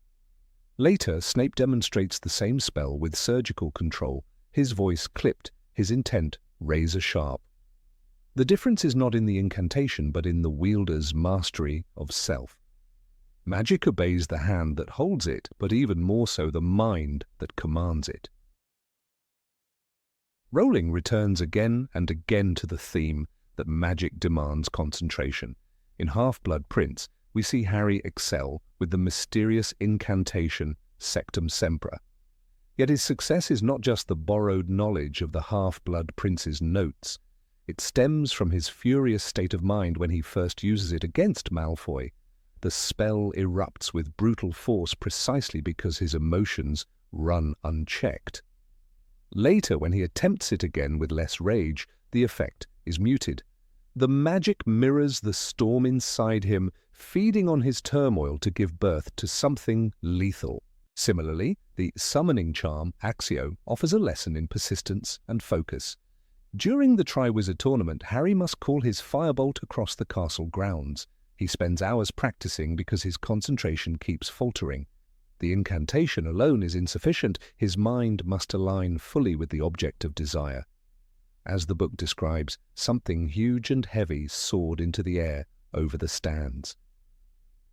Later, Snape demonstrates the same spell with surgical control, his voice clipped, his intent razor-sharp. The difference is not in the incantation, but in the wielder's mastery of self. Magic obeys the hand that holds it, but even more so the mind that commands it. Rowling returns again and again to the theme that magic demands concentration. In Half-Blood Prince, we see Harry excel with the mysterious incantation Sectum Sempra. Yet his success is not just the borrowed knowledge of the Half-Blood Prince's notes. It stems from his furious state of mind when he first uses it against Malfoy. The spell erupts with brutal force precisely because his emotions run unchecked. Later, when he attempts it again with less rage, the effect is muted. The magic mirrors the storm inside him, feeding on his turmoil to give birth to something lethal. Similarly, the summoning charm, Accio, offers a lesson in persistence and focus. During the Triwizard Tournament, Harry must call his firebolt across the castle grounds. He spends hours practicing because his concentration keeps faltering. The incantation alone is insufficient. His mind must align fully with the object of desire. As the book describes, something huge and heavy soared into the air over the stands.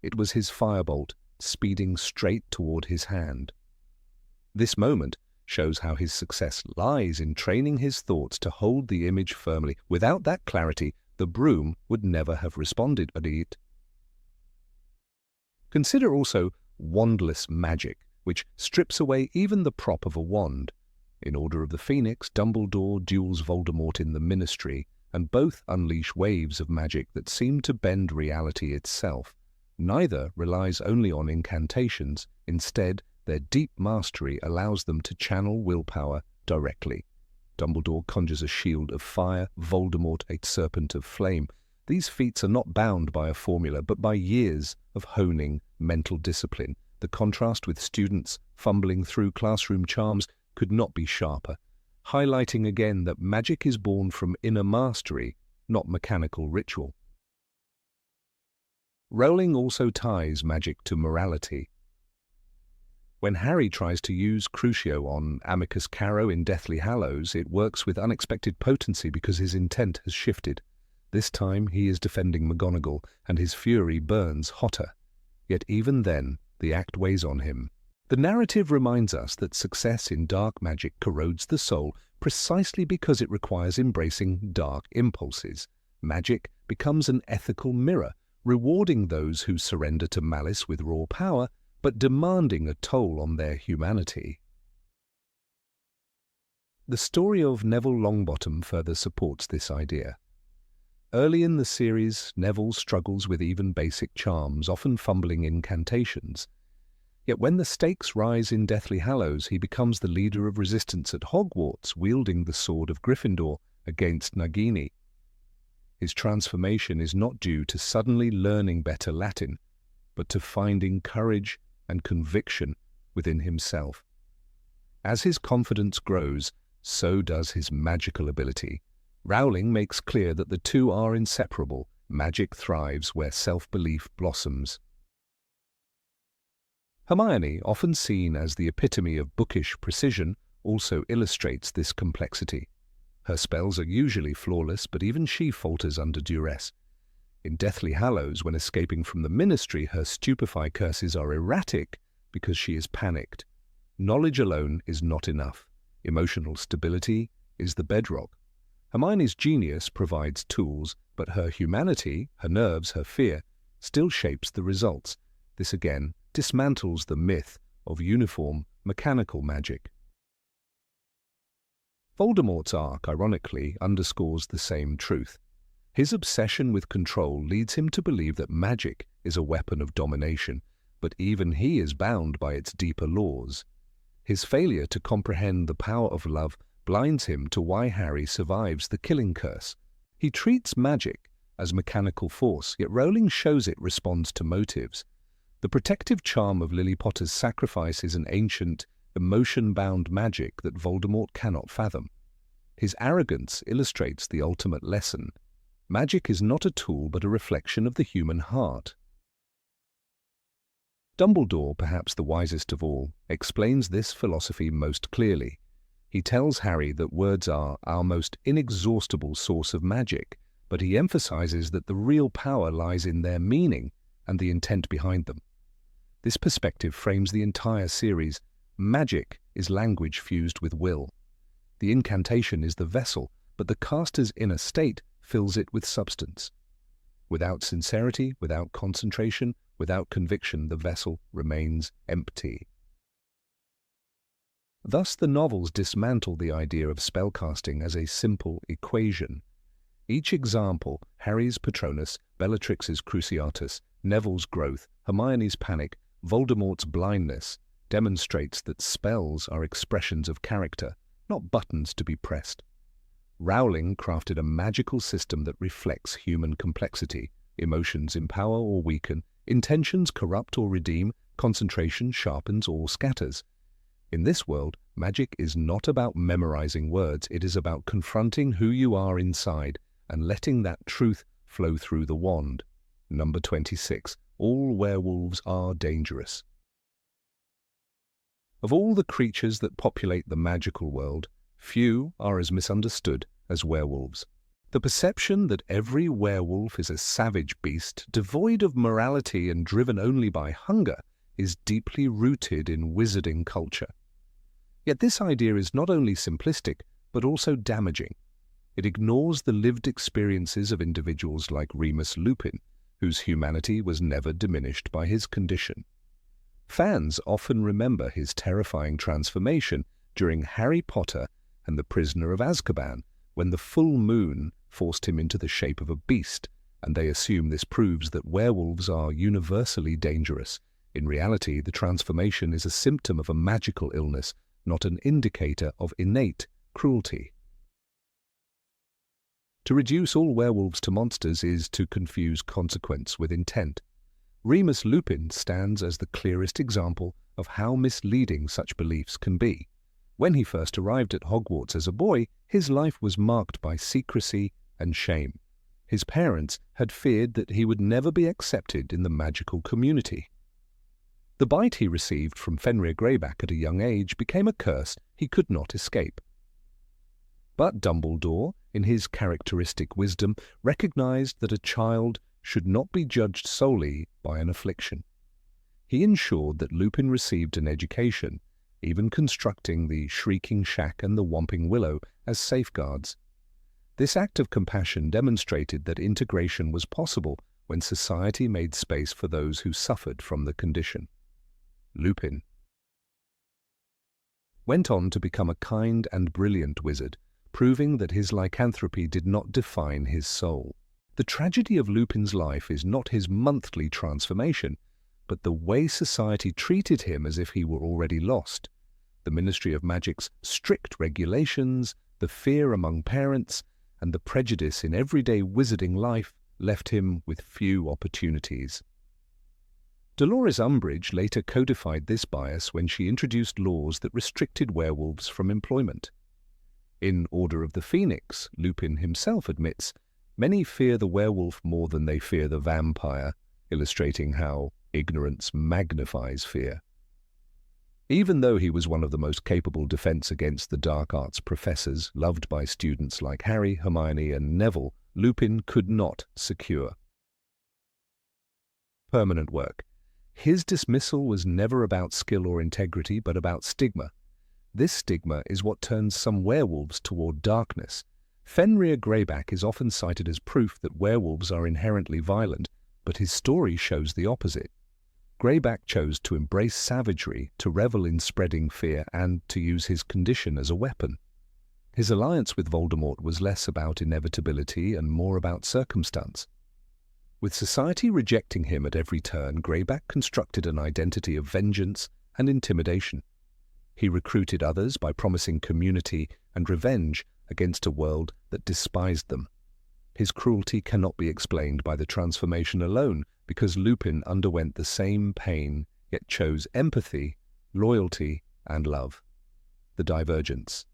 It was his firebolt, speeding straight toward his hand. This moment shows how his success lies in training his thoughts to hold the image firmly. Without that clarity, the broom would never have responded to it. Consider also wandless magic, which strips away even the prop of a wand. In Order of the Phoenix, Dumbledore duels Voldemort in the Ministry, and both unleash waves of magic that seem to bend reality itself. Neither relies only on incantations. Instead, their deep mastery allows them to channel willpower directly. Dumbledore conjures a shield of fire, Voldemort a serpent of flame. These feats are not bound by a formula, but by years of honing mental discipline. The contrast with students fumbling through classroom charms could not be sharper, highlighting again that magic is born from inner mastery, not mechanical ritual. Rowling also ties magic to morality. When Harry tries to use Crucio on Amicus Caro in Deathly Hallows, it works with unexpected potency because his intent has shifted. This time he is defending McGonagall, and his fury burns hotter. Yet even then, the act weighs on him. The narrative reminds us that success in dark magic corrodes the soul precisely because it requires embracing dark impulses. Magic becomes an ethical mirror, rewarding those who surrender to malice with raw power, but demanding a toll on their humanity. The story of Neville Longbottom further supports this idea. Early in the series, Neville struggles with even basic charms, often fumbling incantations. Yet when the stakes rise in Deathly Hallows, he becomes the leader of resistance at Hogwarts, wielding the sword of Gryffindor against Nagini. His transformation is not due to suddenly learning better Latin, but to finding courage and conviction within himself. As his confidence grows, so does his magical ability. Rowling makes clear that the two are inseparable. Magic thrives where self-belief blossoms. Hermione, often seen as the epitome of bookish precision, also illustrates this complexity. Her spells are usually flawless, but even she falters under duress. In Deathly Hallows, when escaping from the Ministry, her stupefy curses are erratic because she is panicked. Knowledge alone is not enough. Emotional stability is the bedrock. Hermione's genius provides tools, but her humanity, her nerves, her fear, still shapes the results. This again dismantles the myth of uniform, mechanical magic. Voldemort's arc, ironically, underscores the same truth. His obsession with control leads him to believe that magic is a weapon of domination, but even he is bound by its deeper laws. His failure to comprehend the power of love blinds him to why Harry survives the killing curse. He treats magic as mechanical force, yet Rowling shows it responds to motives. The protective charm of Lily Potter's sacrifice is an ancient, emotion-bound magic that Voldemort cannot fathom. His arrogance illustrates the ultimate lesson. Magic is not a tool but a reflection of the human heart. Dumbledore, perhaps the wisest of all, explains this philosophy most clearly. He tells Harry that words are our most inexhaustible source of magic, but he emphasizes that the real power lies in their meaning and the intent behind them. This perspective frames the entire series. Magic is language fused with will. The incantation is the vessel, but the caster's inner state fills it with substance. Without sincerity, without concentration, without conviction, the vessel remains empty. Thus the novels dismantle the idea of spellcasting as a simple equation. Each example, Harry's Patronus, Bellatrix's Cruciatus, Neville's growth, Hermione's panic, Voldemort's blindness, demonstrates that spells are expressions of character, not buttons to be pressed. Rowling crafted a magical system that reflects human complexity. Emotions empower or weaken, intentions corrupt or redeem, concentration sharpens or scatters. In this world, magic is not about memorizing words, it is about confronting who you are inside and letting that truth flow through the wand. Number 26. All werewolves are dangerous. Of all the creatures that populate the magical world, few are as misunderstood as werewolves. The perception that every werewolf is a savage beast, devoid of morality and driven only by hunger, is deeply rooted in wizarding culture. Yet this idea is not only simplistic, but also damaging. It ignores the lived experiences of individuals like Remus Lupin, whose humanity was never diminished by his condition. Fans often remember his terrifying transformation during Harry Potter and the Prisoner of Azkaban, when the full moon forced him into the shape of a beast, and they assume this proves that werewolves are universally dangerous. In reality, the transformation is a symptom of a magical illness, not an indicator of innate cruelty. To reduce all werewolves to monsters is to confuse consequence with intent. Remus Lupin stands as the clearest example of how misleading such beliefs can be. When he first arrived at Hogwarts as a boy, his life was marked by secrecy and shame. His parents had feared that he would never be accepted in the magical community. The bite he received from Fenrir Greyback at a young age became a curse he could not escape. But Dumbledore, in his characteristic wisdom, recognized that a child should not be judged solely by an affliction. He ensured that Lupin received an education, even constructing the Shrieking Shack and the Whomping Willow as safeguards. This act of compassion demonstrated that integration was possible when society made space for those who suffered from the condition. Lupin went on to become a kind and brilliant wizard, proving that his lycanthropy did not define his soul. The tragedy of Lupin's life is not his monthly transformation, but the way society treated him as if he were already lost. The Ministry of Magic's strict regulations, the fear among parents, and the prejudice in everyday wizarding life left him with few opportunities. Dolores Umbridge later codified this bias when she introduced laws that restricted werewolves from employment. In Order of the Phoenix, Lupin himself admits, many fear the werewolf more than they fear the vampire, illustrating how ignorance magnifies fear. Even though he was one of the most capable defense against the dark arts professors, loved by students like Harry, Hermione, and Neville, Lupin could not secure permanent work. His dismissal was never about skill or integrity, but about stigma. This stigma is what turns some werewolves toward darkness. Fenrir Greyback is often cited as proof that werewolves are inherently violent, but his story shows the opposite. Greyback chose to embrace savagery, to revel in spreading fear, and to use his condition as a weapon. His alliance with Voldemort was less about inevitability and more about circumstance. With society rejecting him at every turn, Greyback constructed an identity of vengeance and intimidation. He recruited others by promising community and revenge against a world that despised them. His cruelty cannot be explained by the transformation alone, because Lupin underwent the same pain, yet chose empathy, loyalty, and love. The divergence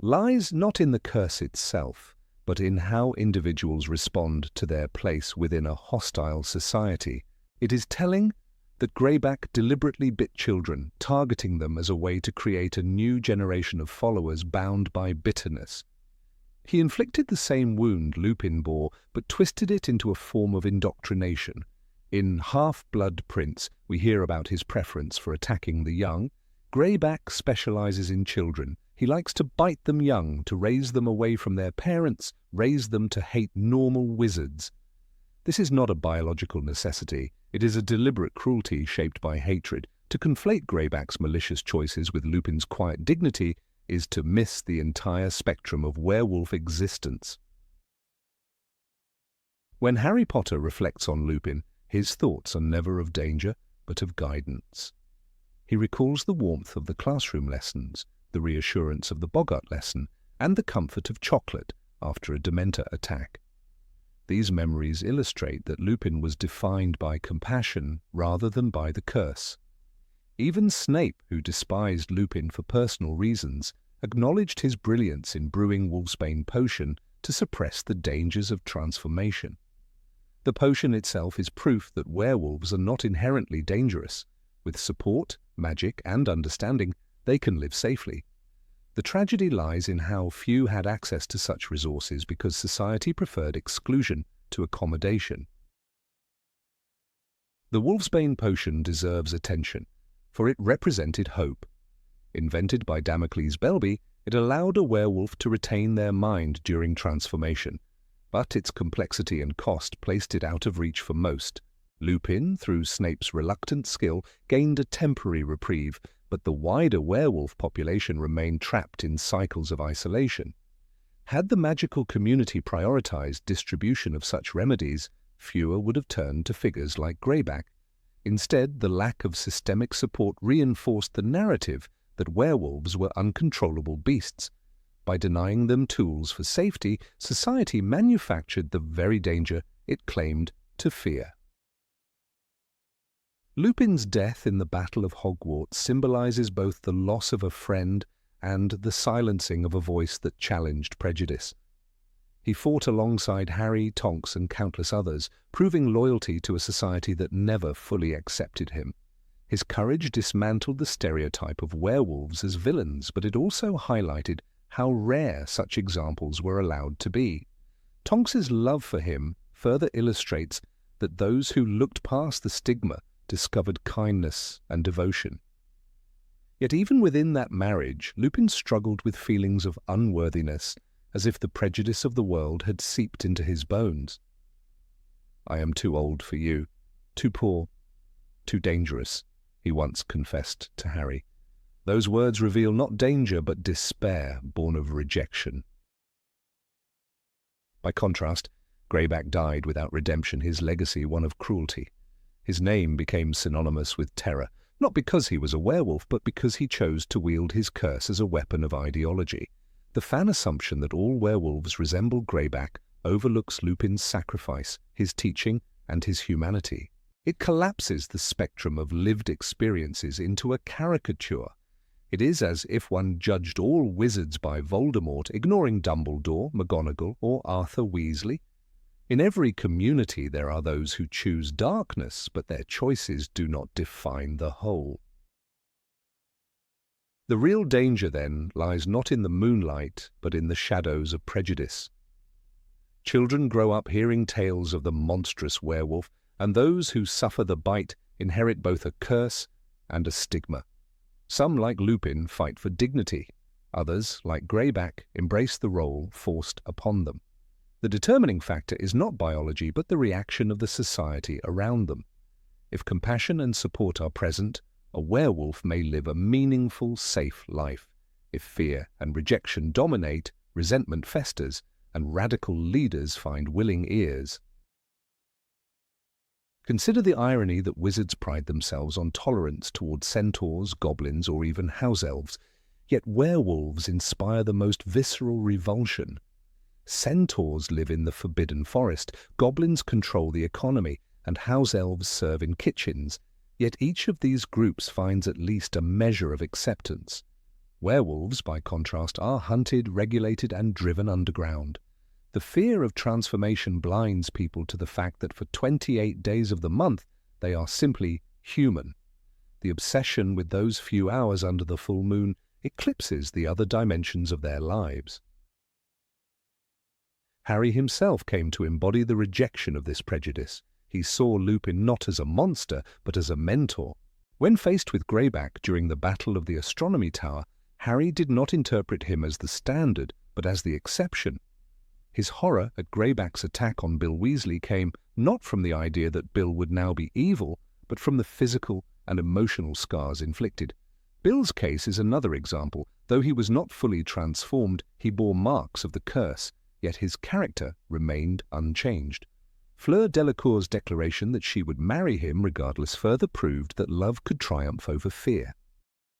lies not in the curse itself, but in how individuals respond to their place within a hostile society. It is telling that Greyback deliberately bit children, targeting them as a way to create a new generation of followers bound by bitterness. He inflicted the same wound Lupin bore, but twisted it into a form of indoctrination. In Half-Blood Prince, we hear about his preference for attacking the young. Greyback specializes in children. He likes to bite them young, to raise them away from their parents, raise them to hate normal wizards. This is not a biological necessity. It is a deliberate cruelty shaped by hatred. To conflate Greyback's malicious choices with Lupin's quiet dignity is to miss the entire spectrum of werewolf existence. When Harry Potter reflects on Lupin, his thoughts are never of danger, but of guidance. He recalls the warmth of the classroom lessons, the reassurance of the Boggart lesson, and the comfort of chocolate after a Dementor attack. These memories illustrate that Lupin was defined by compassion rather than by the curse. Even Snape, who despised Lupin for personal reasons, acknowledged his brilliance in brewing wolfsbane potion to suppress the dangers of transformation. The potion itself is proof that werewolves are not inherently dangerous. With support, magic, and understanding, they can live safely. The tragedy lies in how few had access to such resources because society preferred exclusion to accommodation. The wolfsbane potion deserves attention, for it represented hope. Invented by Damocles Belby, it allowed a werewolf to retain their mind during transformation, but its complexity and cost placed it out of reach for most. Lupin, through Snape's reluctant skill, gained a temporary reprieve, but the wider werewolf population remained trapped in cycles of isolation. Had the magical community prioritized distribution of such remedies, fewer would have turned to figures like Greyback. Instead, the lack of systemic support reinforced the narrative that werewolves were uncontrollable beasts. By denying them tools for safety, society manufactured the very danger it claimed to fear. Lupin's death in the Battle of Hogwarts symbolizes both the loss of a friend and the silencing of a voice that challenged prejudice. He fought alongside Harry, Tonks, and countless others, proving loyalty to a society that never fully accepted him. His courage dismantled the stereotype of werewolves as villains, but it also highlighted how rare such examples were allowed to be. Tonks's love for him further illustrates that those who looked past the stigma discovered kindness and devotion. Yet even within that marriage, Lupin struggled with feelings of unworthiness, as if the prejudice of the world had seeped into his bones. "I am too old for you, too poor, too dangerous," he once confessed to Harry. Those words reveal not danger but despair born of rejection. By contrast, Greyback died without redemption, his legacy one of cruelty. His name became synonymous with terror, not because he was a werewolf, but because he chose to wield his curse as a weapon of ideology. The fan assumption that all werewolves resemble Greyback overlooks Lupin's sacrifice, his teaching, and his humanity. It collapses the spectrum of lived experiences into a caricature. It is as if one judged all wizards by Voldemort, ignoring Dumbledore, McGonagall, or Arthur Weasley. In every community there are those who choose darkness, but their choices do not define the whole. The real danger, then, lies not in the moonlight, but in the shadows of prejudice. Children grow up hearing tales of the monstrous werewolf, and those who suffer the bite inherit both a curse and a stigma. Some, like Lupin, fight for dignity. Others, like Greyback, embrace the role forced upon them. The determining factor is not biology, but the reaction of the society around them. If compassion and support are present, a werewolf may live a meaningful, safe life. If fear and rejection dominate, resentment festers, and radical leaders find willing ears. Consider the irony that wizards pride themselves on tolerance towards centaurs, goblins, or even house elves, yet werewolves inspire the most visceral revulsion. Centaurs live in the forbidden forest, goblins control the economy, and house elves serve in kitchens, yet each of these groups finds at least a measure of acceptance. Werewolves, by contrast, are hunted, regulated, and driven underground. The fear of transformation blinds people to the fact that for 28 days of the month they are simply human. The obsession with those few hours under the full moon eclipses the other dimensions of their lives. Harry himself came to embody the rejection of this prejudice. He saw Lupin not as a monster, but as a mentor. When faced with Greyback during the Battle of the Astronomy Tower, Harry did not interpret him as the standard, but as the exception. His horror at Greyback's attack on Bill Weasley came not from the idea that Bill would now be evil, but from the physical and emotional scars inflicted. Bill's case is another example. Though he was not fully transformed, he bore marks of the curse, yet his character remained unchanged. Fleur Delacour's declaration that she would marry him regardless further proved that love could triumph over fear.